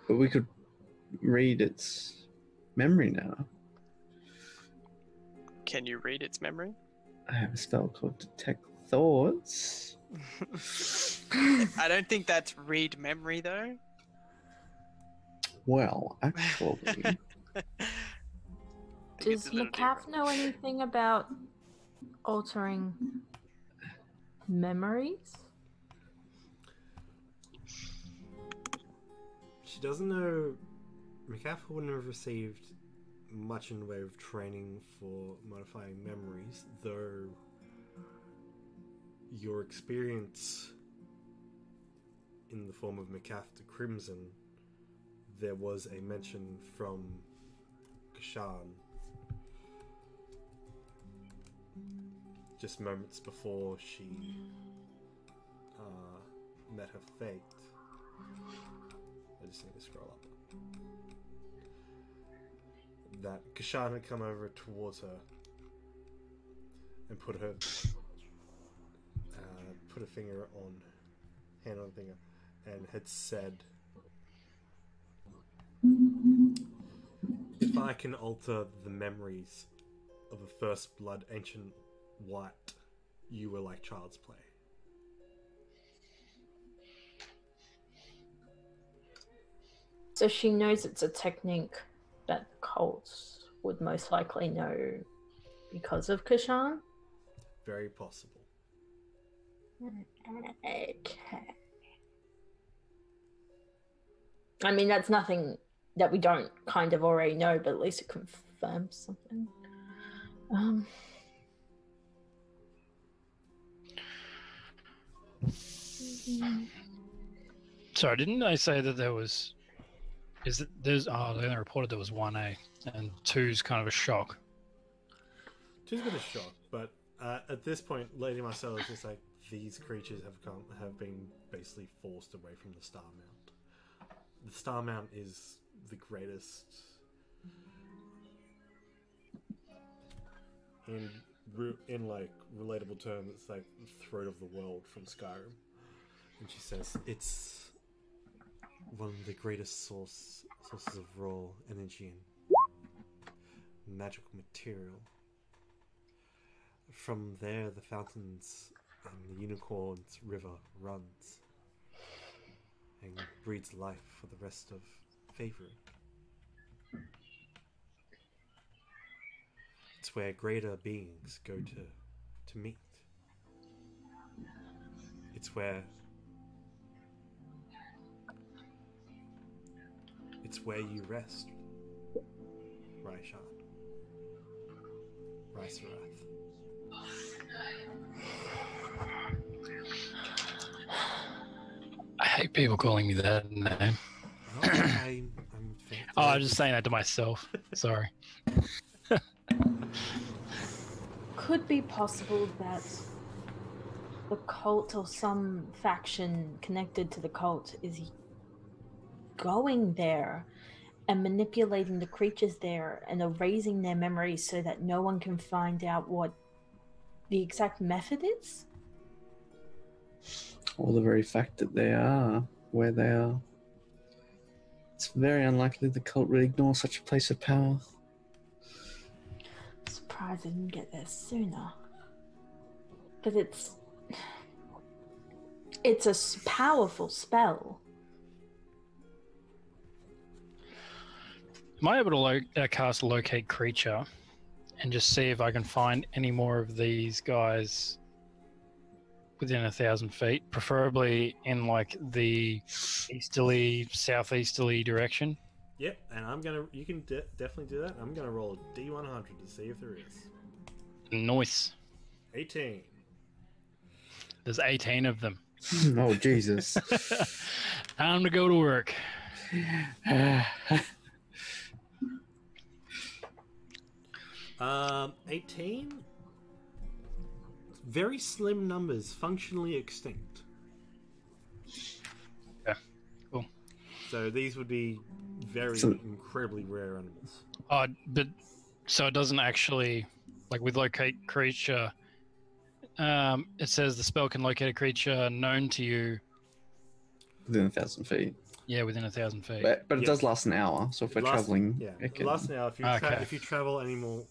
But we could read its memory now. Can you read its memory? I have a spell called Detect Thoughts. I don't think that's read memory though. Well, actually... Does Macath know anything about altering memories? She doesn't know. Macath wouldn't have received much in the way of training for modifying memories, though your experience in the form of Macath the Crimson, there was a mention from Kashan just moments before she met her fate. I just need to scroll up. That Kashan had come over towards her and put her hand on finger, and had said, "If I can alter the memories of a first blood ancient white, you were like child's play." So she knows it's a technique that the cults would most likely know because of Kashan? Very possible. Okay. I mean, that's nothing that we don't kind of already know, but at least it confirms something. Sorry, didn't they say that there was? Is it there's? Oh, they only reported there was 1A and 2's kind of a shock. Two's a bit of shock, but at this point, Lady Marcella is just like, these creatures have been basically forced away from the Star Mount. The Star Mount is the greatest in like relatable terms. It's like the throat of the world from Skyrim, and she says it's one of the greatest sources of raw energy and magical material. From there, the fountains and the unicorn's river runs and breeds life for the rest of Favorite. It's where greater beings go to meet. It's where you rest, Raishan. Rysarath. I hate people calling me that name. Oh, I'm Oh, I'm just saying that to myself. Sorry. Could be possible that the cult or some faction connected to the cult is going there and manipulating the creatures there and erasing their memories so that no one can find out what the exact method is? Or the very fact that they are where they are. It's very unlikely the cult would ignore such a place of power. Surprised I didn't get there sooner. Because it's a powerful spell. Am I able to cast Locate Creature and just see if I can find any more of these guys within 1,000 feet, preferably in like the easterly, southeasterly direction? Yep, and you can definitely do that. I'm gonna roll a D100 to see if there is. Nice. 18. There's 18 of them. Oh, Jesus. Time to go to work. 18. Very slim numbers, functionally extinct. Yeah, cool. So these would be very incredibly rare animals. But so it doesn't actually, like with Locate Creature, it says the spell can locate a creature known to you. Within 1,000 feet. Yeah, within 1,000 feet. But it does last an hour, so if we're traveling... Yeah, it it lasts an hour. If you travel any more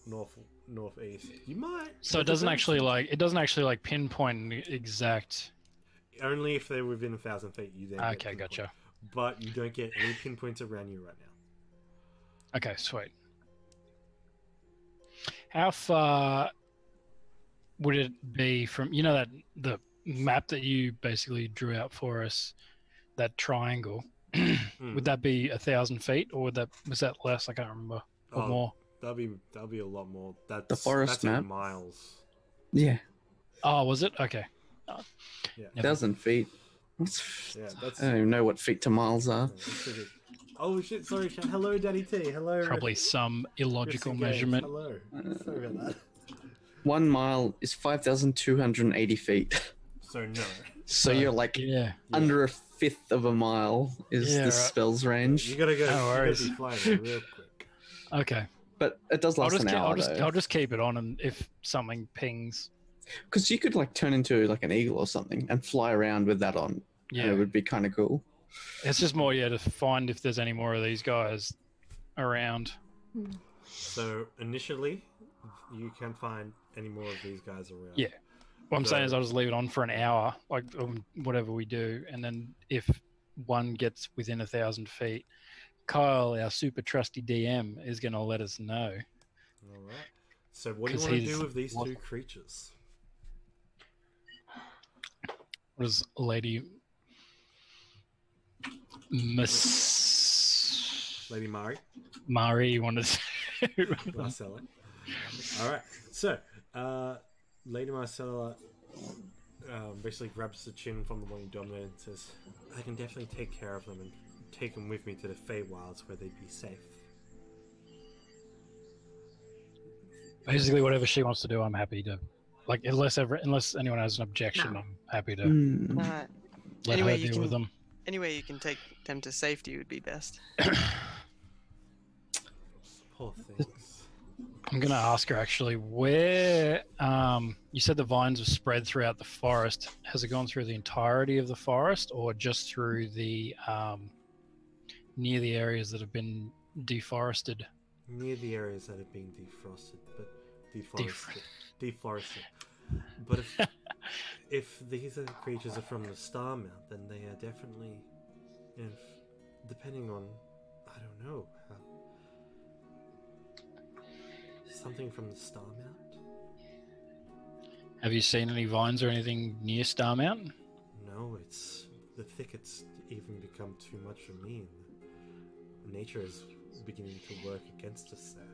northeast, you might... So it doesn't actually like pinpoint an exact... Only if they're within 1,000 feet, you then Okay, gotcha. But you don't get any pinpoints around you right now. Okay, sweet. How far would it be from, you know, that the map that you basically drew out for us, that triangle? Would that be 1,000 feet, or was that less? I can't remember. Or more? That'll be a lot more. The forest that's in map? miles. Yeah. Oh, was it? Okay. Yeah. 1,000 feet. Yeah, that's... I don't even know what feet to miles are. Oh shit! Sorry. Hello, Daddy T. Hello. Probably some illogical Chris and Gabe. measurement. Hello. Sorry about that. 1 mile is 5,280 feet. So no. So you're like under a fifth of a mile is the spell's range. You gotta go. No worries. You gotta be flying real quick. Okay. But it does last an hour. I'll just keep it on, and if something pings. Because you could like turn into like an eagle or something and fly around with that on. Yeah, and it would be kind of cool. It's just more to find if there's any more of these guys around. So initially, you can find any more of these guys around. Yeah. What I'm saying is I'll just leave it on for an hour, like whatever we do, and then if one gets within 1,000 feet, Kyle, our super trusty DM, is going to let us know. All right. So what do you want to do with these two creatures? What does Lady Lady Mari want to do? Marcella. All right. So, Lady Marcella basically grabs the chin from the one you dominate and says, I can definitely take care of them and take them with me to the Feywilds where they'd be safe. Basically, whatever she wants to do, I'm happy to. Like, unless anyone has an objection, No. I'm happy to Uh, let anyway, her you deal with can- them. Anyway, you can take them to safety would be best. Poor things. I'm gonna ask her actually where. You said the vines were spread throughout the forest. Has it gone through the entirety of the forest, or just through the near the areas that have been deforested? Near the areas that have been deforested. But if these creatures are from the Star Mount, then they are definitely, depending on, I don't know, something from the Star Mount. Have you seen any vines or anything near Star Mountain? No, it's the thickets even become too much for me. And nature is beginning to work against us there.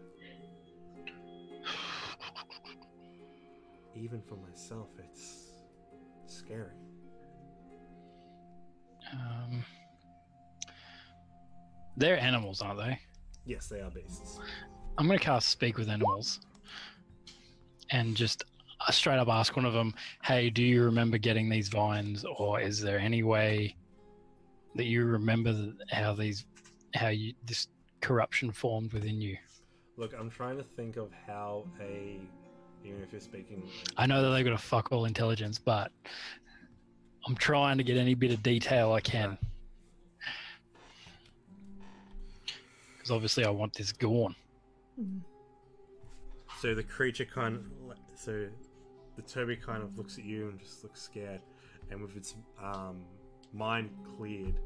Even for myself, it's scary. They're animals, aren't they? Yes, they are beasts. I'm going to cast Speak with Animals and just straight up ask one of them, hey, do you remember getting these vines, or is there any way that you remember this corruption formed within you? Look, I'm trying to think of how even if you're speaking... I know that they've got a fuck all intelligence, but I'm trying to get any bit of detail I can. Because obviously I want this gone. So the creature the Toby kind of looks at you and just looks scared, and with its mind cleared,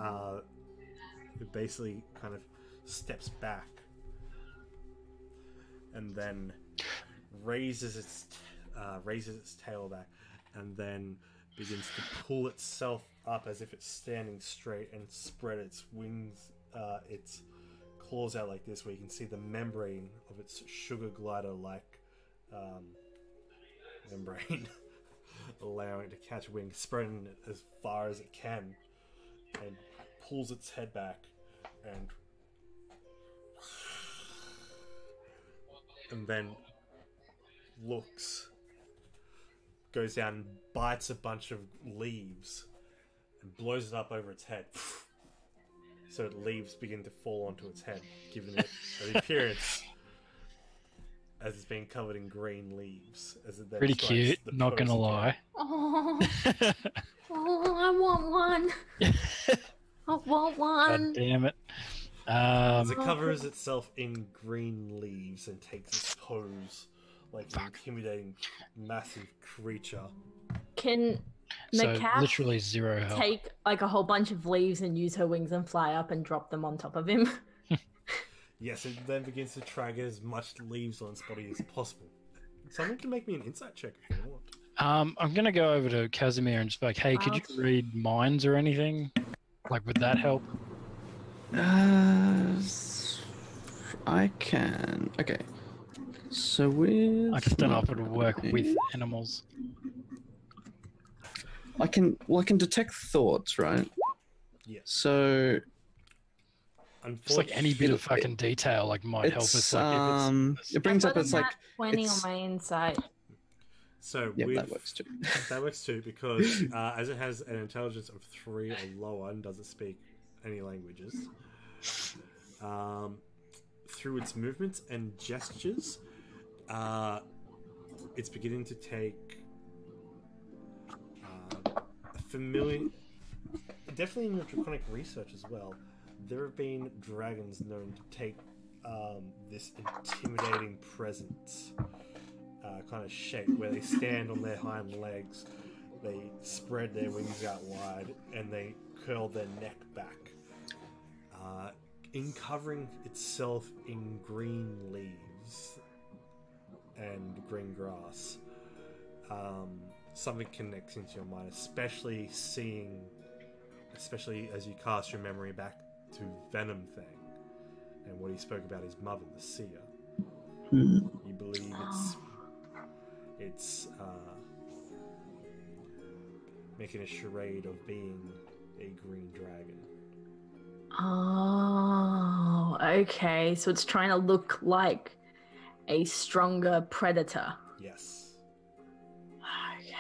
it basically kind of steps back and then raises its tail back, and then begins to pull itself up as if it's standing straight and spread its wings, its claws out like this, where you can see the membrane of its sugar glider like membrane allowing it to catch wings, spreading it as far as it can, and pulls its head back and then goes down and bites a bunch of leaves and blows it up over its head. So leaves begin to fall onto its head, giving it an appearance as it's being covered in green leaves. As it then Pretty strikes cute, the not gonna pose lie. Oh, I want one. I want God one. damn it. As it covers itself in green leaves and takes its pose like an intimidating, massive creature. Can So Macaf literally zero help. take like a whole bunch of leaves and use her wings and fly up and drop them on top of him? Yes, it then begins to try to get as much leaves on its body as possible. Someone can make me an insight check if you want. I'm gonna go over to Casimir and just be like, hey, could you read minds or anything? Like, would that help? I can. Okay. So with I just don't know if it would work with animals. I can detect thoughts, right? Yes. So It's like any bit of fucking detail like might help us. it's Like if it's it brings up it's like 20 it's- on my insight. So yeah, with, that works too. That works too, because as it has an intelligence of 3 or lower and doesn't speak any languages, through its movements and gestures, it's beginning to take a familiar... Definitely in the draconic research as well, there have been dragons known to take this intimidating presence kind of shape, where they stand on their hind legs, they spread their wings out wide, and they curl their neck back, in covering itself in green leaves and green grass. Something connects into your mind, especially as you cast your memory back to Venom Thing and what he spoke about his mother, the Seer. You believe it's making a charade of being a green dragon. Oh, okay. So it's trying to look like a stronger predator. Yes. Okay.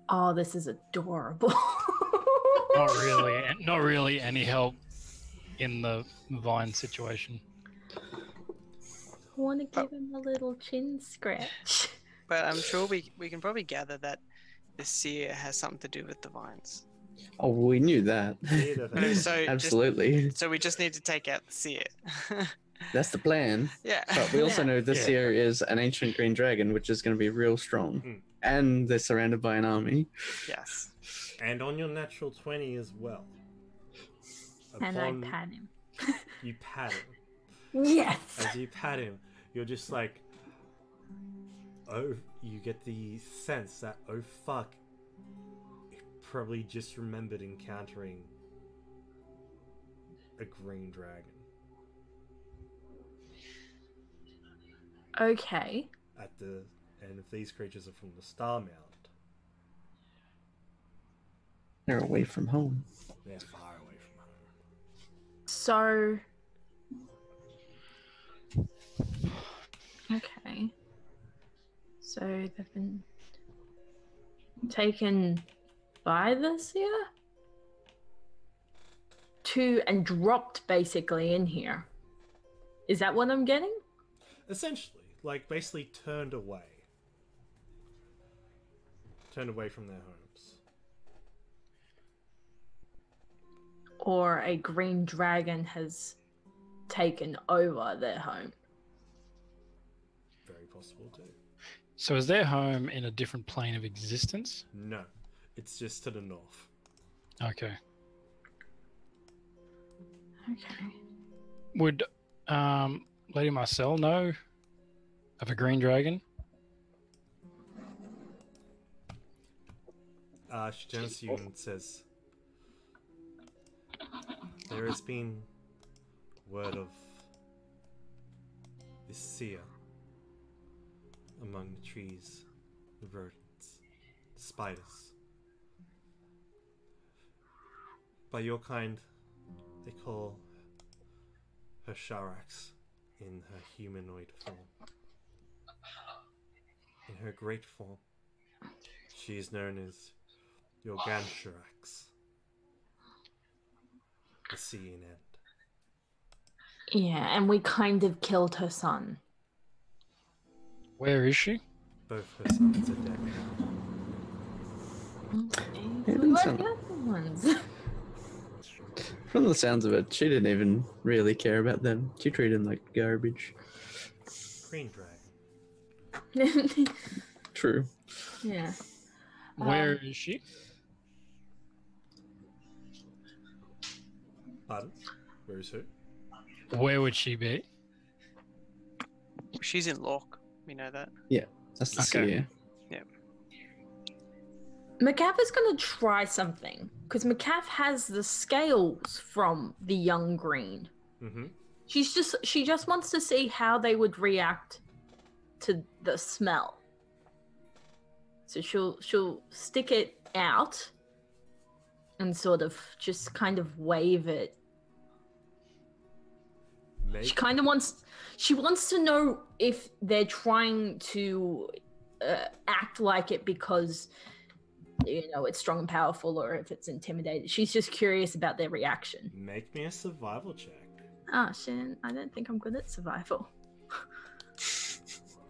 Oh, this is adorable. Not really any help in the vine situation. I want to give him a little chin scratch. But I'm sure we can probably gather that the seer has something to do with the vines. Oh, we knew that. So Absolutely. So we just need to take out the seer. That's the plan. Yeah. But we also Yeah. know this here is an ancient green dragon, which is going to be real strong. Mm. And they're surrounded by an army. Yes. And on your natural 20 as well. And I Upon- pat him. You pat him. Yes. As you pat him, you're just like, oh, you get the sense that, oh fuck, he probably just remembered encountering a green dragon Okay. at the, and if these creatures are from the Star Mound, They're away from home. they're far away from home. So. Okay. So they've been taken by the seer and dropped basically in here. Is that what I'm getting? Essentially, like basically turned away from their homes. Or a green dragon has taken over their home? Very possible too. So is their home in a different plane of existence? No, it's just to the north. Okay. Okay. Would Lady Marcel know of a green dragon? She turns to you and says, there has been word of this seer among the trees, the rodents, the spiders. By your kind, they call her Sharax in her humanoid form. In her great form, she is known as your Gansharax, the seeing end. Yeah, and we kind of killed her son. Where is she? Both her sons are dead now. Okay. Yeah, So we sound- the other ones. From the sounds of it, she didn't even really care about them. She treated them like garbage. Green dragon. True. Yeah. Where is she? Pardon? Where is who? Where would she be? She's in Lork. We know that. That's the Okay. seer. Macaf is going to try something because Macaf has the scales from the young green. Mm-hmm. She just wants to see how they would react to the smell. So she'll stick it out and sort of just kind of wave it. She kind of wants to know if they're trying to act like it because it's strong and powerful, or if it's intimidated. She's just curious about their reaction. Make me a survival check. Ah, Shan, I don't think I'm good at survival.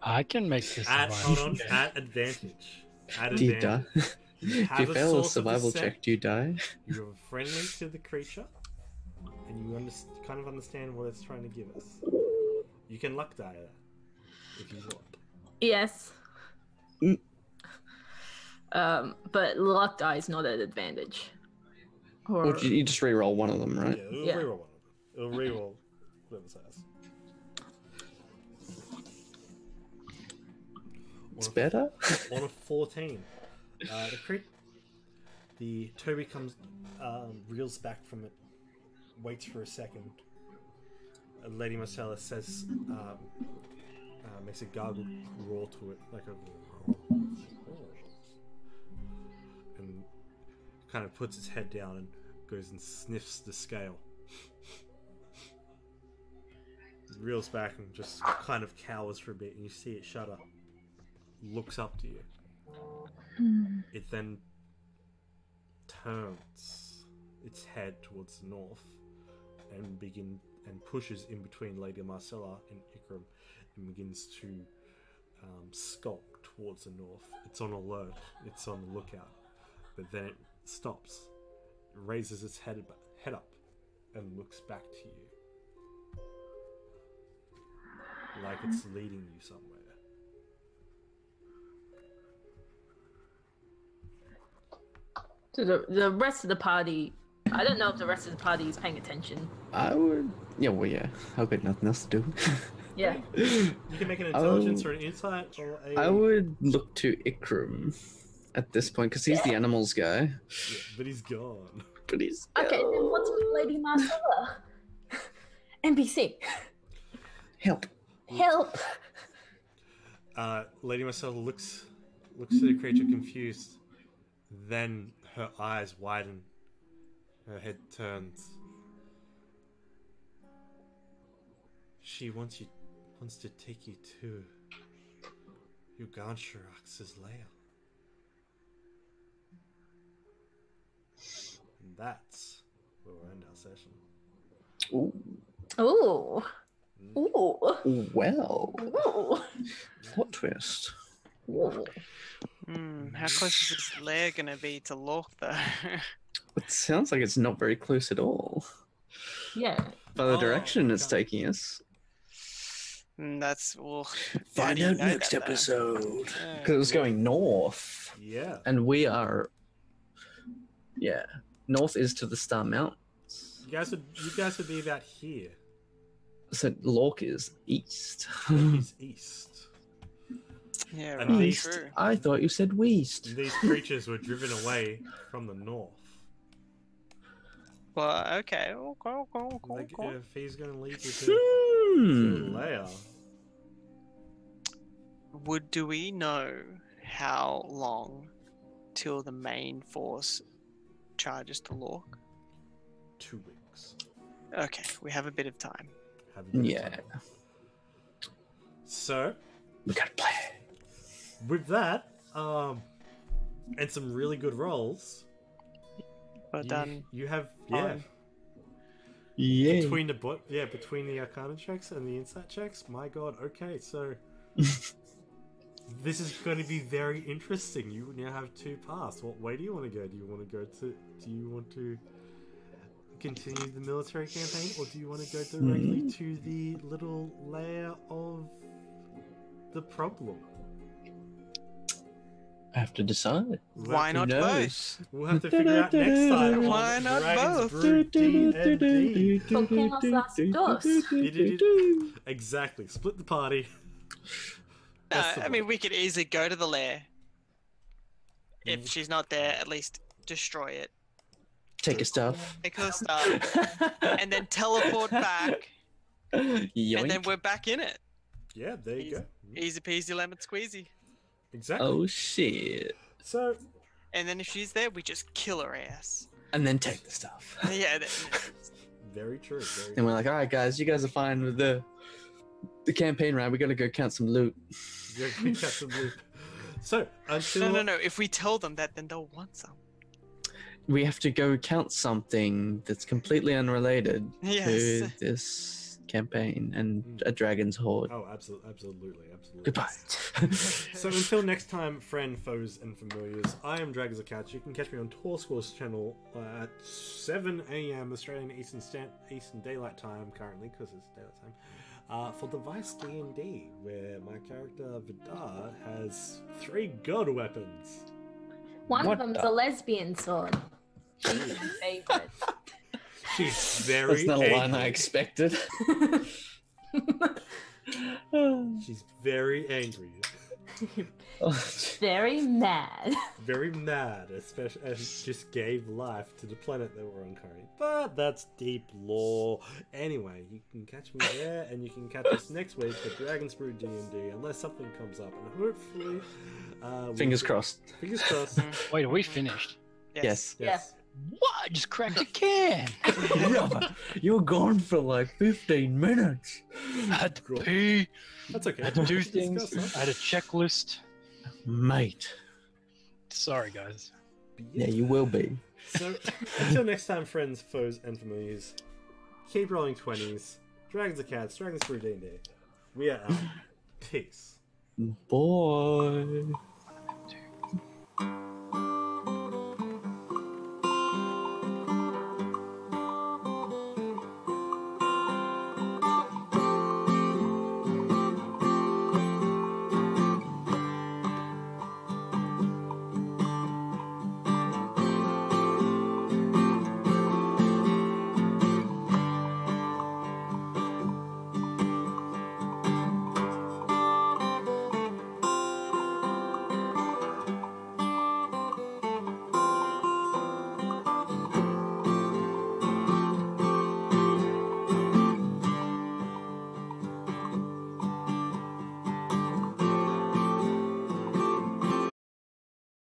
I can make this. Hold on. At advantage. At Do you die? advantage. You If have you a fail a source of survival dissent. check, do you die? You're friendly to the creature, and you kind of understand what it's trying to give us. You can luck die that if you want. Yes. Mm. But luck die is not an advantage. Or Or you just re-roll one of them, right? Yeah, it'll Yeah. reroll one of them. It'll reroll whatever's has. It's better? On a 14, the Toby comes, reels back from it, waits for a second. Lady Marcella says, makes a gargle roar to it, like a, and and kind of puts its head down and goes and sniffs the scale. Reels back and just kind of cowers for a bit, and you see it shudder. Looks up to you. It then turns its head towards the north and pushes in between Lady Marcella and Ikram and begins to skulk towards the north. It's on alert. It's on the lookout. But then it stops, raises its head up, and looks back to you. Like it's leading you somewhere. So the rest of the party, I don't know if the rest of the party is paying attention. I would. Yeah, well, yeah. I've got nothing else to do. Yeah. You can make an intelligence or an insight or a... I would look to Ikram at this point because he's the animals guy. Yeah, but he's gone. But he's Okay, then what's with Lady Marcella? NPC. help. Help. Lady Marcella looks at the creature confused. Then her eyes widen. Her head turns. She wants to take you to Yuganshirax's lair. And that's where we'll end our session. Ooh. Ooh. Ooh. Well. Ooh. Plot twist. Ooh. How close is this lair gonna be to Lork, though? It sounds like it's not very close at all. Yeah. By the Oh, direction it's okay. taking us. That's well. Find out next episode. Because it was going north. Yeah. And we are... Yeah. North is to the Star Mountains. You guys would be about here. So Lork is east. He's east. Yeah, And right. these- True. I thought you said west. These creatures were driven away from the north. Well, okay. Cool. Like, if he's going to lead you to the lair. Do we know how long till the main force charges to Lork? 2 weeks. Okay, we have a bit of time. Have a bit of Yeah. time. So, We gotta play. with that, and some really good rolls, Well done. you have, Fine. Yeah. between the Arcana checks and the Insight checks, my god, okay, so this is going to be very interesting. You now have 2 paths. What way do you want to go? Do you want to continue the military campaign, or do you want to go directly to the little layer of the problem? I have to decide. Why not knows? both? We'll have to figure out next time. Why on not Dragon's both? Brew D&D. ¿Por qué no las dos? Exactly. Split the party. No, That's the I mean, we could easily go to the lair. If she's not there, at least destroy it. Take your stuff. Take her stuff, and then teleport back, and then Yoink. we're back in it. Yeah, there you go. Easy peasy lemon squeezy. Exactly. Oh shit. So, And then if she's there, we just kill her ass. And then take the stuff. Yeah. very true. Very And we're like, alright guys, you guys are fine with the campaign round. We gotta go count some loot. Yeah, we got some loot. So, until... No. If we tell them that, then they'll want some. We have to go count something that's completely unrelated Yes. to this campaign and a dragon's horde. Oh, absolutely. Goodbye. So until next time, friend, foes, and familiars, I am Drag as a Cat. You can catch me on Torscore's channel at 7 a.m. Australian Eastern Daylight Time currently, because it's daylight time, for Device D&D, where my character Vidar has 3 god weapons. One What of them's the- a lesbian sword. She's my favorite. She's very That's not a line angry. I expected. She's very angry. Very mad. Very mad, especially as just gave life to the planet that we're on currently. But that's deep lore. Anyway, you can catch me there, and you can catch us next week for Dragon's Brew D&D, unless something comes up, and hopefully, Fingers crossed. Fingers crossed. Wait, are we finished? Yes. Yes. What? I just cracked a can. Robert, you're gone for like 15 minutes. I had to pee. That's okay. I had to do Discuss, things. huh? I had a checklist. Mate. Sorry, guys. Yeah, you will be. So, until next time, friends, foes, and familiars, keep rolling 20s. Dragons are cats. Dragons Brew D&D. We are out. Peace. Boy.